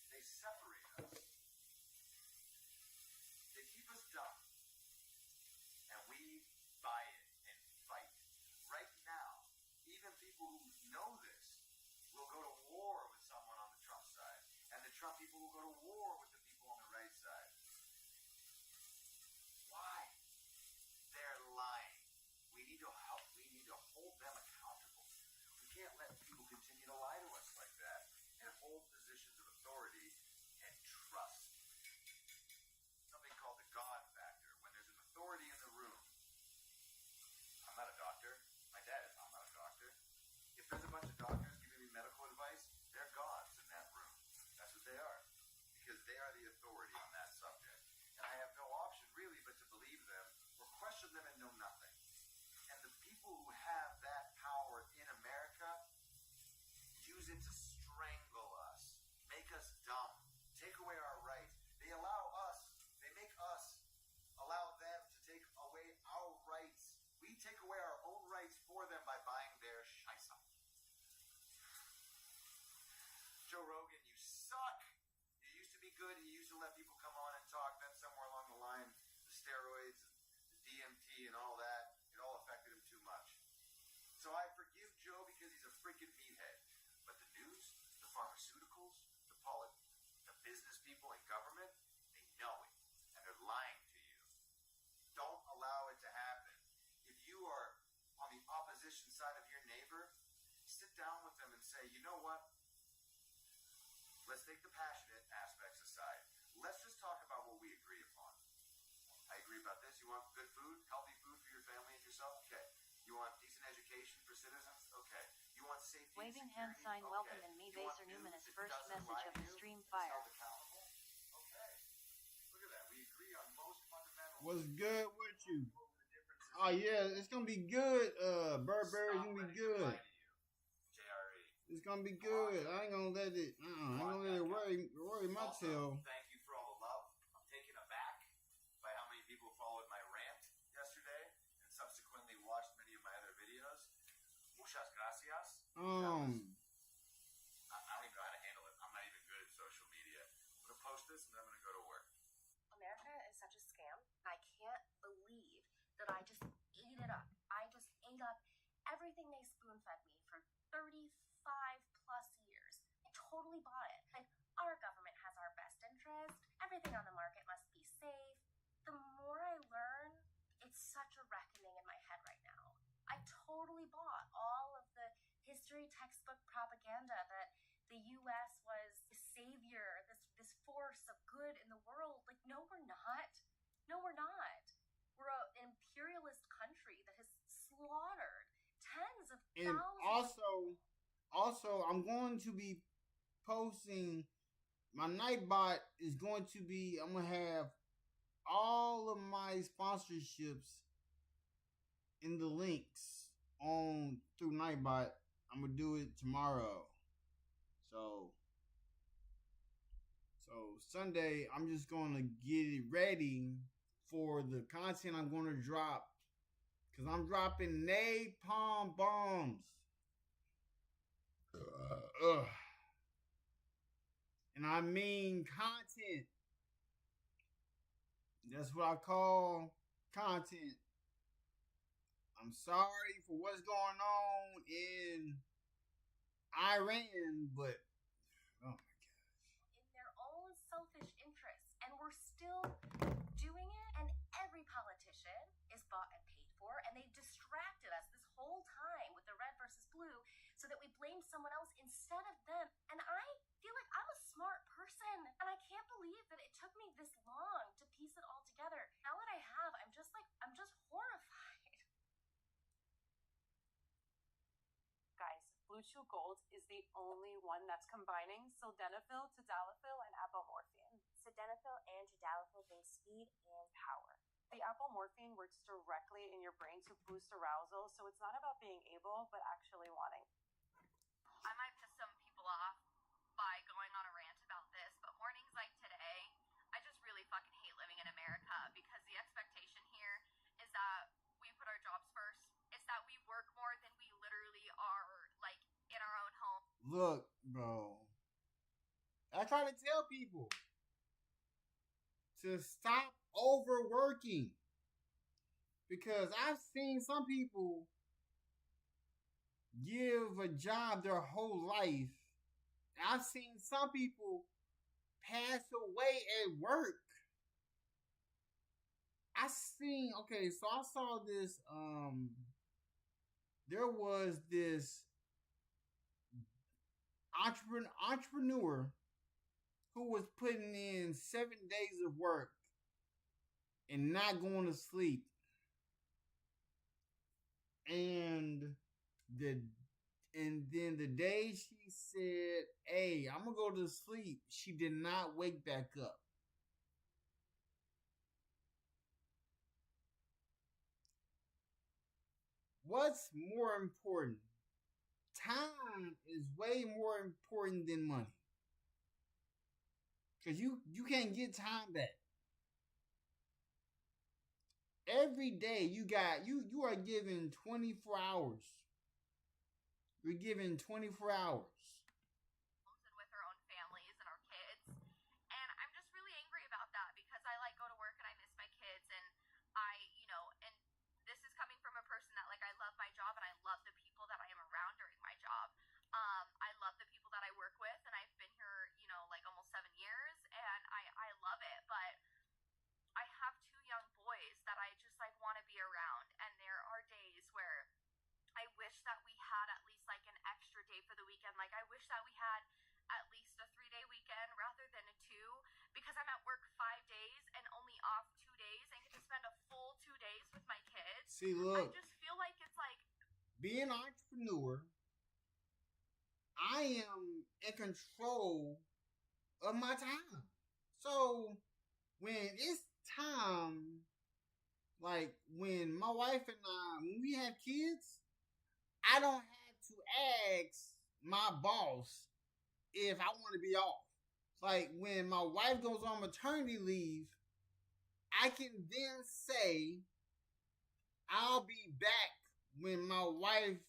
They separate us. They keep us dumb. And we buy it and fight. Right now, even people who know this will go to war with someone on the Trump side. And the Trump people will go to war with the people on the right side. Why? They're lying. We need to help. We need to hold them accountable. We can't let people continue to lie to us like that and hold positions of authority and trust. Something called the God factor. When there's an authority in the room, I'm not a doctor. My dad is. I'm not a doctor. If there's a bunch of doctors giving me medical advice, they're gods in that room. That's what they are. Because they are the authority on that subject. And I have no option really but to believe them or question them and know nothing. And the people who have that power in America use it to strangle us, make us dumb, take away our rights. They make us allow them to take away our rights. We take away our own rights for them by buying their scheisse. Joe Rogan, you suck. You used to be good. You used to let people come on and talk. Then somewhere along the line, the steroids, the DMT and all that, it all affected him too much. So I forgive Joe because he's a freaking meathead. But the news, the pharmaceuticals, the business people in government, they know it. And they're lying to you. Don't allow it to happen. If you are on the opposition side of your neighbor, sit down with them and say, you know what? Let's take the passionate aspects aside. Let's just talk about what we agree upon. I agree about this. You want good food, healthy food for your family and yourself? Okay. You want decent education for citizens? Okay. You want safety and Waving hand security? sign Okay. welcome and me You want Baser news Numinous that first doesn't message lie of to the you, stream that's fire. held accountable? Okay. Look at that. We agree on most fundamentals. What's good with you? Oh yeah, it's gonna be good. Burberry's gonna be good. It's gonna be good. I ain't gonna let it. I ain't gonna let it worry my tail. Thank you for all the love. I'm taken aback by how many people followed my rant. Muchas gracias. I don't even know how to handle it. I'm not even good at social media. I'm gonna post this and then I'm gonna go to work. America is such a scam. I can't believe that I just ate it up. I just ate up everything they spoon fed me for 35 plus years. I totally bought it. And our government has our best interest. Everything on the market must be safe. The more I learn, it's such a reckoning in my head right now. I totally bought all of the history textbook propaganda that the U.S. was the savior, this force of good in the world. Like, no, we're not. No, we're not. We're an imperialist country that has slaughtered tens of thousands. And also, I'm going to be posting my Nightbot is going to be. I'm gonna have all of my sponsorships in the links on through Nightbot. I'm gonna do it tomorrow. So Sunday, I'm just gonna get it ready for the content I'm gonna drop. Cause I'm dropping napalm bombs. And I mean content. That's what I call content. I'm sorry for what's going on in Iran, but oh my gosh. In their own selfish interests, and we're still doing it, and every politician is bought and paid for, and they distracted us this whole time with the red versus blue so that we blame someone else instead of them. And I feel like I'm a smart person, and I can't believe that it took me this long to piece it all together. Now that I have, I'm just horrified. Guys, Blue Chew Gold is the only one that's combining sildenafil, tadalafil, and apomorphine. Sildenafil and tadalafil bring speed and power. The apomorphine works directly in your brain to boost arousal, so it's not about being able, but actually wanting. I might piss some people off by going on a rant about this, but mornings like today, I just really fucking hate living in America because the expectation here is that we put our jobs first. It's that we work more than we literally are, like, in our own home. Look, bro. I try to tell people to stop overworking. Because I've seen some people give a job their whole life. I've seen some people pass away at work. I saw this, there was this entrepreneur who was putting in 7 days of work and not going to sleep. And then the day she said, "Hey, I'm gonna go to sleep," she did not wake back up. What's more important? Time is way more important than money. Because you can't get time back. Every day you are given 24 hours. You're given 24 hours. And with our own families and our kids. And I'm just really angry about that because I go to work and I miss my kids, and and this is coming from a person that I love my job and I love the people that I am around during my job. I love the people that I work with, and I've been here, almost 7 years, and I love it, but I have 2 young boys that I just want to be around, and there are days where I wish that we had at least an extra day for the weekend. I wish that we had at least a 3-day weekend rather than a 2, because I'm at work 5 days and only off 2 days and get to spend a full 2 days with my kids. See, look. I just feel like it's being an entrepreneur, I am in control of my time. So when it's time, when my wife and I, when we have kids, I don't have to ask my boss if I want to be off. When my wife goes on maternity leave, I can then say I'll be back when my wife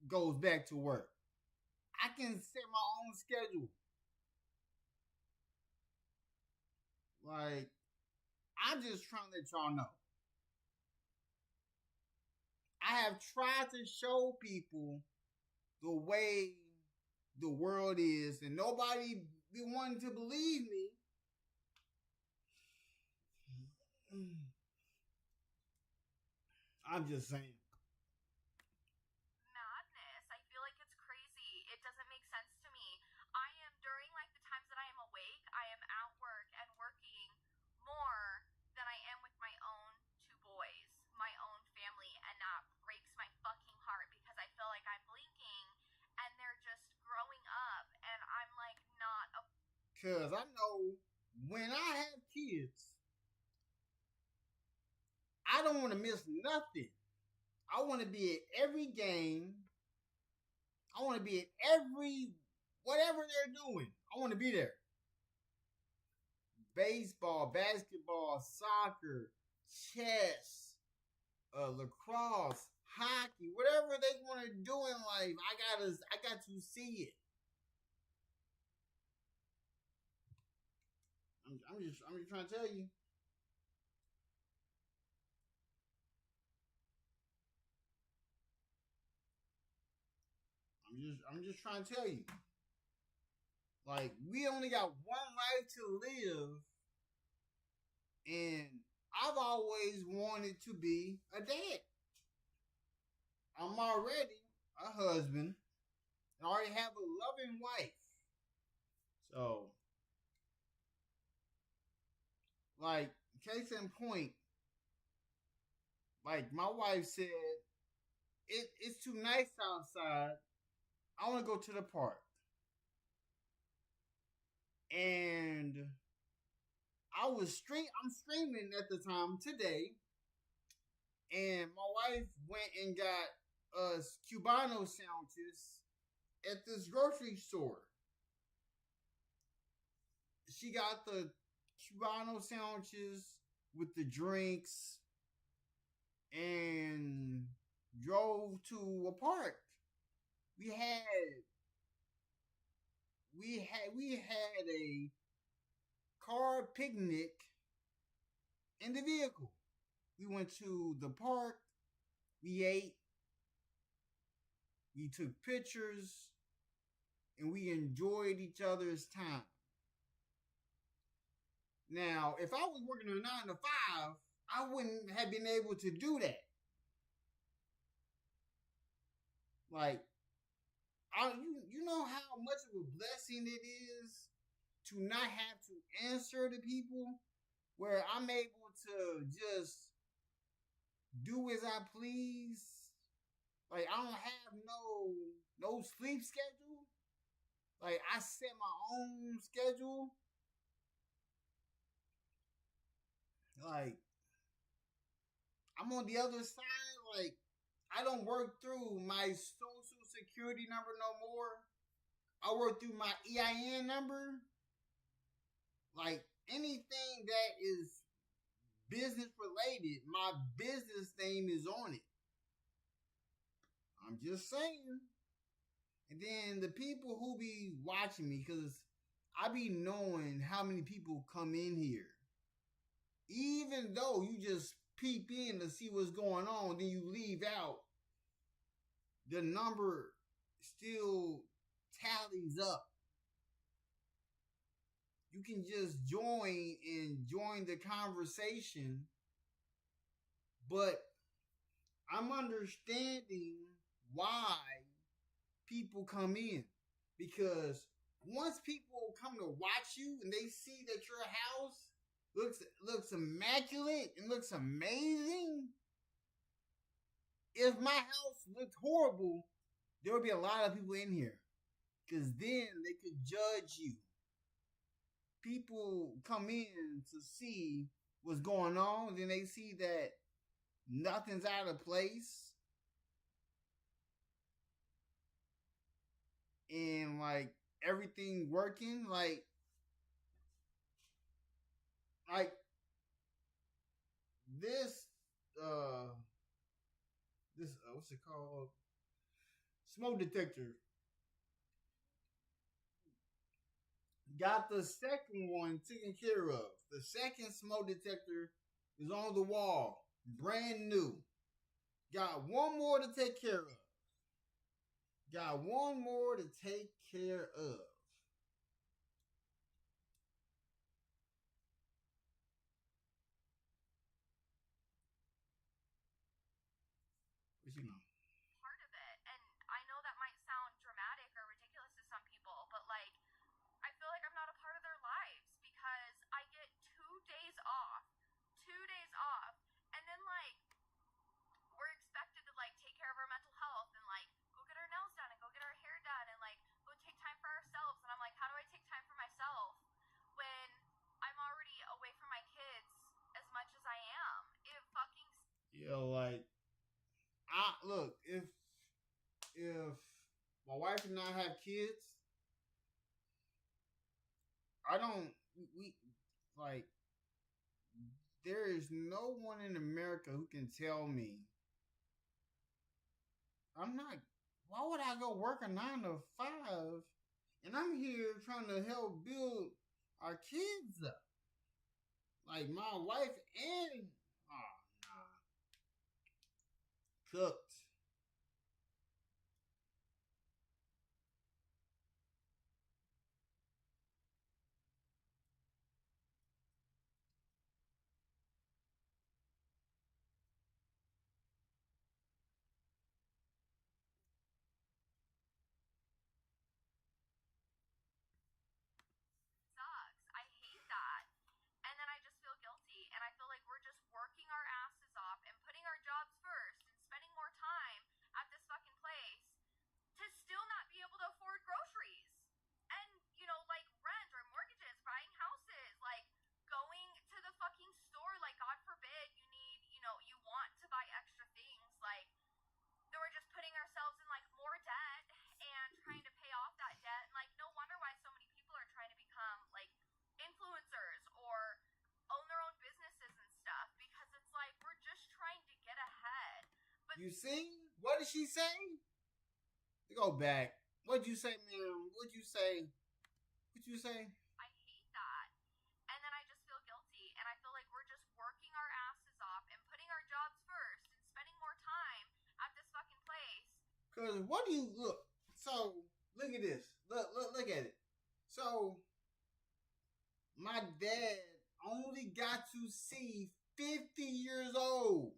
goes back to work. I can set my own schedule. Like, I'm just trying to let y'all know. I have tried to show people the way the world is, and nobody be wanting to believe me. I'm just saying. Madness. I feel like it's crazy. It doesn't make sense to me. I am, during like the times that I am awake, I am at work and working more than I am with my own two boys, my own family, and that breaks my fucking heart because I feel like I'm blinking and they're just growing up and I'm like not a. Cause I know when I have kids, I don't want to miss nothing. I want to be at every game. I want to be at every, whatever they're doing. I want to be there. Baseball, basketball, soccer, chess, lacrosse, hockey, whatever they want to do in life, I got to see it. I'm just trying to tell you. I'm just trying to tell you. Like, we only got one life to live, and I've always wanted to be a dad. I'm already a husband, and I already have a loving wife. So, like, case in point, like my wife said, it's too nice outside. I want to go to the park. And I'm streaming at the time today, and my wife went and got us Cubano sandwiches at this grocery store. She got the Cubano sandwiches with the drinks and drove to a park. We had a car picnic in the vehicle. We went to the park. We ate. We took pictures, and we enjoyed each other's time. Now, if I was working a 9 to 5, I wouldn't have been able to do that. Like, you know how much of a blessing it is to not have to answer to people, where I'm able to just do as I please. Like, I don't have no sleep schedule. Like, I set my own schedule. Like, I'm on the other side. Like, I don't work through my social security number no more. I work through my EIN number. Like, anything that is business related, my business name is on it. I'm just saying. And then the people who be watching me, because I be knowing how many people come in here. Even though you just peep in to see what's going on, then you leave out, the number still tallies up. You can just join the conversation, but I'm understanding why people come in, because once people come to watch you and they see that your house looks immaculate and looks amazing. If my house looked horrible, there would be a lot of people in here, because then they could judge you. People come in to see what's going on, then they see that nothing's out of place, and like everything working, like this what's it called? smoke detector. Got the second one taken care of. The second smoke detector is on the wall, brand new. Got one more to take care of. Got one more to take care of. What you know? Part of it, and I know that might sound dramatic or ridiculous to some people, but like, I feel like I'm not a part of their lives because I get 2 days off, and then like we're expected to like take care of our mental health and like go get our nails done and go get our hair done and like go take time for ourselves. And I'm like, how do I take time for myself when I'm already away from my kids as much as I am? It fucking Like, I look, if my wife and I have kids, I don't we like there is no one in America who can tell me I'm not. Why would I go work a 9 to 5 and I'm here trying to help build our kids up? Like my wife and cooked. sucks. I hate that. And then I just feel guilty. And I feel like we're just working our asses off and putting our jobs first and spending more time at this fucking place to still not be able to afford groceries. And, you know, like rent or mortgages, buying houses, like going to the fucking store, like God forbid you need, you know, you want to buy extra things. Like, then we're just putting ourselves in like more debt and trying to pay off that debt. And like, no wonder why so many people are trying to become like influencers or own their own businesses and stuff because it's like we're just trying to get ahead. But You see? What did she say? Go back. What'd you say, ma'am? What'd you say? What'd you say? I hate that. And then I just feel guilty. And I feel like we're just working our asses off and putting our jobs first and spending more time at this fucking place. Because what do you look? So, look at this. Look at it. So, my dad only got to see 50 years old.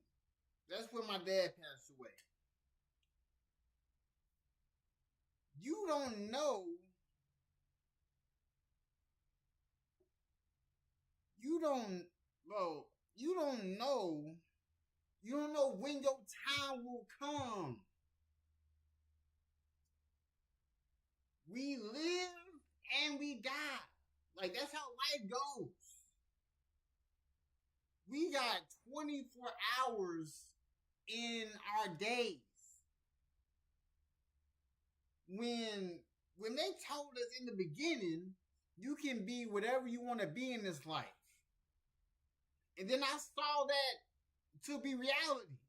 That's when my dad passed away. You don't know. You don't know. You don't know when your time will come. We live and we die. Like, that's how life goes. We got 24 hours in our days. When they told us in the beginning, you can be whatever you want to be in this life. And then I saw that to be reality.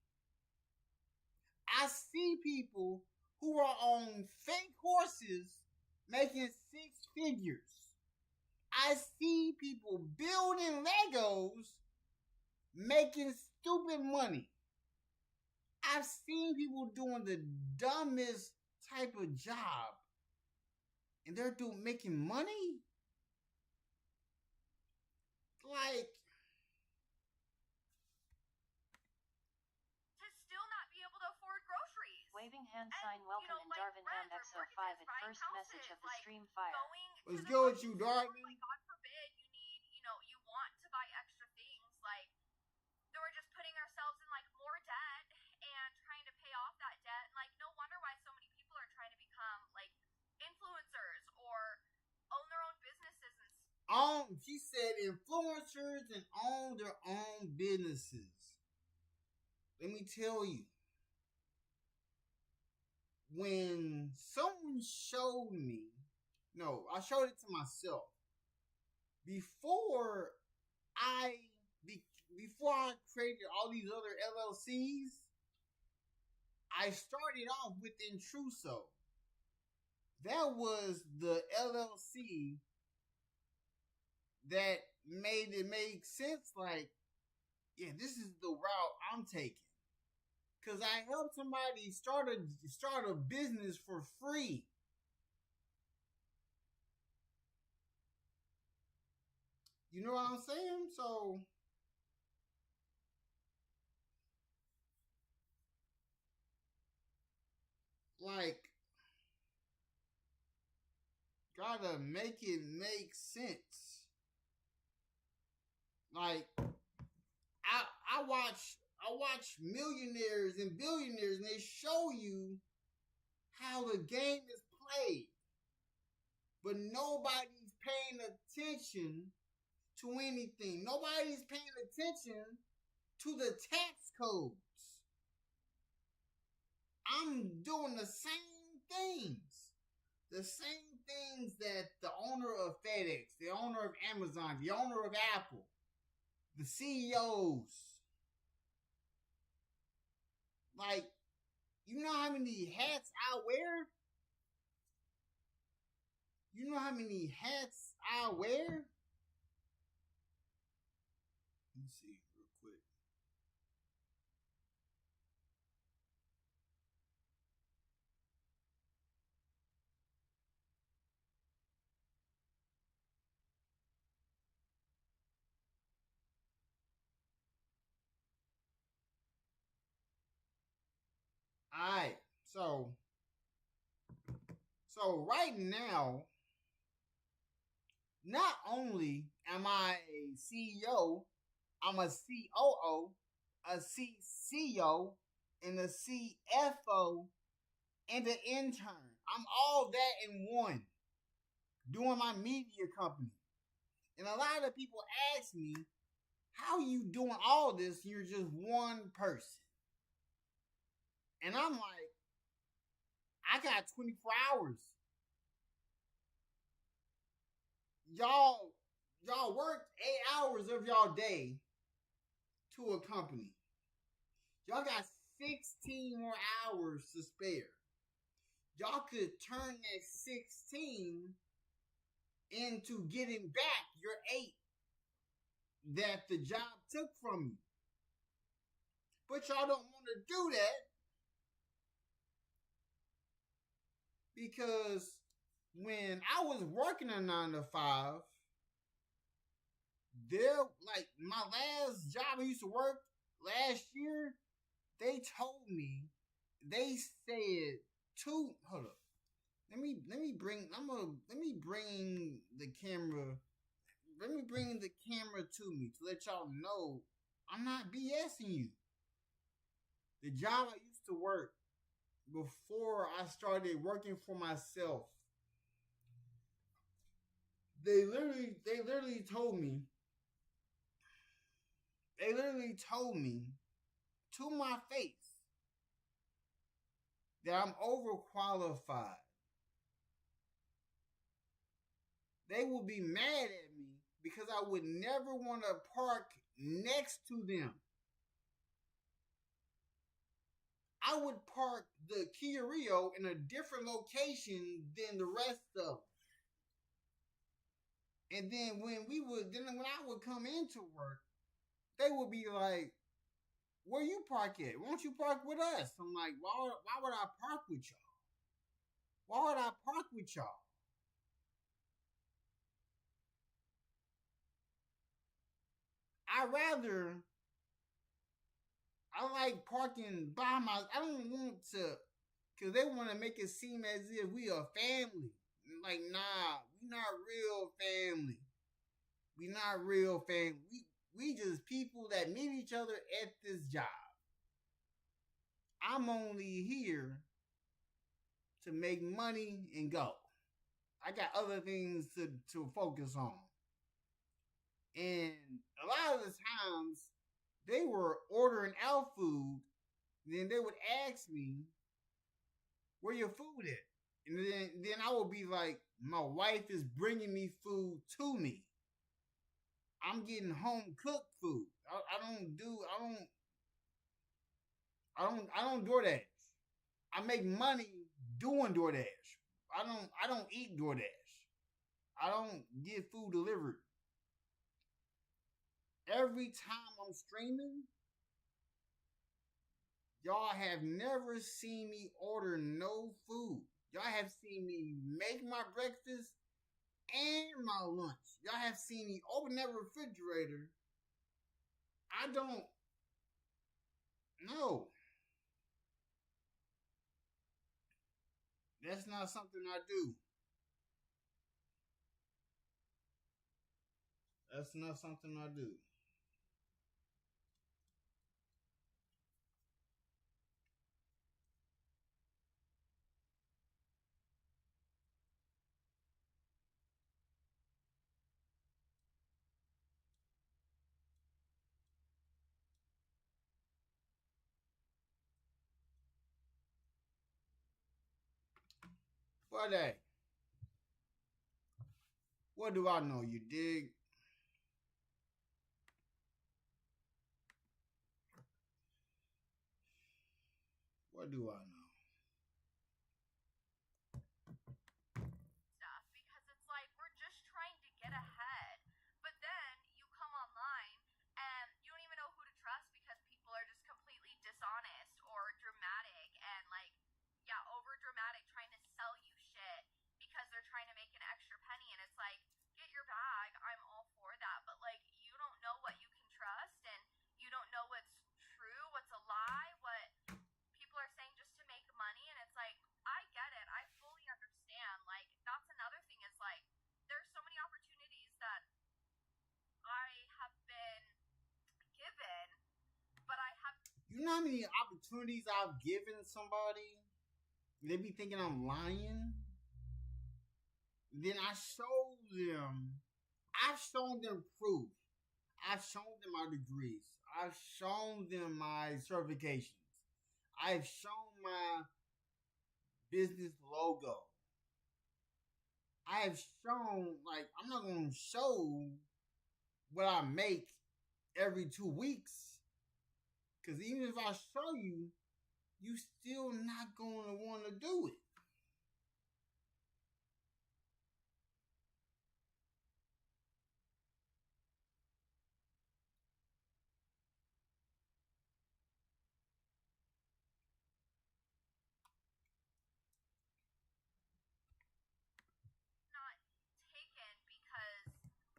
I see people who are on fake horses making 6 figures. I see people building Legos making stupid money. I've seen people doing the dumbest type of job and they're making money. Like, to still not be able to afford groceries. Waving hand sign welcome in Darvin Ham XO5 at first message of the stream fire. What's good with you, Darvin? Like, God forbid you need, you know, you want to buy extra things. Like, then we're just putting ourselves in like more debt and trying to pay off that debt. And like, no wonder why so many people are trying to become like influencers or own their own businesses and she said influencers and own their own businesses. Let me tell you, when someone showed me, I showed it to myself. Before I created all these other LLCs, I started off with Intruso. That was the LLC that made it make sense. Like, yeah, this is the route I'm taking. Cause I helped somebody start a business for free. You know what I'm saying? So like, gotta make it make sense. Like, I watch millionaires and billionaires, and they show you how the game is played, but nobody's paying attention to anything. Nobody's paying attention to the tax codes. I'm doing the same things. The same things that the owner of FedEx, the owner of Amazon, the owner of Apple, the CEOs. Like, you know how many hats I wear? You know how many hats I wear? Let me see real quick. Alright, so right now, not only am I a CEO, I'm a COO, a CCO, and a CFO, and an intern. I'm all that in one, doing my media company. And a lot of people ask me, how are you doing all this? You're just one person. And I'm like, I got 24 hours. Y'all worked 8 hours of y'all day to a company. Y'all got 16 more hours to spare. Y'all could turn that 16 into getting back your 8 that the job took from you. But y'all don't want to do that because when I was working a 9 to 5, like my last job I used to work last year, they told me, they said hold up. Let me bring the camera to me to let y'all know I'm not BSing you. The job I used to work before I started working for myself, they literally told me to my face that I'm overqualified. They will be mad at me because I would never want to park next to them. I would park the Kia Rio in a different location than the rest of them. And then when I would come into work, they would be like, where you park at? Why don't you park with us? I'm like, why would I park with y'all? Why would I park with y'all? I like parking by I don't want to, because they want to make it seem as if we a family. Like, nah, we not real family. We not real family. We just people that meet each other at this job. I'm only here to make money and go. I got other things to focus on. And a lot of the times, they were ordering out food. Then they would ask me, where your food at? And then I would be like, my wife is bringing me food to me. I'm getting home cooked food. I don't DoorDash. I make money doing DoorDash. I don't eat DoorDash. I don't get food delivered. Every time I'm streaming, y'all have never seen me order no food. Y'all have seen me make my breakfast and my lunch. Y'all have seen me open that refrigerator. I don't know. That's not something I do. That's not something I do. But hey, what do I know? You dig? What do I know? Stuff because it's like we're just trying to get ahead. But then you come online and you don't even know who to trust because people are just completely dishonest or dramatic and like, yeah, over dramatic trying to sell you shit because they're trying to make an extra penny. And it's like, get your bag. I'm all for that. But like, you don't know what you can trust and you don't know what's true, what's a lie, what people are saying just to make money. And it's like, I get it. I fully understand. Like, that's another thing is like, there's so many opportunities that I have been given, but I have. You know how many opportunities I've given somebody? They be thinking I'm lying. Then I've shown them proof. I've shown them my degrees. I've shown them my certifications. I've shown my business logo. I have shown, like, I'm not going to show what I make every 2 weeks. Because even if I show you, you still not going to want to do it. Not taken because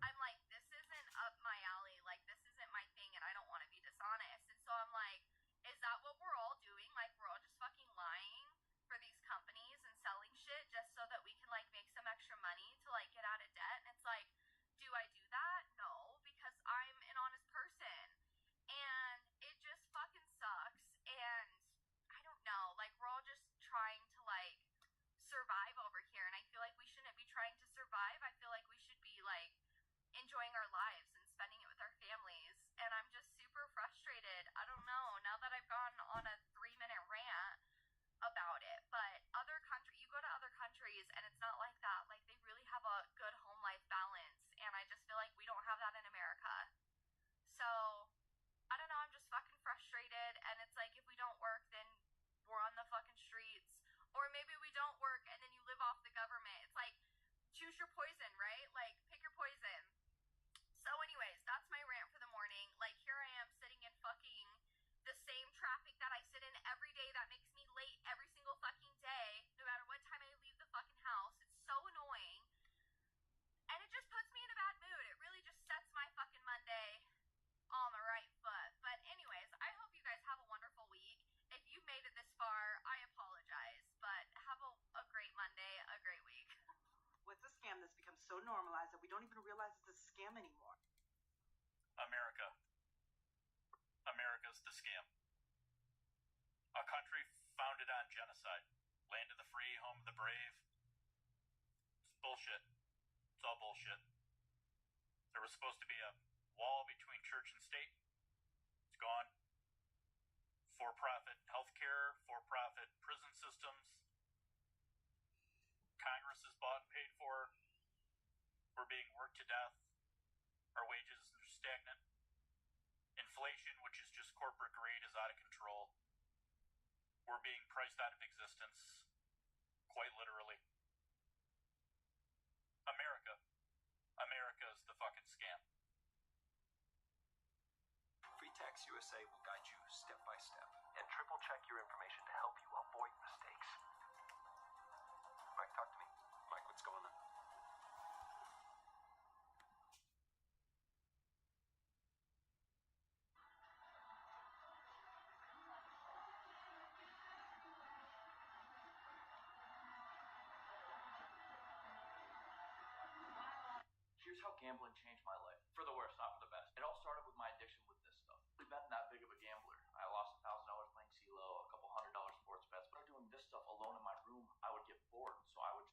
I'm like, this isn't up my alley. Like, this isn't my thing, and I don't want to be dishonest. And so I'm like, is that what we're all doing? Like, we're all just fucking lying for these companies and selling shit just so that we can like make some extra money to like get out of debt. And it's like, do I do that? No, because I'm an honest person. And it just fucking sucks. And I don't know, like we're all just trying to like survive over here. And I feel like we shouldn't be trying to survive. I feel like we should be like enjoying our lives and spending it with our families. And I'm just super frustrated. I don't know, now that I've gone on a 3-minute rant about it. But you go to other countries and it's not like that. Like they really have a good home life balance. And I just feel like we don't have that in America. So I don't know, I'm just fucking frustrated. And it's like, if we don't work, then we're on the fucking streets. Or maybe we don't work and then you live off the government. It's like, choose your poison, right? Like, pick your poison. So anyways, that's my rant for the morning. Like, here I am sitting in fucking the same traffic that I sit in every day that makes me late every single fucking day, no matter what time I leave the fucking house. It's so annoying. And it just puts me in a bad mood. It really just sets my fucking Monday on the right foot. But anyways, I hope you guys have a wonderful week. If you made it this far, I apologize. But have a great Monday, a great week. What's a scam that's become so normalized that we don't even realize it's a scam anymore? America. America's the scam. A country founded on genocide. Land of the free, home of the brave. It's bullshit. It's all bullshit. There was supposed to be a wall between church and state. It's gone. For-profit healthcare, for-profit prison systems. Congress is bought and paid for. We're being worked to death. Our wages are stagnant. Inflation, which is just corporate greed, is out of control. We're being priced out of existence, quite literally. America's the fucking scam. Free Tax USA will guide you step by step and triple check your information to help you avoid mistakes. Mike, talk to me. Mike, what's going on? Here's how gambling changed my life. For the worse, not for the best. It all started with my addiction with this stuff. I've been that big of a gambler. I lost $1,000 playing CeeLo, a couple $100 sports bets. But doing this stuff alone in my room, I would get bored. So I would...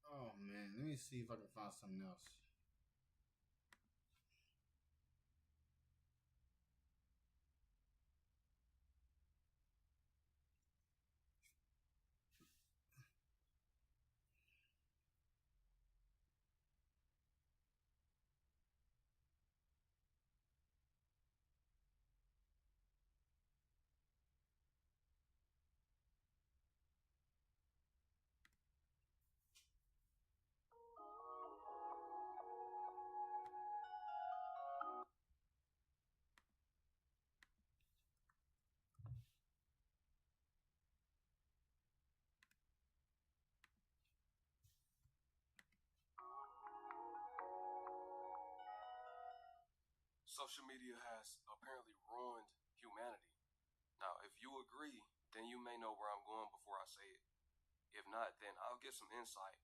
Oh man, let me see if I can find something else. Social media has apparently ruined humanity. Now, if you agree, then you may know where I'm going before I say it. If not, then I'll give some insight,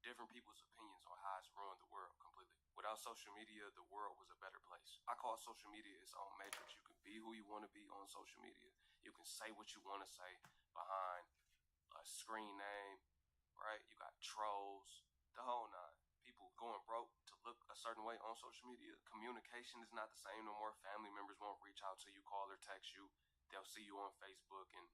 different people's opinions on how it's ruined the world completely. Without social media, the world was a better place. I call social media its own matrix. You can be who you want to be on social media. You can say what you want to say behind a screen name, right? You got trolls, the whole nine. People going broke to look a certain way on social media. Communication is not the same no more. Family members won't reach out to you, call or text you. They'll see you on Facebook and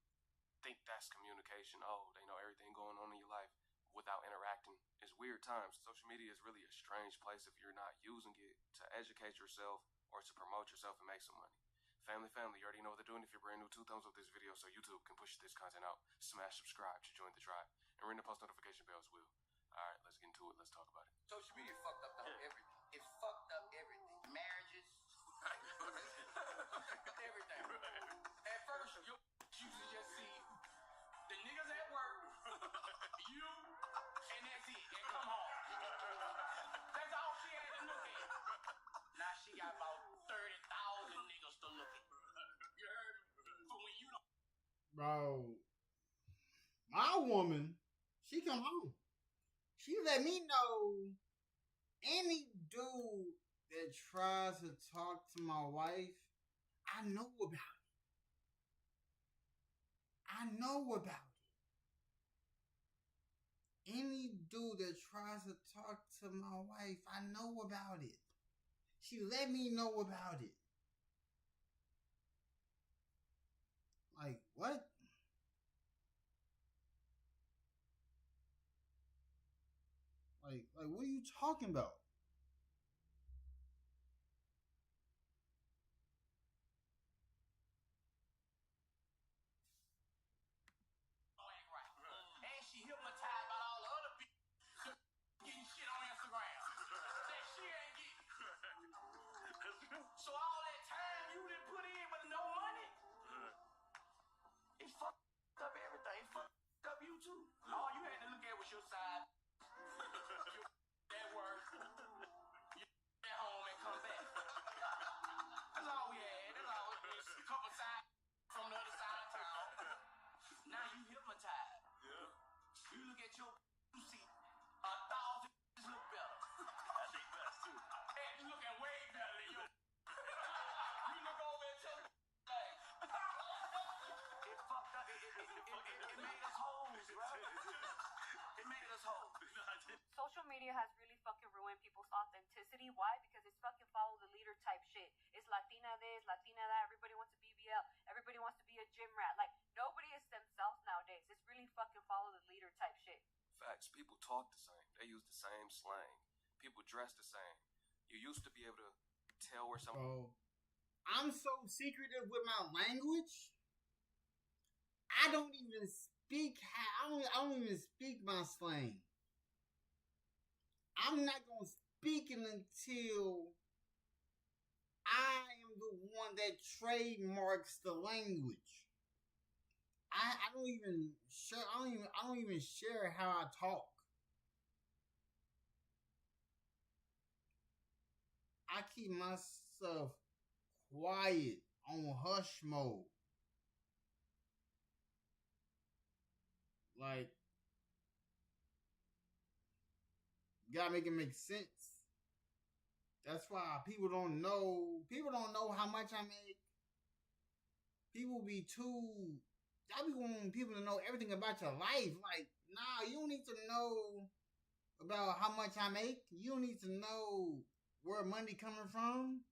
think that's communication. Oh, they know everything going on in your life without interacting. It's weird times. Social media is really a strange place if you're not using it to educate yourself or to promote yourself and make some money. Family, you already know what they're doing. If you're brand new, 2 thumbs up this video so YouTube can push this content out. Smash subscribe to join the tribe. And ring the post notification bell as well. Alright, let's get into it. Let's talk about it. Social media fucked up everything. It fucked up everything. Marriages. Everything. At first, you used to just see the niggas at work, you, and that's it. And come home. That's all she had to look at. Now she got about 30,000 niggas to look at. You heard me? So when you don't... Bro, my woman, she come home. She let me know any dude that tries to talk to my wife, I know about it. I know about it. Any dude that tries to talk to my wife, I know about it. She let me know about it. Like, what? Like, what are you talking about? And she hypnotized by all the other people getting shit on Instagram that she ain't getting. So all that time you didn't put in with no money, it fucked up everything. It fucked up you too. All you had to look at was your side. That work. You at home and come back. That's all we had. That's all it was. A couple sides from the other side of town. Now you hypnotized. Yeah. You look at your, you see 1,000 look better. I think best too. And you looking way better than your. You look over at your like, it fucked up. It made us hoes, bro. It made us hoes. Social media has really fucking ruined people's authenticity. Why? Because it's fucking follow the leader type shit. It's Latina this, Latina that. Everybody wants a BBL. Everybody wants to be a gym rat. Like, nobody is themselves nowadays. It's really fucking follow the leader type shit. Facts. People talk the same. They use the same slang. People dress the same. You used to be able to tell where someone. Bro, I'm so secretive with my language. I don't even speak. I don't even speak my slang. I'm not gonna speak it until I am the one that trademarks the language. I don't even share. I don't even share how I talk. I keep myself quiet on hush mode. Like, gotta make it make sense. That's why people don't know. People don't know how much I make. People be too. I be wanting people to know everything about your life. Like, nah, you don't need to know about how much I make. You don't need to know where money coming from.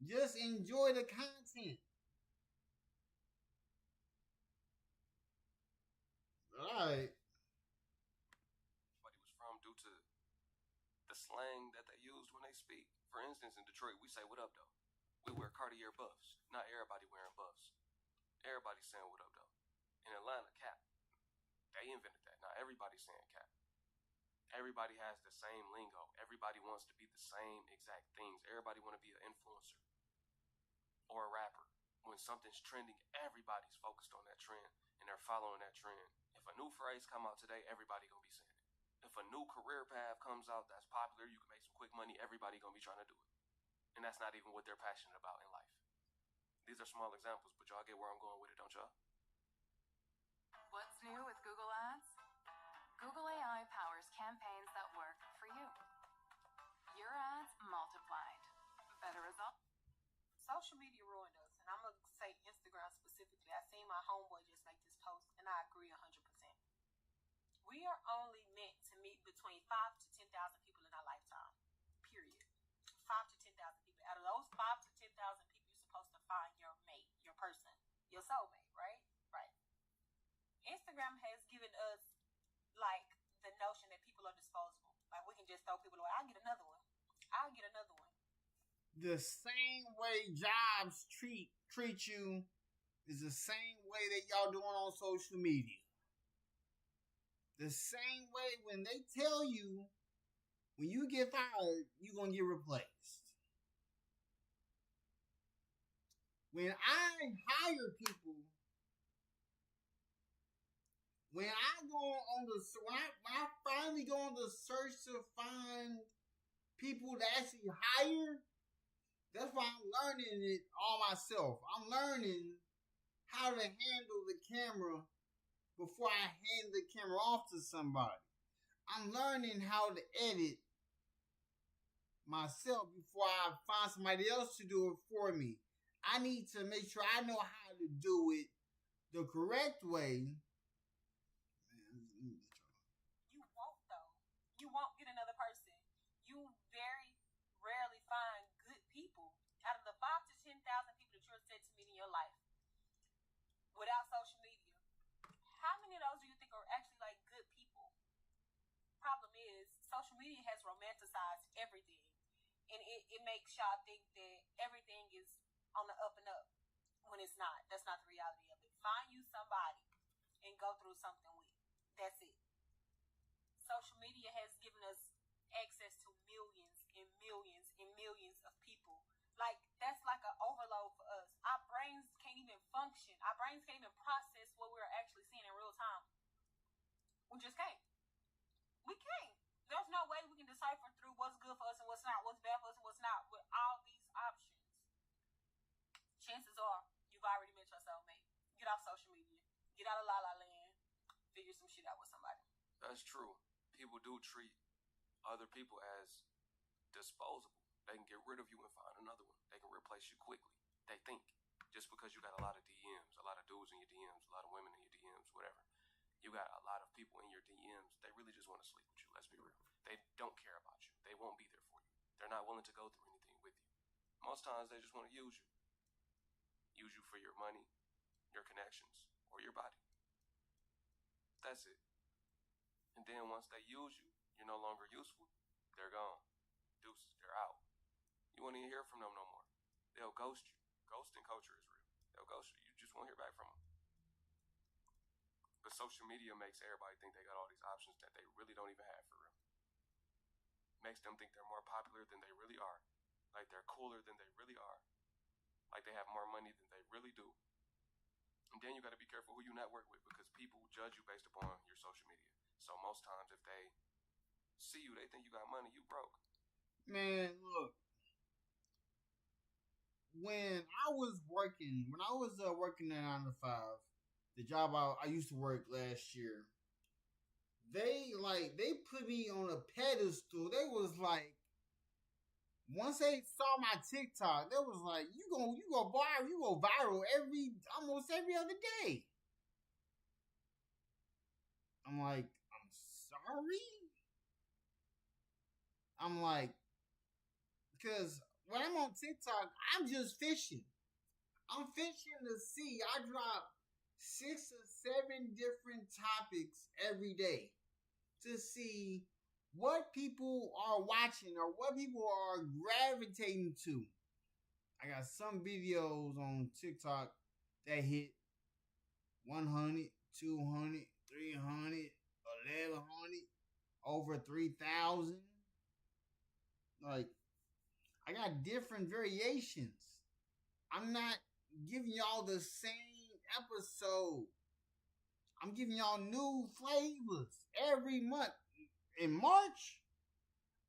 Just enjoy the content. Alright. What he was from due to the slang that they use when they speak. For instance, in Detroit, we say, "What up, though?" We wear Cartier buffs. Not everybody wearing buffs. Everybody's saying, "What up, though?" In Atlanta, cap. They invented that. Now everybody's saying cap. Everybody has the same lingo. Everybody wants to be the same exact things. Everybody want to be an influencer or a rapper. When something's trending, everybody's focused on that trend and they're following that trend. If a new phrase come out today, everybody gonna be saying it. If a new career path comes out that's popular, you can make some quick money, everybody gonna be trying to do it. And that's not even what they're passionate about in life. These are small examples, but y'all get where I'm going with it, don't y'all? What's new with Google Ads? Google AI powers campaigns that work for you. Your ads multiplied. Better results. Social media ruined us, and I'm gonna say Instagram specifically. I seen my homeboy just make this post, and I agree 100%. We are only meant to meet between 5 to 10,000 people in our lifetime. Period. 5 to 10,000 people. Out of those 5 to 10,000 people, you're supposed to find your mate, your person, your soulmate, right? Right. Instagram has given us like the notion that people are disposable. Like we can just throw people away. I'll get another one. I'll get another one. The same way jobs treat you is the same way that y'all doing on social media. The same way when they tell you when you get fired, you're gonna get replaced. When I hire people, when I finally go on the search to find people to actually hire, that's why I'm learning it all myself. I'm learning how to handle the camera before I hand the camera off to somebody. I'm learning how to edit myself before I find somebody else to do it for me. I need to make sure I know how to do it the correct way. You won't, though. You won't get another person. You very rarely find good people out of the 5 to 10,000 people that you're set to meet in your life without social media. How many of those do you think are actually like good people? Problem is, social media has romanticized everything, and it makes y'all think that everything is on the up and up when it's not. That's not the reality of it. Find you somebody and go through something with. That's it. Social media has given us access to millions and millions and millions of people. Like, that's like an overload for us. Our brains can't even function. Our brains can't even process what we're actually seeing in real time. We just can't. We can't. There's no way we can decipher through what's good for us and what's not, what's bad for us and what's not, with all these options. Chances are you've already met your soulmate. Get off social media. Get out of La La Land. Figure some shit out with somebody. That's true. People do treat other people as disposable. They can get rid of you and find another one. They can replace you quickly. They think. Just because you got a lot of DMs, a lot of dudes in your DMs, a lot of women in your DMs, whatever. You got a lot of people in your DMs. They really just want to sleep with you. Let's be real. They don't care about you. They won't be there for you. They're not willing to go through anything with you. Most times they just want to use you. Use you for your money, your connections, or your body. That's it. And then once they use you, you're no longer useful. they're gone. Deuces, they're out. You won't even hear from them no more. They'll ghost you. Ghosting culture is real. They'll ghost you. You just won't hear back from them. But social media makes everybody think they got all these options that they really don't even have for real. Makes them think they're more popular than they really are. Like they're cooler than they really are. Like they have more money than they really do. And then you got to be careful who you network with because people judge you based upon your social media. So most times if they see you, they think you got money, you broke. Man, look. When I was working at 9 to 5, the job I used to work last year, they put me on a pedestal. They was like, once they saw my TikTok, they was like, you go viral almost every other day. I'm like, I'm sorry? I'm like, because when I'm on TikTok, I'm just fishing. I'm fishing to see. I drop 6 or 7 different topics every day to see what people are watching or what people are gravitating to. I got some videos on TikTok that hit 100, 200, 300, 1100, over 3,000. Like, I got different variations. I'm not giving y'all the same episode. I'm giving y'all new flavors every month. In March,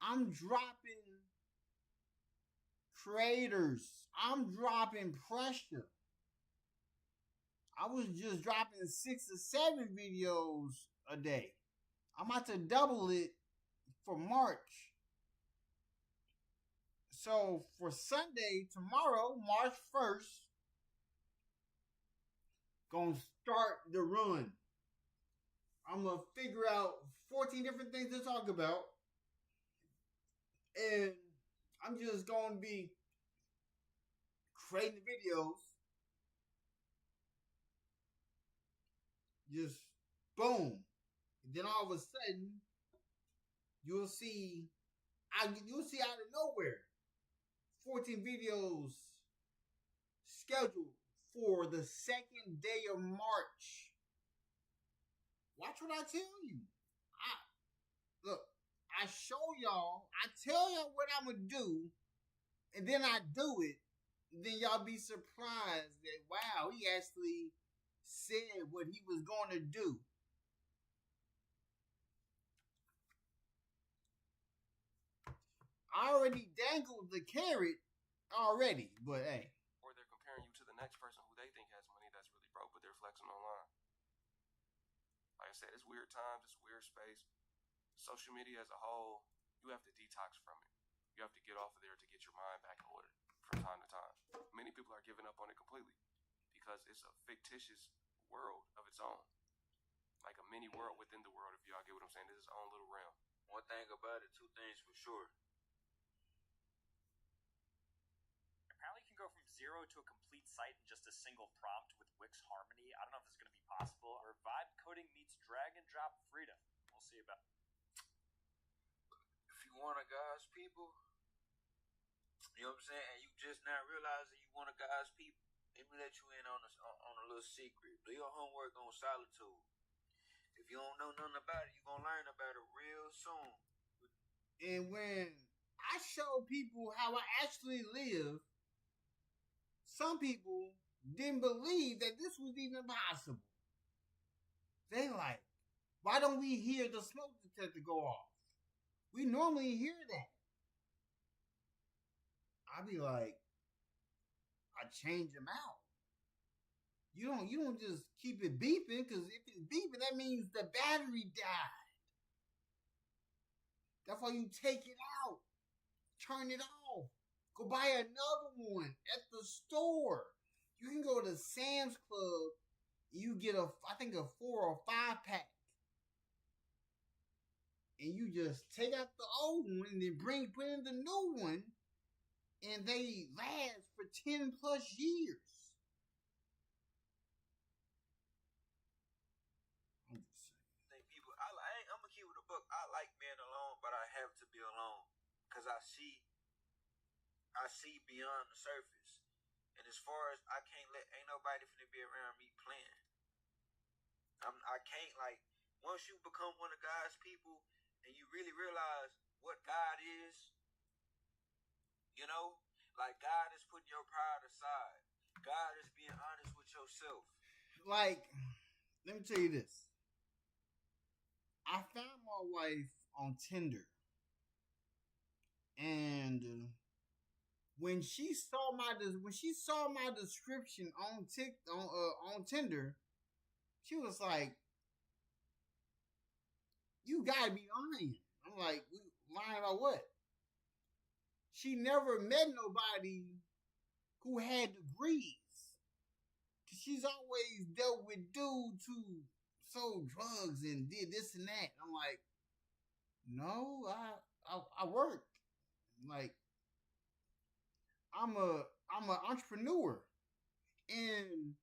I'm dropping creators. I'm dropping pressure. I was just dropping 6 or 7 videos a day. I'm about to double it for March. So for Sunday, tomorrow, March 1st, gonna start the run. I'm gonna figure out 14 different things to talk about. And I'm just gonna be creating videos. Just boom. And then all of a sudden, you'll see out of nowhere 14 videos scheduled for the 2nd day of March. Watch what I tell you. I show y'all, I tell y'all what I'm going to do, and then I do it. And then y'all be surprised that, wow, he actually said what he was going to do. I already dangled the carrot already, but hey. Or they're comparing you to the next person who they think has money that's really broke, but they're flexing online. Like I said, it's weird times, it's weird space. Social media as a whole, you have to detox from it. You have to get off of there to get your mind back in order from time to time. Many people are giving up on it completely because it's a fictitious world of its own. Like a mini world within the world, if y'all get what I'm saying. It's its own little realm. One thing about it, 2 things for sure. Apparently you can go from 0 to a complete site in just a single prompt with Wix Harmony. I don't know if this is going to be possible. Or vibe coding meets drag and drop freedom. We'll see about it. If you want to guys people, you know what I'm saying, and you just now realizing you want to guys people, let me let you in on a little secret. Do your homework on solitude. If you don't know nothing about it, you're going to learn about it real soon. And when I show people how I actually live, some people didn't believe that this was even possible. They like, why don't we hear the smoke detector go off? We normally hear that. I be like, I change them out. You don't just keep it beeping, because if it's beeping, that means the battery died. That's why you take it out. Turn it off. Go buy another one at the store. You can go to Sam's Club. You get I think a 4 or 5 pack. And you just take out the old one and then put in the new one. And they last for 10 plus years. I'm just saying. I'm going to keep it a book. I like being alone, but I have to be alone. because I see beyond the surface. And as far as ain't nobody finna be around me playing. I can't, like, once you become one of God's people and you really realize what God is, you know, like God is putting your pride aside. God is being honest with yourself. Like, let me tell you this. I found my wife on Tinder. And when she saw my description on Tinder, she was like, "You gotta be lying." I'm like, "Lying about what?" She never met nobody who had degrees. Cause she's always dealt with dudes who sold drugs and did this and that. I'm like, no, I work. Like, I'm an entrepreneur. And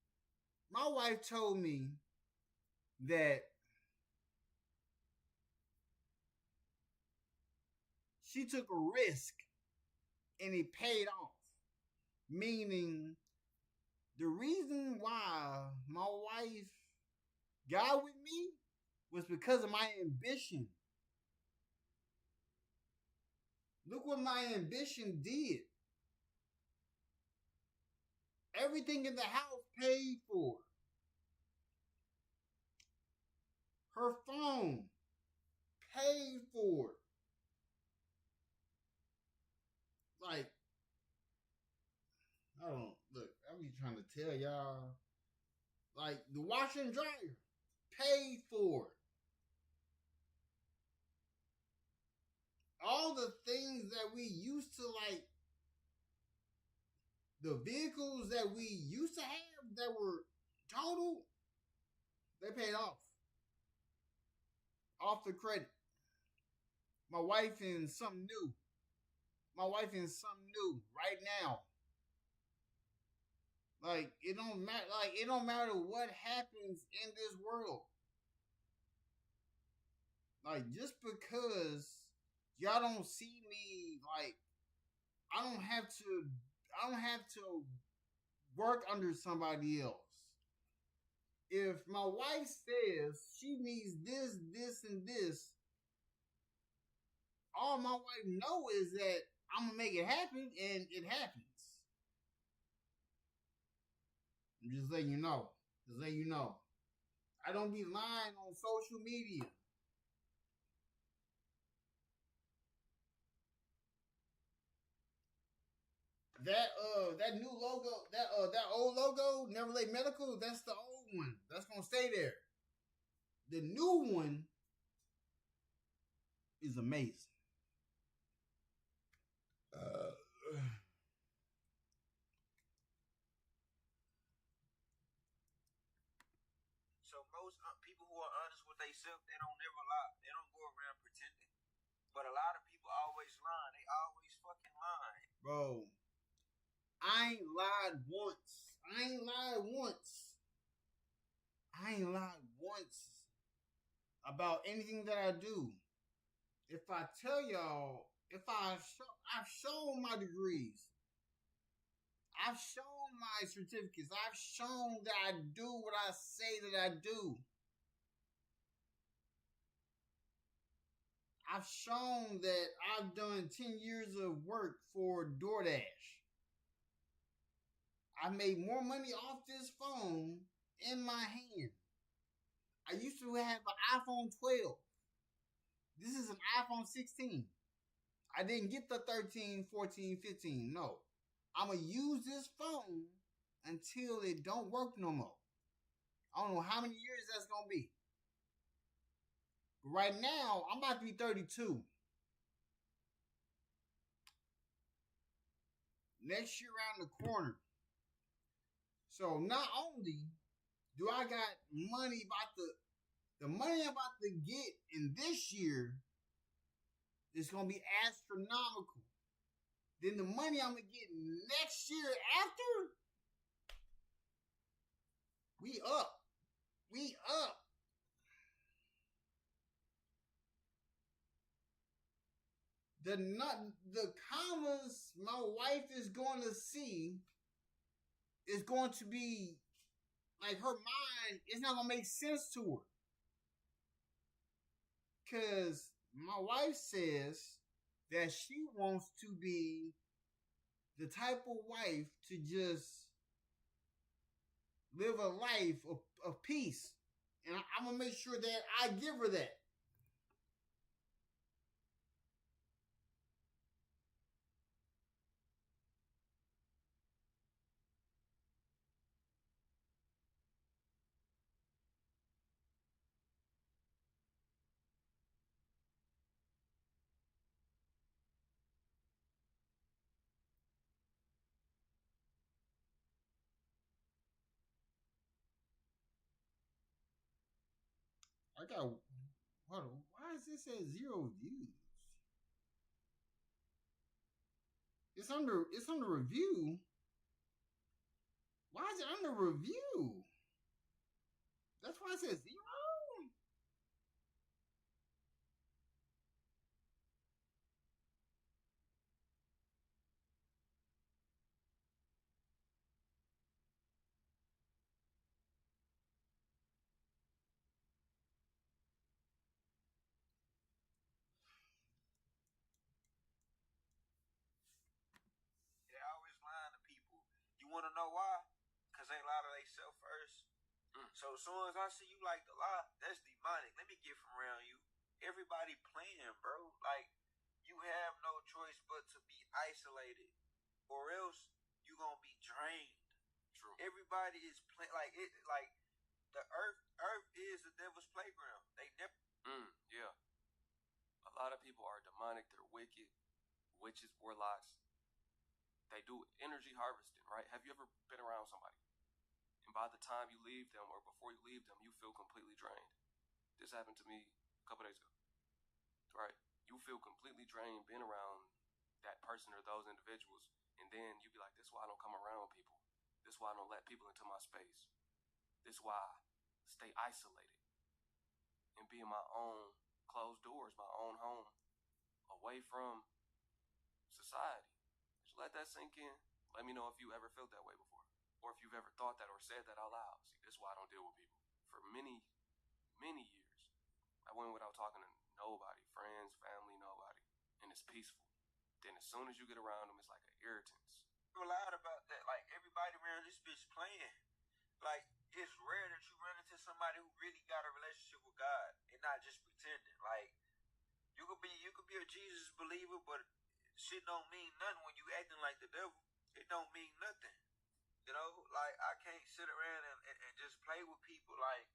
my wife told me that she took a risk and it paid off. Meaning, the reason why my wife got with me was because of my ambition. Look what my ambition did. Everything in the house paid for. Her phone paid for. Like, I don't look. I'm just trying to tell y'all. Like, the washer and dryer paid for. All the things that we used to like, the vehicles that we used to have that were total, they paid off the credit. My wife in something new. Right now. Like, it don't matter. Like, it don't matter what happens in this world. Like, just because y'all don't see me, like, I don't have to work under somebody else. If my wife says she needs this, and this, all my wife know is that I'm gonna make it happen, and it happens. I'm just letting you know. I don't be lying on social media. That new logo, that old logo, Never Late Medical, that's the old one. That's gonna stay there. The new one is amazing. So most people who are honest with themselves, they don't never lie. They don't go around pretending. But a lot of people always lying. They always fucking lying. Bro, I ain't lied once about anything that I do. If I tell y'all, I've shown my degrees. I've shown my certificates. I've shown that I do what I say that I do. I've shown that I've done 10 years of work for DoorDash. I made more money off this phone in my hand. I used to have an iPhone 12. This is an iPhone 16. I didn't get the 13, 14, 15. No. I'm going to use this phone until it don't work no more. I don't know how many years that's going to be. But right now, I'm about to be 32. Next year around the corner. So not only do I got money the money I'm about to get in this year is going to be astronomical. Then the money I'm going to get next year after, we up. the commas my wife is going to see is going to be like her mind. It's not gonna make sense to her because my wife says that she wants to be the type of wife to just live a life of peace, and I'm gonna make sure that I give her that. I got. Hold on. Why is this at 0 views? It's under review. Why is it under review? That's why it says 0. They always lying to people. You want to know why? Because they lie to themselves first. So as soon as I see you like to lie, that's demonic. Let me get from around you. Everybody playing, bro. Like, you have no choice but to be isolated, or else you gonna be drained. True. Everybody is playing like it. Like the earth is the devil's playground. They never. Yeah. A lot of people are demonic. They're wicked, witches, warlocks. They do energy harvesting, right? Have you ever been around somebody, and by the time you leave them or before you leave them, you feel completely drained? This happened to me a couple days ago, right? You feel completely drained being around that person or those individuals, and then you be like, this is why I don't come around people. This is why I don't let people into my space. This is why I stay isolated and be in my own closed doors, my own home, away from society. Just let that sink in. Let me know if you ever felt that way before, or if you've ever thought that or said that out loud. See, this is why I don't deal with people. For many, many years, I went without talking to nobody, friends, family, nobody, and it's peaceful. Then as soon as you get around them, it's like an irritance. You lied about that. Like, everybody around this bitch playing. Like, it's rare that you run into somebody who really got a relationship with God and not just pretending. Like, you could be a Jesus believer, but shit don't mean nothing when you acting like the devil. It don't mean nothing. You know, like, I can't sit around and just play with people. Like,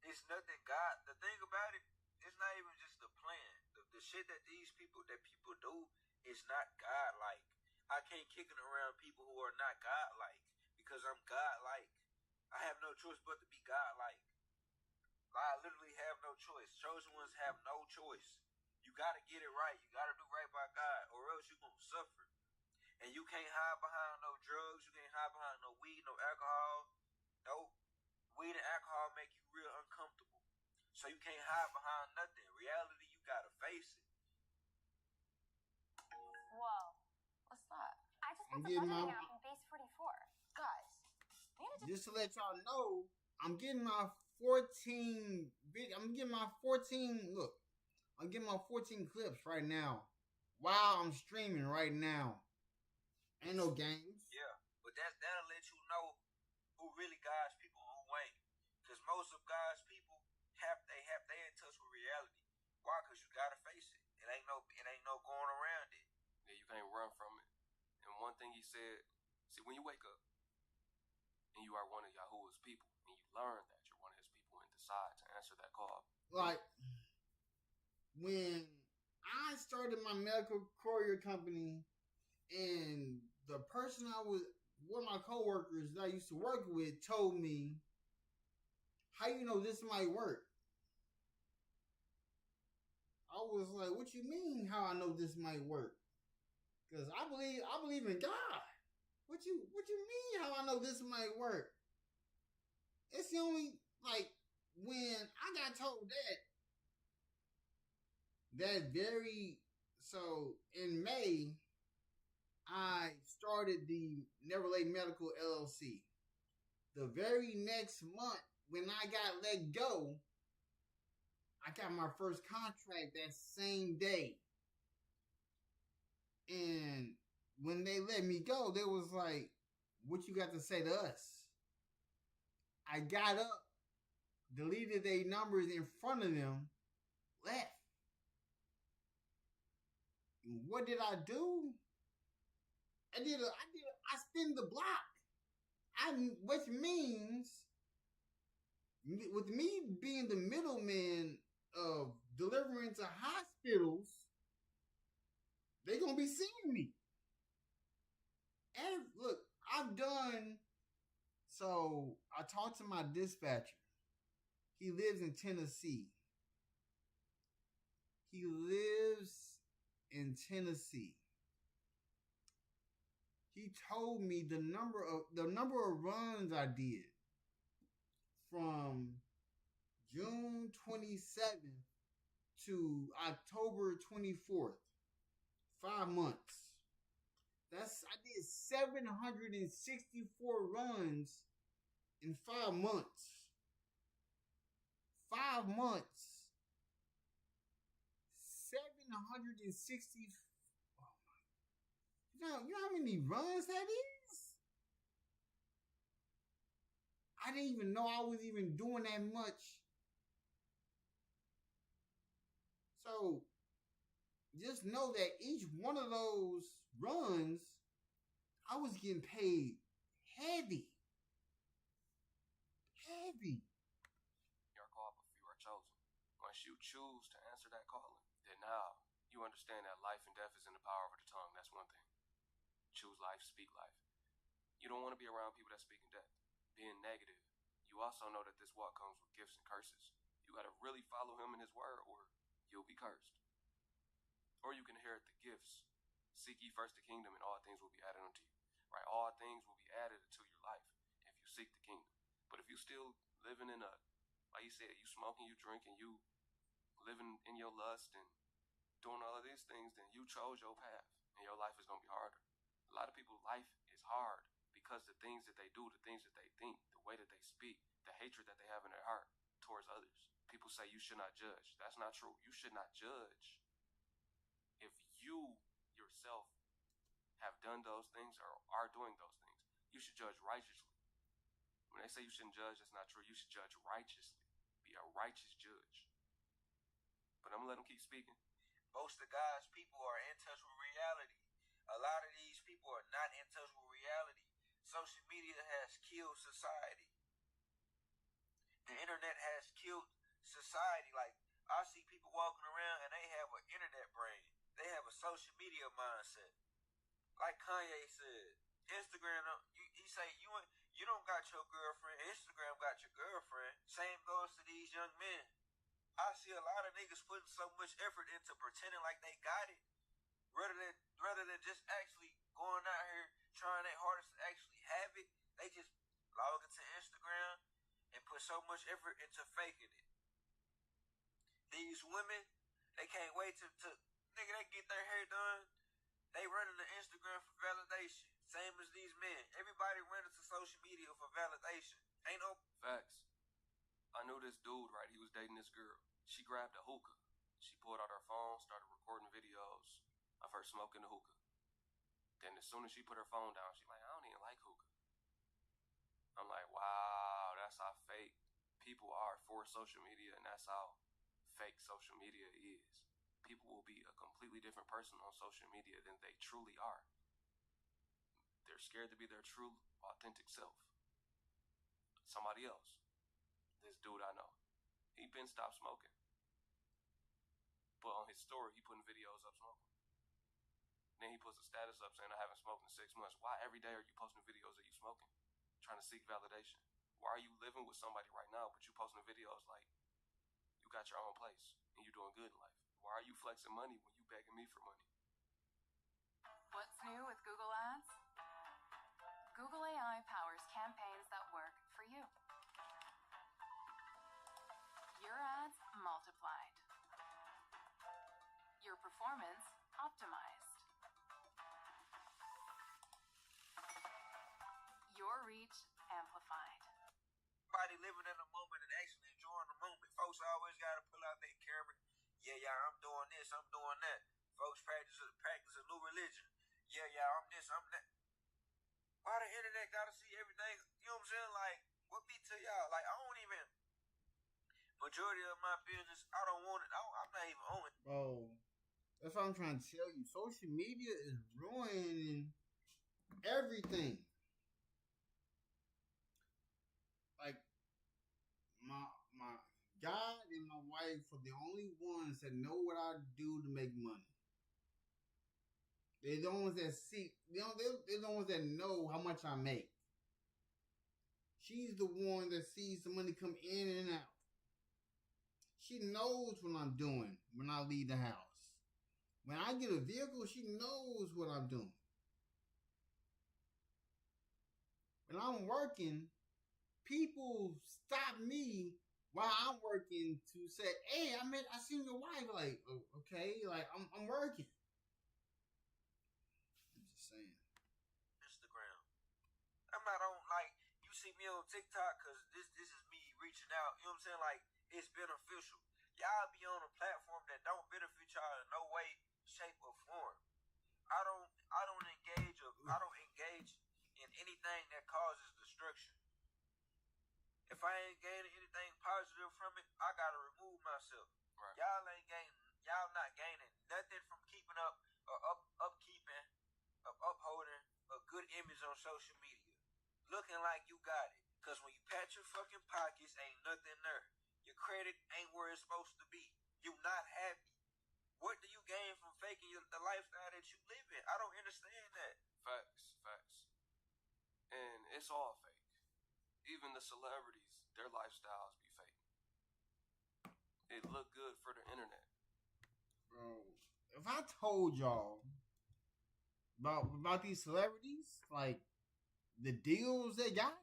it's nothing God. The thing about it, it's not even just the plan. The shit that people do is not God-like. I can't kick it around people who are not God-like because I'm God-like. I have no choice but to be God-like. I literally have no choice. Chosen ones have no choice. You gotta get it right. You gotta do right by God, or else you're gonna suffer. And you can't hide behind no drugs. You can't hide behind no weed, no alcohol. No, weed and alcohol make you real uncomfortable. So you can't hide behind nothing. Reality, you gotta face it. Whoa. What's that? I just I'm got the getting button my- out from base 44. Guys, Just to let y'all know, I'm getting my 14 look. I'm getting my 14 clips right now while I'm streaming right now. Ain't no games. Yeah, but that'll let you know who really God's people and who ain't. Because most of God's people they in touch with reality. Why? Because you gotta face it. It ain't no going around it. Yeah, you can't run from it. And one thing he said, see, when you wake up and you are one of Yahuwah's people, and you learn that you're one of his people and decide to answer that call. Like, when I started my medical courier company, and the person one of my coworkers that I used to work with told me, how you know this might work? I was like, what you mean how I know this might work? Because I believe in God. What you mean how I know this might work? It's the only, like, when I got told that very So in May, I started the Never Late Medical LLC. The very next month, when I got let go, I got my first contract that same day. And when they let me go, they was like, what you got to say to us? I got up, deleted their numbers in front of them, left. What did I do? I spin the block. Which means, with me being the middleman of delivering to hospitals, they gonna be seeing me. And look, so I talked to my dispatcher. He lives in Tennessee. He told me the number of runs I did from June 27th to October 24th. 5 months. I did 764 runs in 5 months. 5 months. 760. You know how many runs that is? I didn't even know I was even doing that much. So, just know that each one of those runs, I was getting paid heavy. You're called, but few are chosen. Once you choose to answer that calling, then now you understand that life and death is in the power of the tongue. That's one thing. Choose life, speak life. You don't want to be around people that speak in death, being negative. You also know that this walk comes with gifts and curses. You got to really follow him in his word, or you'll be cursed. Or you can inherit the gifts. Seek ye first the kingdom, and all things will be added unto you. Right? All things will be added to your life if you seek the kingdom. But if you still living in like you said, you smoking, you drinking, you living in your lust and doing all of these things, then you chose your path, and your life is going to be harder. A lot of people's life is hard because the things that they do, the things that they think, the way that they speak, the hatred that they have in their heart towards others. People say you should not judge. That's not true. You should not judge. If you yourself have done those things or are doing those things, you should judge righteously. When they say you shouldn't judge, that's not true. You should judge righteously. Be a righteous judge. But I'm going to let them keep speaking. Most of God's people are in touch with reality. A lot of these people are not in touch with reality. Social media has killed society. The internet has killed society. Like, I see people walking around and they have an internet brain. They have a social media mindset. Like Kanye said, Instagram, he say, you don't got your girlfriend. Instagram got your girlfriend. Same goes to these young men. I see a lot of niggas putting so much effort into pretending like they got it, rather than just actually going out here trying their hardest to actually have it. They just log into Instagram and put so much effort into faking it. These women, they can't wait to nigga, they get their hair done. They running to Instagram for validation. Same as these men. Everybody running to social media for validation. Ain't no facts. I knew this dude, right? He was dating this girl. She grabbed a hookah. She pulled out her phone, started recording videos of her smoking the hookah. Then as soon as she put her phone down, she's like, I don't even like hookah. I'm like, wow, that's how fake people are for social media, and that's how fake social media is. People will be a completely different person on social media than they truly are. They're scared to be their true, authentic self. Somebody else. This dude I know. He been stopped smoking. But on his story, he putting videos up smoking. Then he puts a status up saying, I haven't smoked in 6 months. Why every day are you posting videos of you smoking? Trying to seek validation. Why are you living with somebody right now, but you posting videos like you got your own place and you doing good in life? Why are you flexing money when you begging me for money? What's new with Google Ads? Google AI powers campaigns that work for you. Your ads multiplied. Your performance y'all, I'm this, I'm that. Why the internet gotta see everything? You know what I'm saying? Like, what be to y'all? Like, I don't even, majority of my business, I don't want it. I'm not even on it. Bro, that's what I'm trying to tell you. Social media is ruining everything. Like, my God and my wife are the only ones that know what I do to make money. They're the ones that see. They're the ones that know how much I make. She's the one that sees the money come in and out. She knows what I'm doing when I leave the house. When I get a vehicle, she knows what I'm doing. When I'm working, people stop me while I'm working to say, "Hey, I seen your wife." Like, oh, okay, like I'm working. I'm just saying. Instagram. I'm not on, like, you see me on TikTok because this is me reaching out. You know what I'm saying? Like, it's beneficial. Y'all be on a platform that don't benefit y'all in no way, shape, or form. I don't engage in anything that causes destruction. If I ain't gaining anything positive from it, I gotta remove myself. Right. Y'all not gaining nothing from keeping up or upholding a good image on social media. Looking like you got it. Cause when you pat your fucking pockets, ain't nothing there. Your credit ain't where it's supposed to be. You not happy. What do you gain from faking the lifestyle that you live in? I don't understand that. Facts. And it's all fake. Even the celebrities, their lifestyles be fake. It look good for the internet. Bro, if I told y'all about these celebrities, like the deals they got,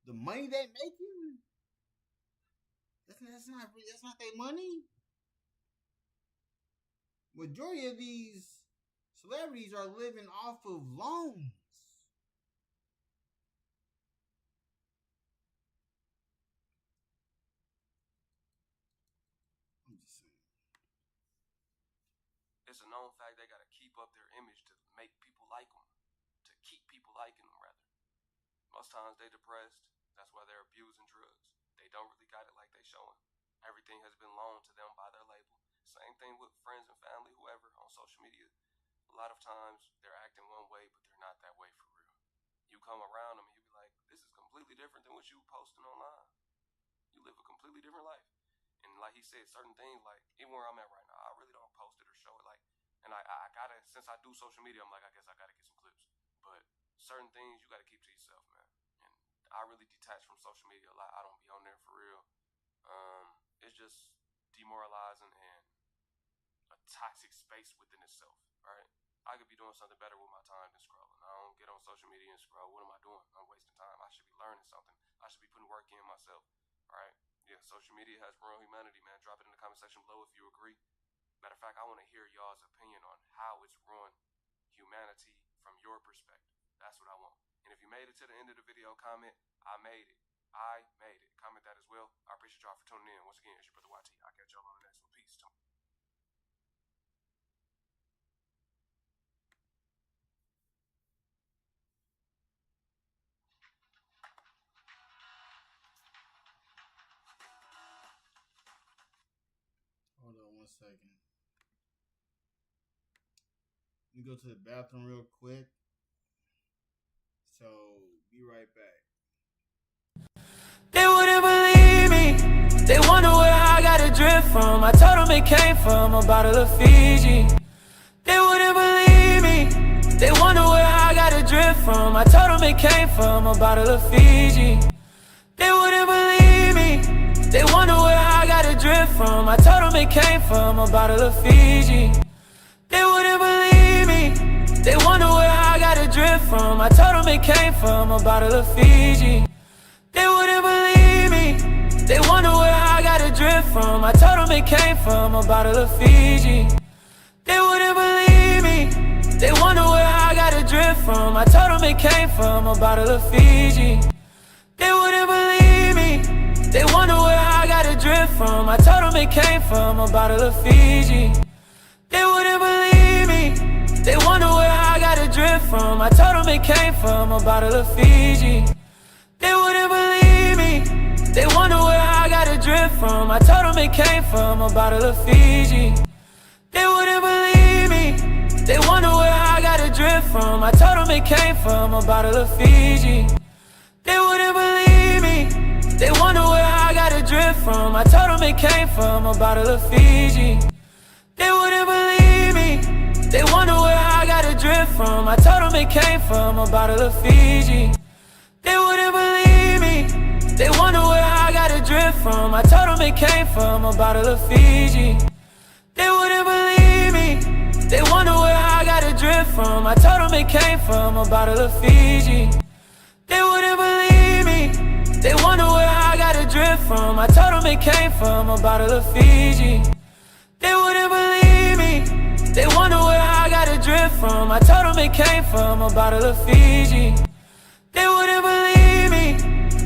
the money they making, that's not their money. Majority of these celebrities are living off of loans. I'm just saying. It's a known fact they gotta keep up their image to make people like them, to keep people liking them, rather. Most times they depressed. That's why they're abusing drugs. They don't really got it like they showing. Everything has been loaned to them by their label. Same thing with friends and family, whoever, on social media. A lot of times they're acting one way, but they're not that way for real. You come around them and you be like, this is completely different than what you posting online. You live a completely different life. And like he said, certain things, like even where I'm at right now, I really don't post it or show it. Like, and I gotta, since I do social media, I'm like, I guess I gotta get some clips. But certain things you gotta keep to yourself, man. And I really detach from social media a lot. I don't be on there for real. It's just demoralizing and a toxic space within itself, right? I could be doing something better with my time than scrolling. I don't get on social media and scroll. What am I doing? I'm wasting time. I should be learning something. I should be putting work in myself, right? Yeah, social media has ruined humanity, man. Drop it in the comment section below if you agree. Matter of fact, I want to hear y'all's opinion on how it's ruined humanity from your perspective. That's what I want. And if you made it to the end of the video, comment, I made it. I made it. Comment that as well. I appreciate y'all for tuning in. Once again, it's your brother YT. I'll catch y'all on the next one. Peace. Hold on 1 second. Let me go to the bathroom real quick. So, be right back. They wouldn't believe me. They wonder where I got a drip from. I told them it came from a bottle of Fiji. They wouldn't believe me. They wonder where I got a drip from. I told them it came from a bottle of Fiji. They wouldn't believe me. They wonder where I got a drip from. I told them it came from a bottle of Fiji. They wouldn't believe me. They wonder where I got a drip from. I told them it came from a bottle of Fiji. They wouldn't believe me. They wonder where I got a drip from. I told them it came from a bottle of Fiji. They wouldn't believe me. They wonder where I got a drip from. I told them it came from a bottle of Fiji. They wouldn't believe me. They wonder where I got a drip from. I told them it came from a bottle of Fiji. They wouldn't believe me. They wonder where it came from a bottle of Fiji. They wouldn't believe me. They wonder where I got a drip from. I told them it came from a bottle of Fiji. They wouldn't believe me. They wonder where I got a drip from. I told them it came from a bottle of Fiji. They wouldn't believe me. They wonder where I got a drip from. I told them it came from a bottle of Fiji. They wouldn't believe me. They wonder where I got a drip from. I told them it came from a bottle of Fiji. They wouldn't believe me. They wonder where I got a drip from. I told them it came from a bottle of Fiji. They wouldn't believe me. They wonder where I got a drip from. I told them it came from a bottle of Fiji. They wouldn't believe me. They wonder where I got a drip from. I told them it came from a bottle of Fiji. They wouldn't believe me. They wonder where I got a drip from. I told them it came from a bottle of Fiji. They wouldn't believe me.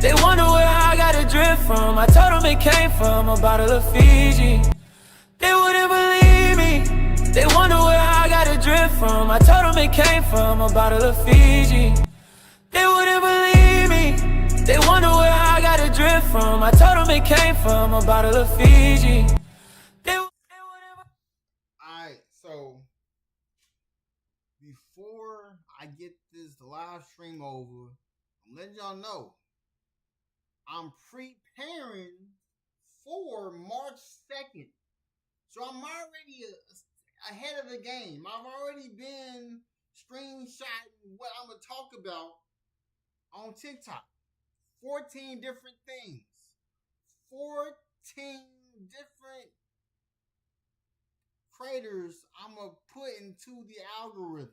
They wonder where I got a drip from. I told them it came from a bottle of Fiji. They wouldn't believe me. They wonder where I got a drip from. I told them it came from a bottle of Fiji. They wouldn't believe me. They wonder where I got a drip from. I told them it came from a bottle of Fiji. Alright, so before I get this live stream over, I'm letting y'all know I'm preparing for March 2nd. So I'm already ahead of the game. I've already been screenshotting what I'm going to talk about on TikTok. 14 different things. 14 different creators I'm going to put into the algorithm.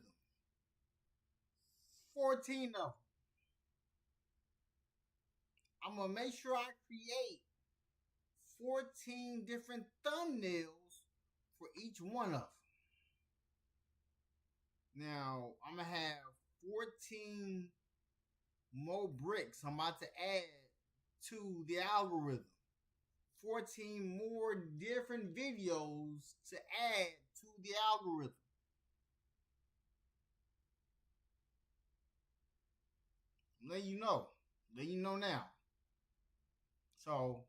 14 of them. I'm going to make sure I create 14 different thumbnails for each one of them. Now, I'm going to have 14 more bricks I'm about to add to the algorithm. 14 more different videos to add to the algorithm. Let you know. Let you know now. So,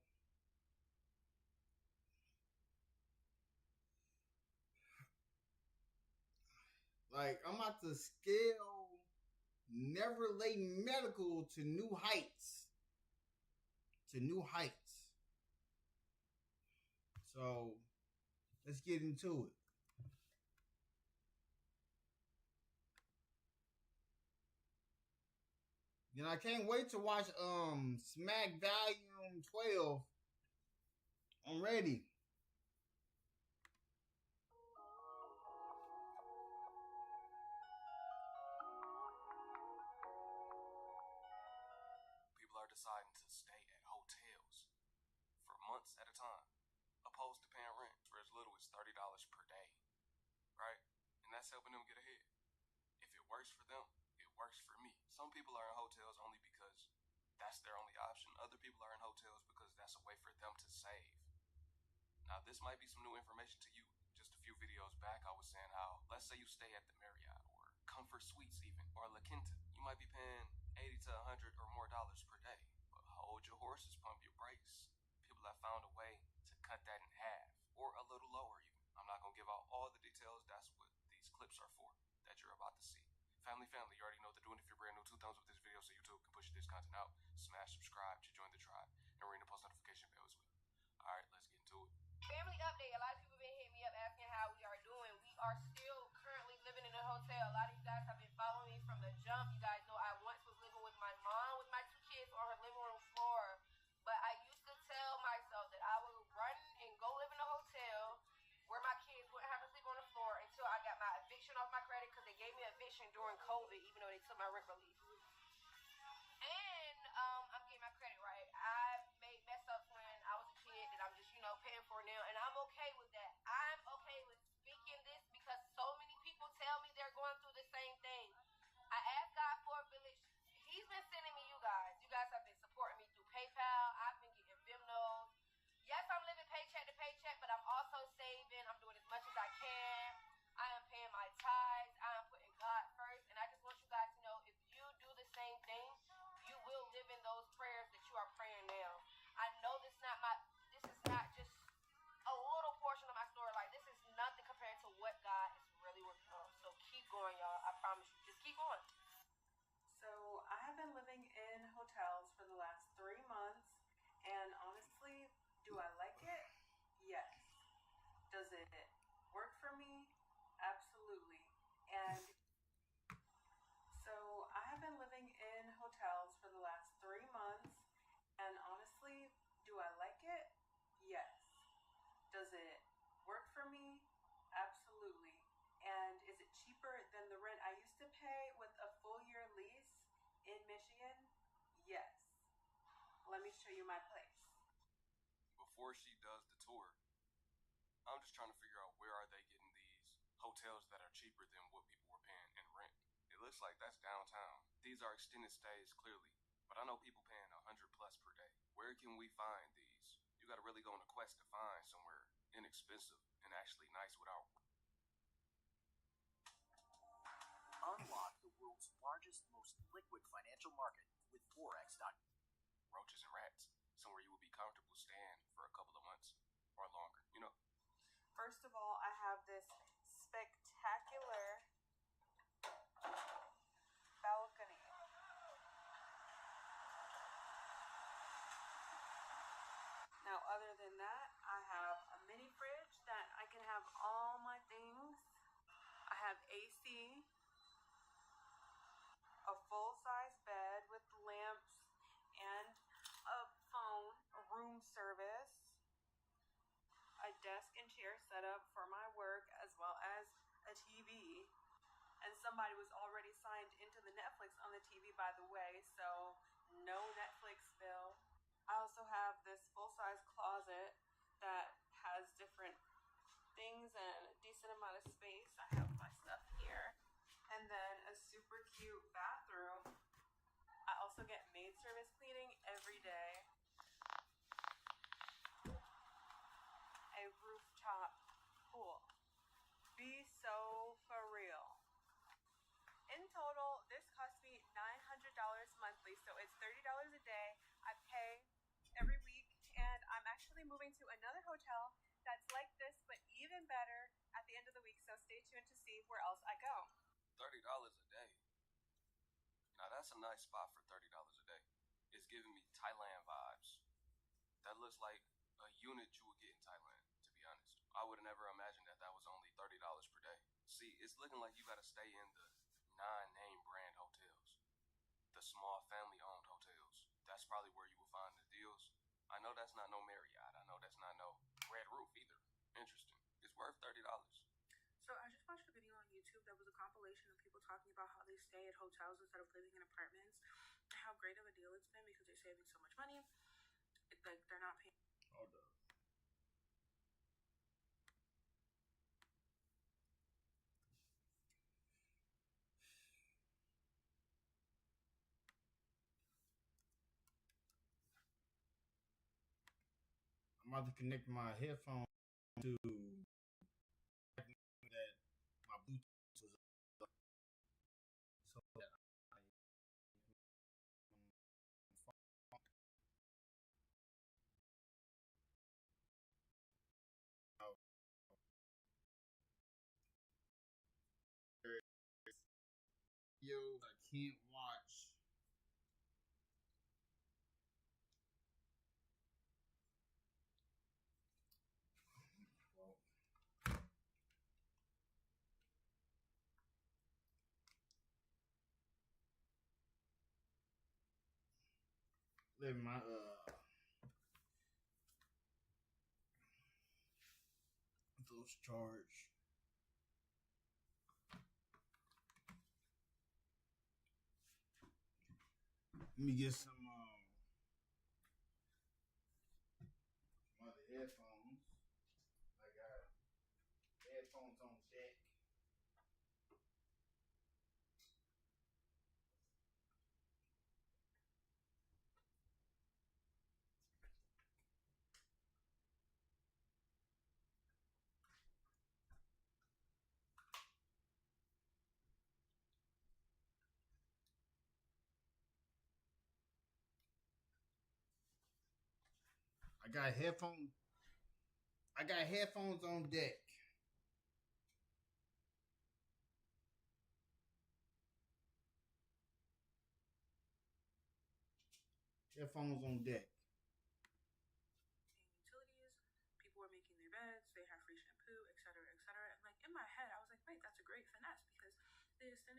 like, I'm about to scale Never Late Medical to new heights. To new heights. So, let's get into it. Then I can't wait to watch Smack Volume 12. I'm ready. People are deciding to stay at hotels for months at a time, opposed to paying rent for as little as $30 per day, right? And that's helping them get ahead. If it works for them, it works for me. Some people are in hotels only because that's their only option. Other people are in hotels because that's a way for them to save. Now, this might be some new information to you. Just a few videos back, I was saying how, let's say you stay at the Marriott or Comfort Suites even, or La Quinta. You might be paying $80 to $100 or more per day. But hold your horses, pump your brakes. People have found a way to cut that in half, or a little lower even. I'm not going to give out all the details. That's what these clips are for, that you're about to see. Family, you already know what they're doing. If you're brand new, 2 thumbs up this video so YouTube can push this content out. Smash subscribe to join the tribe, and ring the post notification bell as well. Alright, let's get into it. Family update. A lot of people been hitting me up asking how we are doing. We are still currently living in a hotel. A lot of you guys have been following me from the jump. You guys know I once was living with my mom with my 2 kids on her living room floor. But I used to tell myself that I would run and go live in a hotel where my kids wouldn't have to sleep on the floor until I got my eviction off my credit, because they gave me eviction during COVID, even though they took my rent relief. And I'm getting my credit right. I made mess ups when I was a kid that I'm just, paying for now, and I'm okay with that. I'm okay with speaking this because so many people tell me they're going through the same thing. I asked God for a village. He's been sending me you guys. You guys have been supporting me through PayPal. I've been getting Venmos. Yes, I'm living paycheck to paycheck, but I'm also saving. I'm doing as much as I can. I am paying my tithes. I am putting God first, and I just want you guys to know, if And so I have been living in hotels for the last 3 months, and honestly, do I like it? Yes. Does it work for me? Absolutely. And is it cheaper than the rent I used to pay with a full year lease in Michigan? Yes. Let me show you my place. Before she does the tour, I'm just trying to figure out where are they getting these hotels that are cheaper than what people were paying in rent. It looks like that's downtown. These are extended stays, clearly, but I know people paying $100+ per day. Where can we find these? You got to really go on a quest to find somewhere inexpensive and actually nice without. Unlock the world's largest, most liquid financial market with Forex.com. Roaches and rats, somewhere you will be comfortable staying for a couple of months or longer, you know. First of all, I have this spectacular balcony. Now, other than that, I have a mini fridge that I can have all my things. I have AC, a full-size bed with lamps and a phone, a room service, a desk and chair set up for my work, as well as a TV. And somebody was already signed into the Netflix on the TV, by the way, so no Netflix bill. I also have this full-size closet that has different things and a decent amount of space. I have my stuff here. And then a super cute bathroom. I also get maid service cleaning every day. A rooftop pool. Be so for real. In total, this cost me $900 monthly, so it's $30 a day. I pay every week, and I'm actually moving to another hotel that's like this, but even better at the end of the week, so stay tuned to see where else I go. $30 a day. Now that's a nice spot for $30 a day. It's giving me Thailand vibes. That looks like a unit you would get in Thailand, to be honest. I would have never imagined that was only $30 per day. See, it's looking like you gotta stay in the non-name brand hotels. The small family-owned hotels. That's probably where you will find the deals. I know that's not no Marriott. I know that's not no Red Roof either. Interesting. It's worth $30. So I just watched a video on YouTube that was a compilation of people talking about how they stay at hotels instead of living in apartments, and how great of a deal it's been because they're saving so much money. It's like they're not paying. Hold up. I'm about to connect my headphones to that my Bluetooth was up, so that videos I can't watch. Let my those charge. Let me get some other headphones. I got headphones on deck. I got headphones on deck. Headphones on deck. Utilities, people were making their beds, they have free shampoo, etc., etc. And like in my head, I was like, wait, that's a great finesse because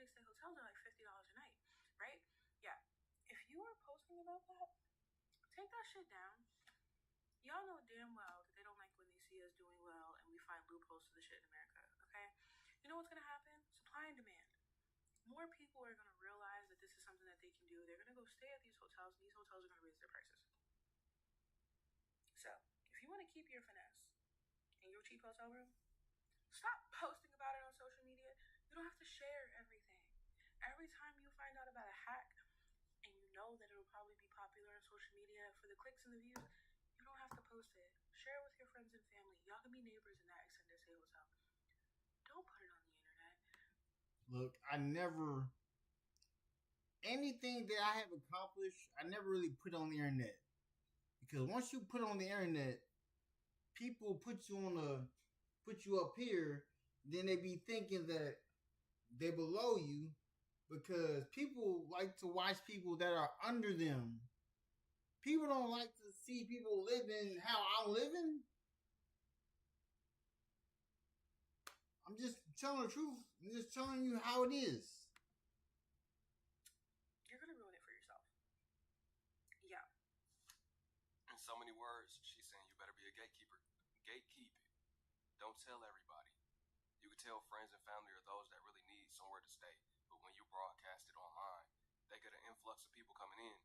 they stay hotels are like $50 a night, right? Yeah. If you are posting about that, take that shit down. Y'all know damn well that they don't like when they see us doing well and we find loopholes to the shit in America, okay? You know what's gonna happen? Supply and demand. More people are gonna realize that this is something that they can do. They're gonna go stay at these hotels, and these hotels are gonna raise their prices. So, if you wanna keep your finesse in your cheap hotel room, stop posting about it on social media. You don't have to share everything. Every time you find out about a hack and you know that it'll probably be popular on social media for the clicks and the views, you don't have to post it. Share it with your friends and family. Y'all can be neighbors in that extended stay hotel. Don't put it on the internet. Look, anything that I have accomplished, I never really put on the internet. Because once you put on the internet, people put you up here, then they be thinking that they're below you, because people like to watch people that are under them. People don't like to see people living how I'm living. I'm just telling the truth. I'm just telling you how it is. You're gonna ruin it for yourself. Yeah. In so many words, she's saying you better be a gatekeeper. Gatekeep it. Don't tell everybody. You can tell friends and family or those that really need somewhere to stay. But when you broadcast it online, they get an influx of people coming in.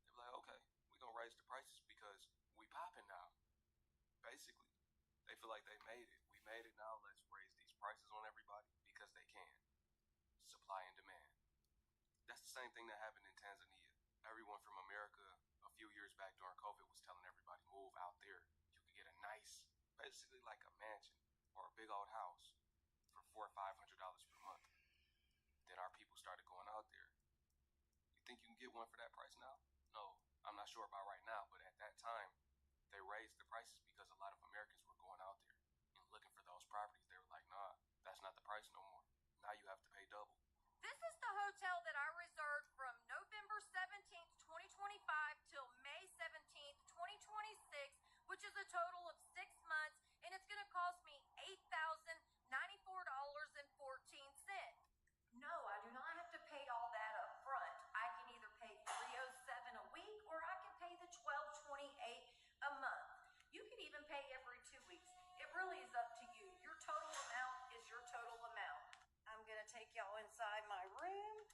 They're like, okay, we're going to raise the prices because we popping now. Basically, they feel like they made it. We made it now. Let's raise these prices on everybody because they can. Supply and demand. That's the same thing that happened in Tanzania. Everyone from America a few years back during COVID was telling everybody, move out there. You could get a nice, basically like a mansion or a big old house for $400 or $500 per month. Then our people started going out there. You think you can get one for that price now? No, I'm not sure about right now, but at that time, they raised the prices because a lot of Americans were going out there and looking for those properties. They were like, nah, that's not the price no more. Now you have to pay double. This is the hotel that I reserved from November 17th, 2025 till May 17th, 2026, which is a total of 6 months, and it's going to cost me $8,094.14. No, I do not have to pay all that up front. I can either pay $307 a week or I can pay the $1228 a month. You can even pay every 2 weeks. It really is up to you. Your total amount is your total amount. I'm going to take y'all inside my room.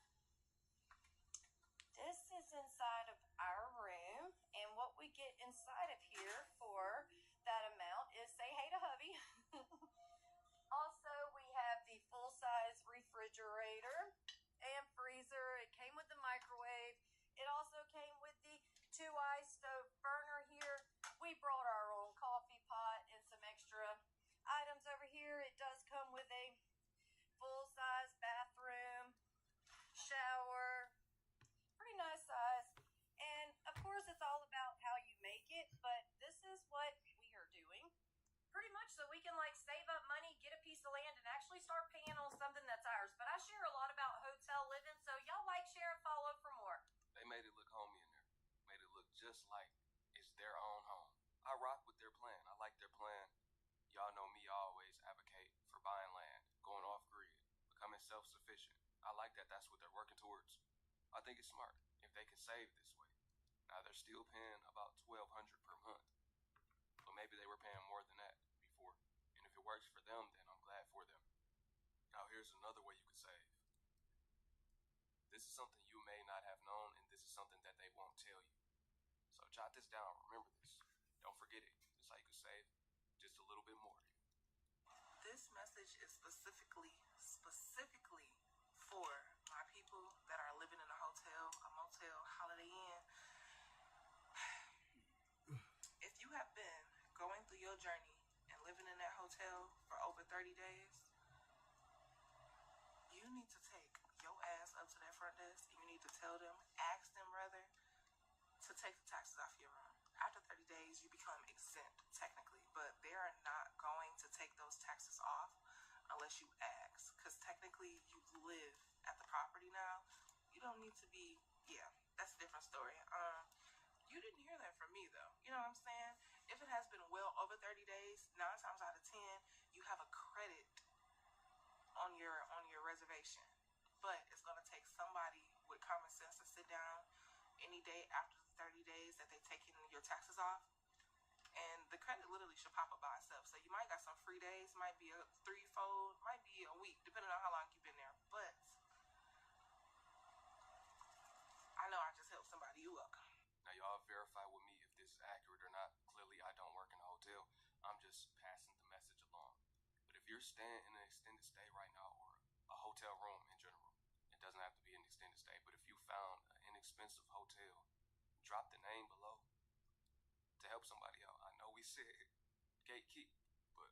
This is inside of our room, and what we get inside of here for that amount is say hey to hubby. Also, we have the full-size refrigerator and freezer. It came with the microwave. It also came with the 2-eye stove burner here. We brought our own coffee pot and some extra items over here. It does come with a full-size bathroom, shower, pretty nice size. And, of course, it's all about how you make it, but this is what we are doing. Pretty much so we can save up money, get a piece of land, and actually start paying on something that's ours. But I share a lot about hotel living, so y'all share, and follow for more. They made it look homey in there. Made it look just like it's their own home. I rock with their plan. I like their plan. Y'all know me, I always advocate for buying land, going off grid, becoming self-sufficient. I like that that's what they're working towards. I think it's smart if they can save this way. Now they're still paying about $1,200 per month. But maybe they were paying more than that before. And if it works for them, then I'm glad for them. Now here's another way you could save. This is something you may not have known, and this is something that they won't tell you. So jot this down. Remember this. Don't forget it. This is how you can save just a little bit more. This message is specifically for my people that are living in a hotel, a motel, Holiday Inn. If you have been going through your journey and living in that hotel for over 30 days, you need to take your ass up to that front desk and you need to tell them, ask them rather, to take the taxes off your room. After 30 days, you become exempt technically, but they are not going to take those taxes off unless you ask, because technically you live at the property now. You don't need to be, that's a different story. You didn't hear that from me though. You know what I'm saying? If it has been well over 30 days, 9 times out of 10, you have a credit on your reservation. But any day after the 30 days that they've taken your taxes off. And the credit literally should pop up by itself. So you might got some free days, might be a threefold, might be a week, depending on how long you've been there. But I know I just helped somebody. You welcome. Now y'all verify with me if this is accurate or not. Clearly I don't work in a hotel. I'm just passing the message along. But if you're staying in an extended stay right now, or a hotel room in general, it doesn't have to be an extended stay, but if you found an inexpensive hotel, drop the name below to help somebody out. I know we said gatekeep, but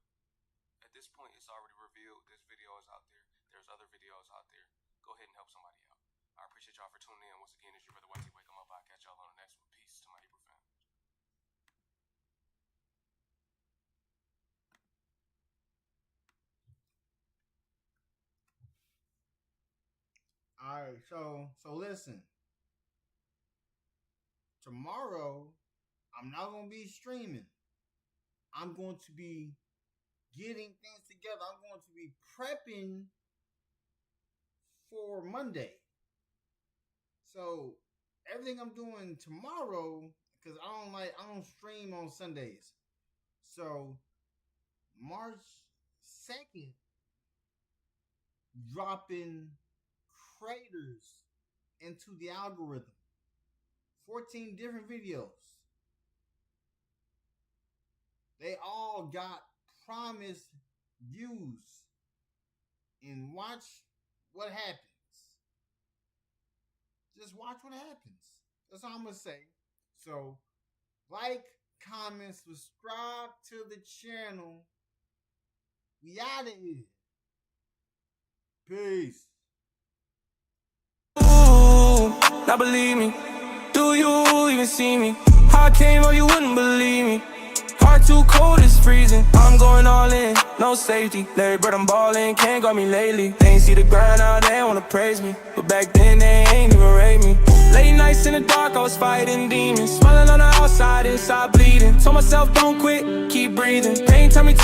at this point it's already revealed. This video is out there. There's other videos out there. Go ahead and help somebody out. I appreciate y'all for tuning in. Once again, it's your brother YT. Wake 'em up. I'll catch y'all on the next one. Peace to my Hebrew fam. All right, so listen. Tomorrow, I'm not gonna be streaming. I'm going to be getting things together. I'm going to be prepping for Monday. So everything I'm doing tomorrow, because I don't stream on Sundays. So March 2nd, dropping craters into the algorithm. 14 different videos. They all got promised views. And watch what happens. Just watch what happens. That's all I'm going to say. So, like, comment, subscribe to the channel. We out of here. Peace. Now believe me, do you even see me? How I came up, you wouldn't believe me. Heart too cold, it's freezing. I'm going all in, no safety. Larry Bird, I'm ballin', can't guard me lately. They ain't see the grind, now they wanna praise me. But back then, they ain't even rate me. Late nights in the dark, I was fighting demons. Smiling on the outside, inside bleeding. Told myself, don't quit, keep breathing. Pain tell me to